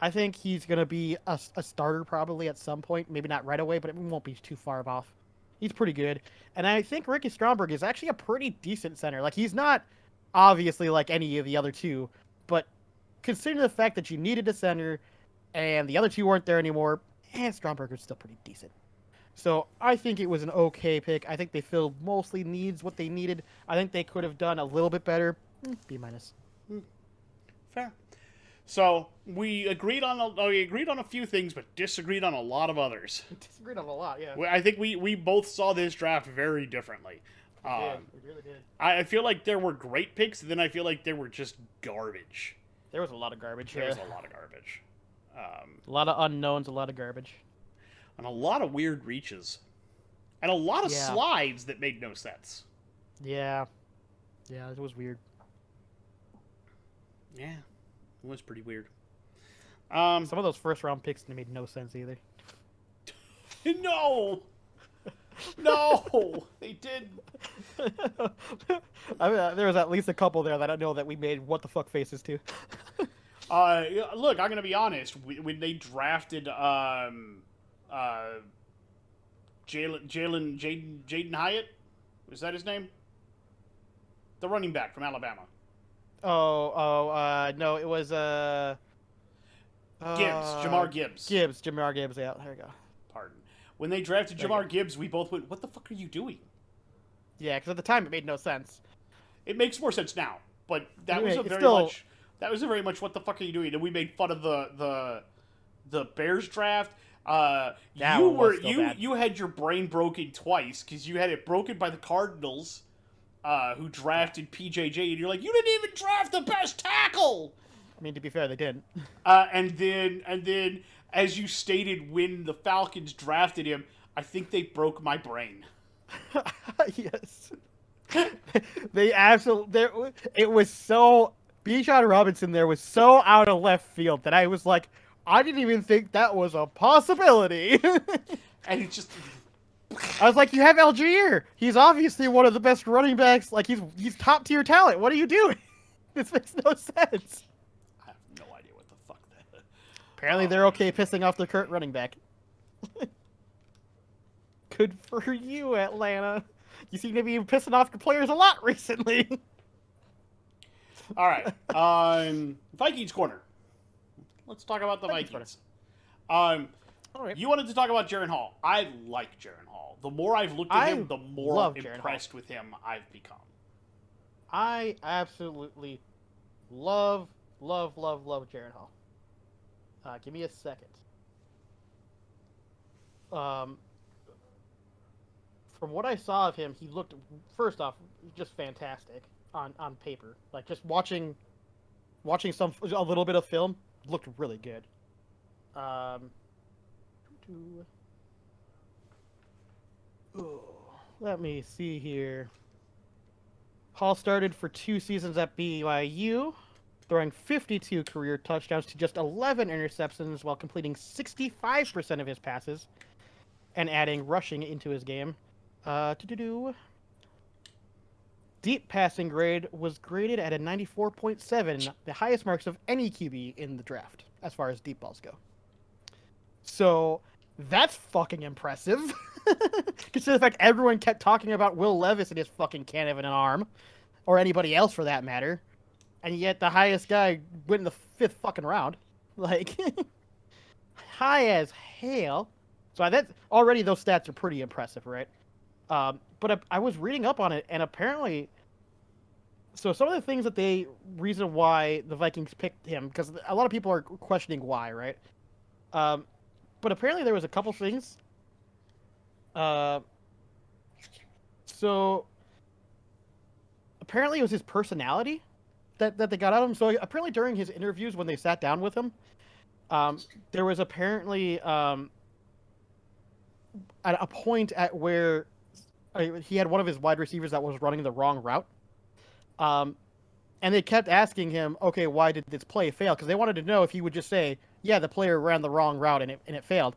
I think he's going to be a starter probably at some point. Maybe not right away, but it won't be too far off. He's pretty good. And I think Ricky Stromberg is actually a pretty decent center. Like, he's not obviously like any of the other two, but considering the fact that you needed a center and the other two weren't there anymore, Stromberg was still pretty decent. So I think it was an okay pick. I think they filled mostly needs what they needed. I think they could have done a little bit better. B-. Fair. So we agreed on a few things, but disagreed on a lot of others. Disagreed on a lot, yeah. I think we both saw this draft very differently. We really did. I feel like there were great picks, and then I feel like there were just garbage. There was a lot of garbage. There was a lot of garbage. A lot of unknowns, a lot of garbage. And a lot of weird reaches. And a lot of slides that made no sense. Yeah. Yeah, it was weird. Yeah. It was pretty weird. Some of those 1st round picks made no sense either. No! No! They didn't. I mean, there was at least a couple there that I know that we made what the fuck faces to. Look, I'm gonna be honest. When they drafted Jaden Hyatt, was that his name? The running back from Alabama. No, it was Jamar Gibbs. Jamar Gibbs. Yeah, there you go. Pardon. When they drafted Jamar Gibbs, we both went, "What the fuck are you doing?" Yeah, because at the time it made no sense. It makes more sense now, but that was very much what the fuck are you doing? And we made fun of the Bears draft. You had your brain broken twice because you had it broken by the Cardinals, who drafted PJJ, and you're like, you didn't even draft the best tackle. I mean, to be fair, they didn't. And then, as you stated, when the Falcons drafted him, I think they broke my brain. Yes. They absolutely. It was so. Bijan Robinson there was so out of left field that I was like, I didn't even think that was a possibility. And it's just. I was like, you have Algier. He's obviously one of the best running backs. Like, he's top tier talent. What are you doing? This makes no sense. I have no idea what the fuck that. Apparently, they're okay pissing off their current running back. Good for you, Atlanta. You seem to be pissing off your players a lot recently. All right. Vikings Corner. Let's talk about the Vikings. All right. You wanted to talk about Jaren Hall. I like Jaren Hall. The more I've looked at him, the more impressed with him I've become. I absolutely love Jaren Hall. Give me a second. From what I saw of him, he looked, first off, just fantastic. on paper. Like just watching a little bit of film looked really good. Um, let me see here. Hall started for 2 seasons at BYU, throwing 52 career touchdowns to just 11 interceptions while completing 65% of his passes and adding rushing into his game. Deep passing grade was graded at a 94.7, the highest marks of any QB in the draft, as far as deep balls go. So, that's fucking impressive. Considering the fact everyone kept talking about Will Levis and his fucking can't have an arm, or anybody else for that matter, and yet the highest guy went in the 5th fucking round. Like, high as hell. So that already those stats are pretty impressive, right? But I was reading up on it, and apparently, so some of the things that reason why the Vikings picked him, because a lot of people are questioning why, right? But apparently there was a couple things. So apparently it was his personality that they got out of him. So apparently during his interviews when they sat down with him, there was apparently at a point at where he had one of his wide receivers that was running the wrong route. And they kept asking him, okay, why did this play fail? Because they wanted to know if he would just say, yeah, the player ran the wrong route and it failed,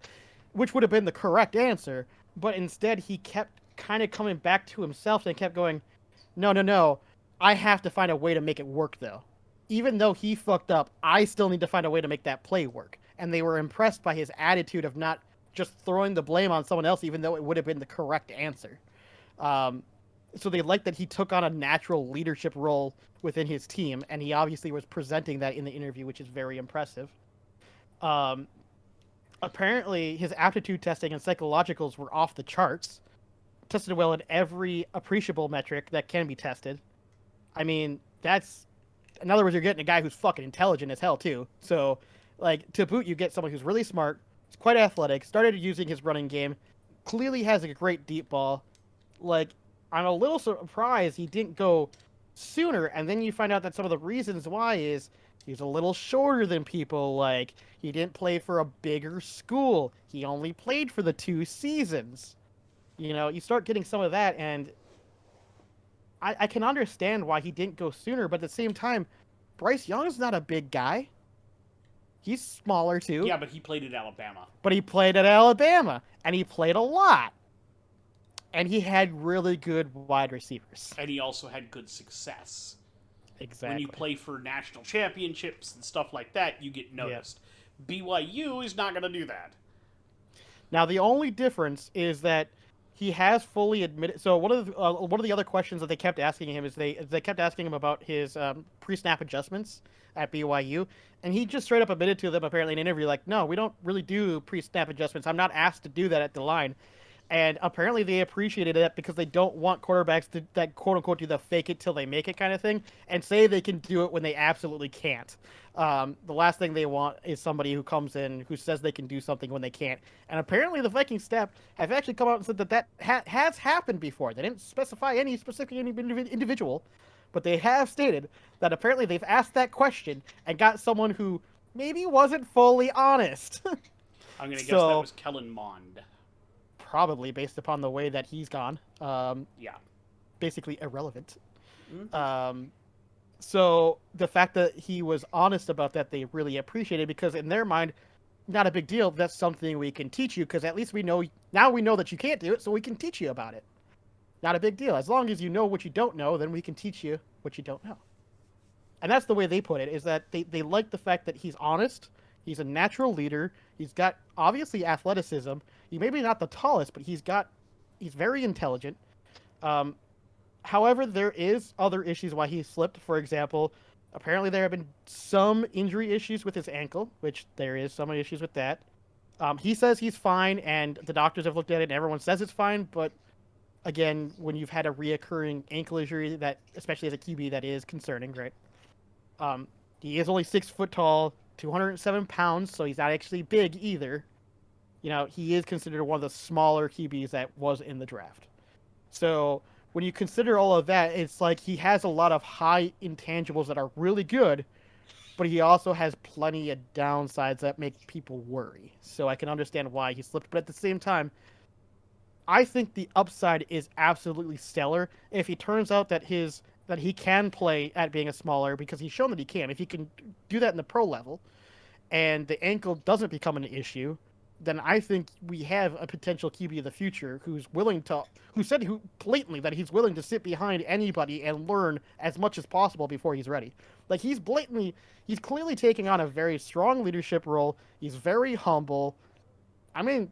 which would have been the correct answer. But instead, he kept kind of coming back to himself and kept going, no, I have to find a way to make it work, though. Even though he fucked up, I still need to find a way to make that play work. And they were impressed by his attitude of not just throwing the blame on someone else, even though it would have been the correct answer. So they liked that he took on a natural leadership role within his team, and he obviously was presenting that in the interview, which is very impressive. Apparently, his aptitude testing and psychologicals were off the charts. Tested well in every appreciable metric that can be tested. I mean, that's... In other words, you're getting a guy who's fucking intelligent as hell, too. So, like, to boot, you get someone who's really smart, he's quite athletic, started using his running game, clearly has a great deep ball. Like, I'm a little surprised he didn't go sooner, and then you find out that some of the reasons why is he's a little shorter than people. Like, he didn't play for a bigger school. He only played for the 2 seasons. You know, you start getting some of that, and I can understand why he didn't go sooner, but at the same time, Bryce Young is not a big guy. He's smaller, too. Yeah, but he played at Alabama. But he played at Alabama, and he played a lot. And he had really good wide receivers. And he also had good success. Exactly. When you play for national championships and stuff like that, you get noticed. Yep. BYU is not going to do that. Now, the only difference is that he has fully admitted... So one of the other questions that they kept asking him is they kept asking him about his pre-snap adjustments at BYU, and he just straight up admitted to them, apparently in an interview, like, no, we don't really do pre-snap adjustments. I'm not asked to do that at the line. And apparently they appreciated that because they don't want quarterbacks to, that quote-unquote, do the fake it till they make it kind of thing, and say they can do it when they absolutely can't. The last thing they want is somebody who comes in who says they can do something when they can't. And apparently the Vikings staff have actually come out and said that has happened before. They didn't specify any specific individual, but they have stated that apparently they've asked that question and got someone who maybe wasn't fully honest. I'm going to guess that was Kellen Mond. Probably, based upon the way that he's gone. Yeah. Basically irrelevant. Mm-hmm. So the fact that he was honest about that, they really appreciated, because in their mind, not a big deal. That's something we can teach you, because at least we know that you can't do it, so we can teach you about it. Not a big deal. As long as you know what you don't know, then we can teach you what you don't know. And that's the way they put it, is that they like the fact that he's honest. He's a natural leader. He's got, obviously, athleticism. He may be not the tallest, but he's very intelligent. However, there is other issues why he slipped. For example, apparently there have been some injury issues with his ankle, which there is some issues with that. He says he's fine, and the doctors have looked at it, and everyone says it's fine. But again, when you've had a reoccurring ankle injury, that, especially as a QB, that is concerning, right? He is only 6 foot tall, 207 pounds, so he's not actually big either. You know, he is considered one of the smaller QBs that was in the draft. So when you consider all of that, it's like he has a lot of high intangibles that are really good, but he also has plenty of downsides that make people worry. So I can understand why he slipped, but at the same time, I think the upside is absolutely stellar if he turns out that he can play at being a smaller, because he's shown that he can. If he can do that in the pro level and the ankle doesn't become an issue, then I think we have a potential QB of the future who blatantly that he's willing to sit behind anybody and learn as much as possible before he's ready. Like he's clearly taking on a very strong leadership role. He's very humble. I mean,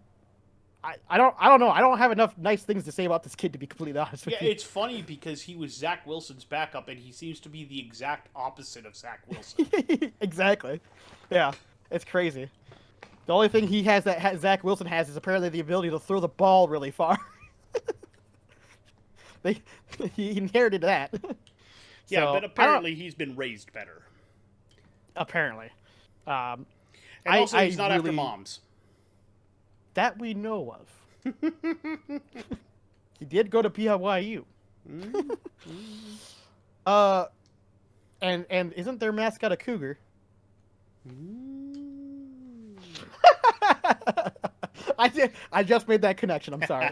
I don't know. I don't have enough nice things to say about this kid, to be completely honest with Yeah, you. it's funny because he was Zach Wilson's backup, and he seems to be the exact opposite of Zach Wilson. Exactly. Yeah, it's crazy. The only thing he has that Zach Wilson has is apparently the ability to throw the ball really far. they, he inherited that. Yeah, So, but apparently he's been raised better. apparently. Um, And also, I he's not after really- moms. That we know of. He did go to BYU. And isn't their mascot a cougar? I just made that connection. I'm sorry.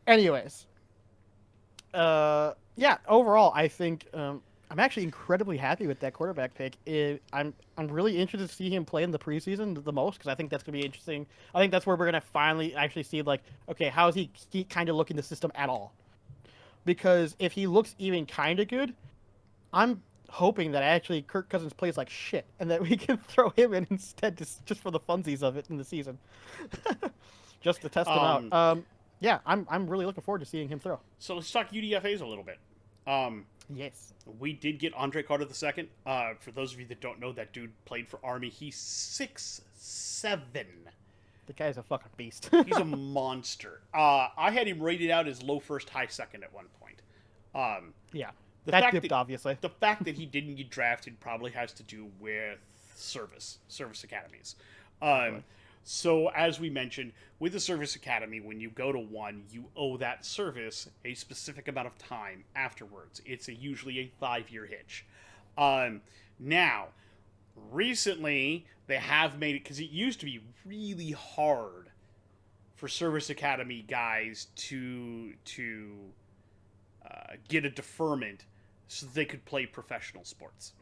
Anyways, yeah. Overall, I think I'm actually incredibly happy with that quarterback pick. I'm really interested to see him play in the preseason the most, because I think that's gonna be interesting. I think that's where we're gonna finally actually see, like, okay, how is he kind of looking the system at all? Because if he looks even kind of good, I'm hoping that actually Kirk Cousins plays like shit, and that we can throw him in instead, just for the funsies of it in the season, just to test him out. Yeah, I'm really looking forward to seeing him throw. So let's talk UDFAs a little bit. Yes. We did get Andre Carter II. For those of you that don't know, that dude played for Army. He's 6'7". The guy's a fucking beast. He's a monster. I had him rated out as low first, high second at one point. Yeah. The That fact dipped, obviously. The fact that he didn't get drafted probably has to do with service academies. So, as we mentioned, with the service academy, when you go to one, you owe that service a specific amount of time afterwards. It's usually a 5-year hitch. Now, recently, they have made it, because it used to be really hard for service academy guys to get a deferment so that they could play professional sports.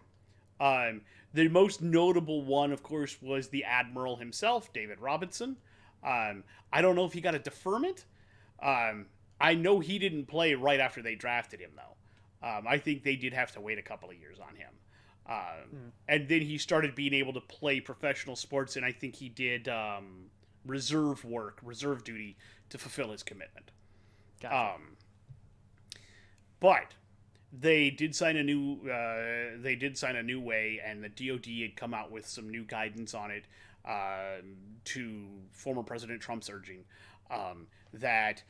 The most notable one, of course, was the Admiral himself, David Robinson. I don't know if he got a deferment. I know he didn't play right after they drafted him, though. I think they did have to wait a couple of years on him. And then he started being able to play professional sports, and I think he did reserve duty to fulfill his commitment. Gotcha. But they did sign a new way, and the DoD had come out with some new guidance on it, to former President Trump's urging, that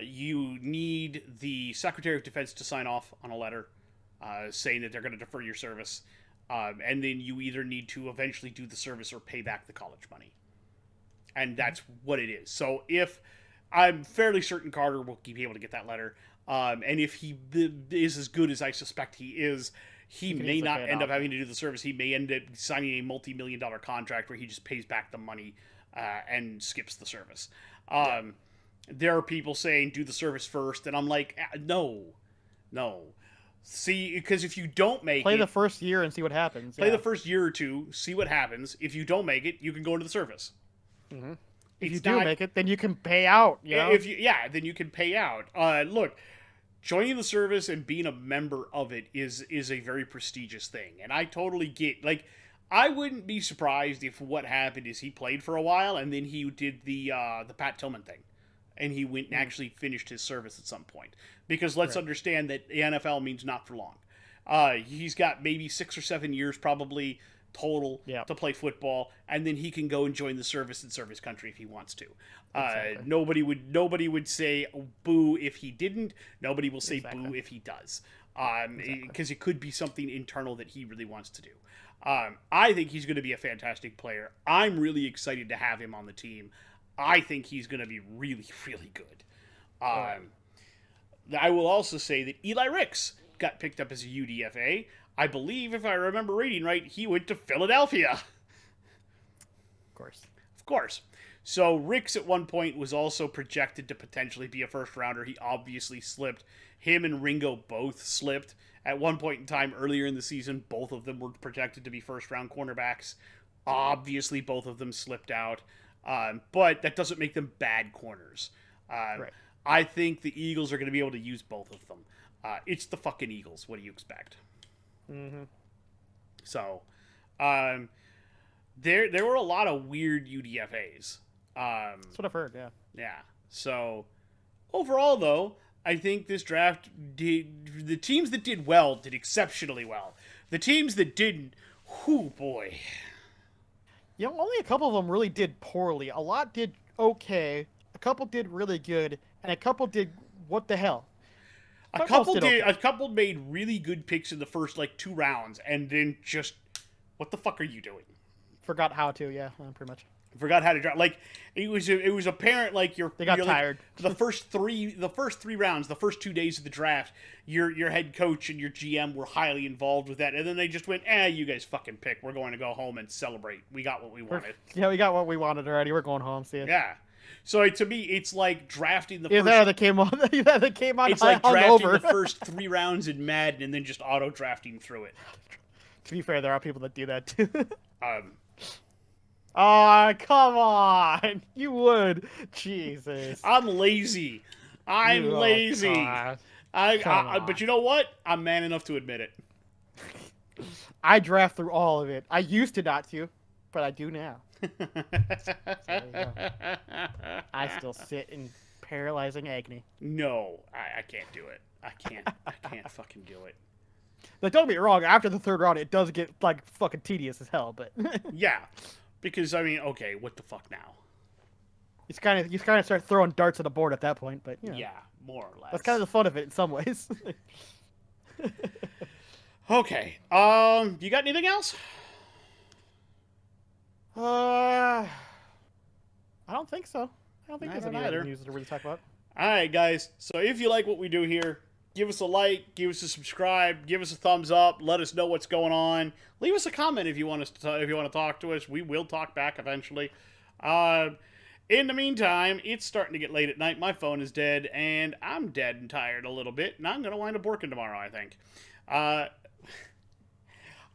you need the Secretary of Defense to sign off on a letter saying that they're going to defer your service, and then you either need to eventually do the service or pay back the college money. And that's what it is. So if I'm fairly certain Carter will be able to get that letter. And if he is as good as I suspect he is, he may not end up having to do the service. He may end up signing a multi-million-dollar contract where he just pays back the money and skips the service. There are people saying do the service first, and I'm like, no. See, because if you don't make Play the first year and see what happens. Play the first year or two, see what happens. If you don't make it, you can go into the service. Mm-hmm. If you do make it, then you can pay out. Then you can pay out. Look, joining the service and being a member of it is a very prestigious thing, and I totally get. Like, I wouldn't be surprised if what happened is he played for a while and then he did the Pat Tillman thing, and he went and actually finished his service at some point. Because let's understand that the NFL means not for long. He's got maybe 6 or 7 years probably total to play football, and then he can go and join the service and serve his country if he wants to. Exactly. Nobody would say boo if he didn't. Nobody will say boo if he does. Because it could be something internal that he really wants to do. I think he's going to be a fantastic player. I'm really excited to have him on the team. I think he's going to be really, really good. I will also say that Eli Ricks got picked up as a UDFA. I believe, if I remember reading right, he went to Philadelphia. Of course. Of course. So Ricks at one point was also projected to potentially be a first rounder. He obviously slipped. Him and Ringo both slipped. At one point in time earlier in the season, both of them were projected to be first round cornerbacks. Obviously, both of them slipped out. But that doesn't make them bad corners. Right. I think the Eagles are going to be able to use both of them. It's the fucking Eagles. What do you expect? Mm-hmm. So, there were a lot of weird UDFAs. That's what I've heard, yeah. Yeah. So, overall, though, I think this draft did... The teams that did well did exceptionally well. The teams that didn't... Whoo, boy. You know, only a couple of them really did poorly. A lot did okay. A couple did really good. And a couple did... What the hell? A couple made really good picks in the first, 2 rounds, and then just... What the fuck are you doing? Forgot how to, yeah, pretty much. Forgot how to draft. It was apparent they got tired. The first three rounds, the first 2 days of the draft, your head coach and your GM were highly involved with that, and then they just went, you guys fucking pick. We're going to go home and celebrate. We got what we wanted. Yeah, we got what we wanted already. We're going home. See ya. Yeah. So to me, it's like drafting the first... That came on. That came on. It's like drafting the first 3 rounds in Madden and then just auto drafting through it. To be fair, there are people that do that too. Oh, come on! You would. Jesus. I'm lazy. I'm lazy. But you know what? I'm man enough to admit it. I draft through all of it. I used to not to, but I do now. I still sit in paralyzing agony. No, I can't do it. I can't fucking do it. Don't get me wrong. After the 3rd round, it does get fucking tedious as hell. But yeah. Because, okay, what the fuck now? You kind of start throwing darts at the board at that point, but, Yeah, more or less. That's kind of the fun of it in some ways. Okay. You got anything else? I don't think so. I don't think I there's don't any either. other news to really talk about. All right, guys. So if you like what we do here, give us a like, give us a subscribe, give us a thumbs up, let us know what's going on. Leave us a comment if you want to talk to us. We will talk back eventually. In the meantime, it's starting to get late at night. My phone is dead, and I'm dead and tired a little bit, and I'm going to wind up working tomorrow, I think.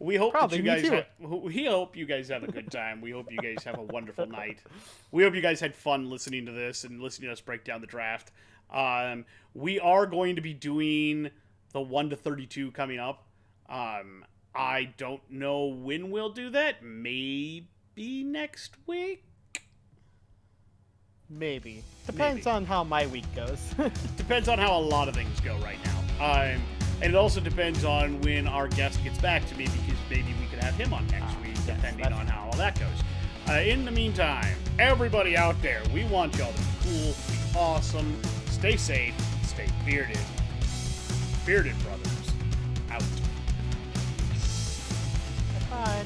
We hope that you guys hope you guys have a good time. We hope you guys have a wonderful night. We hope you guys had fun listening to this and listening to us break down the draft. We are going to be doing the 1 to 32 coming up. I don't know when we'll do that. Maybe next week? Maybe. Depends on how my week goes. Depends on how a lot of things go right now. And it also depends on when our guest gets back to me, because maybe we could have him on next week, depending on how all that goes. In the meantime, everybody out there, we want y'all to be cool, be awesome, stay safe, stay bearded. Bearded Brothers, out. Bye.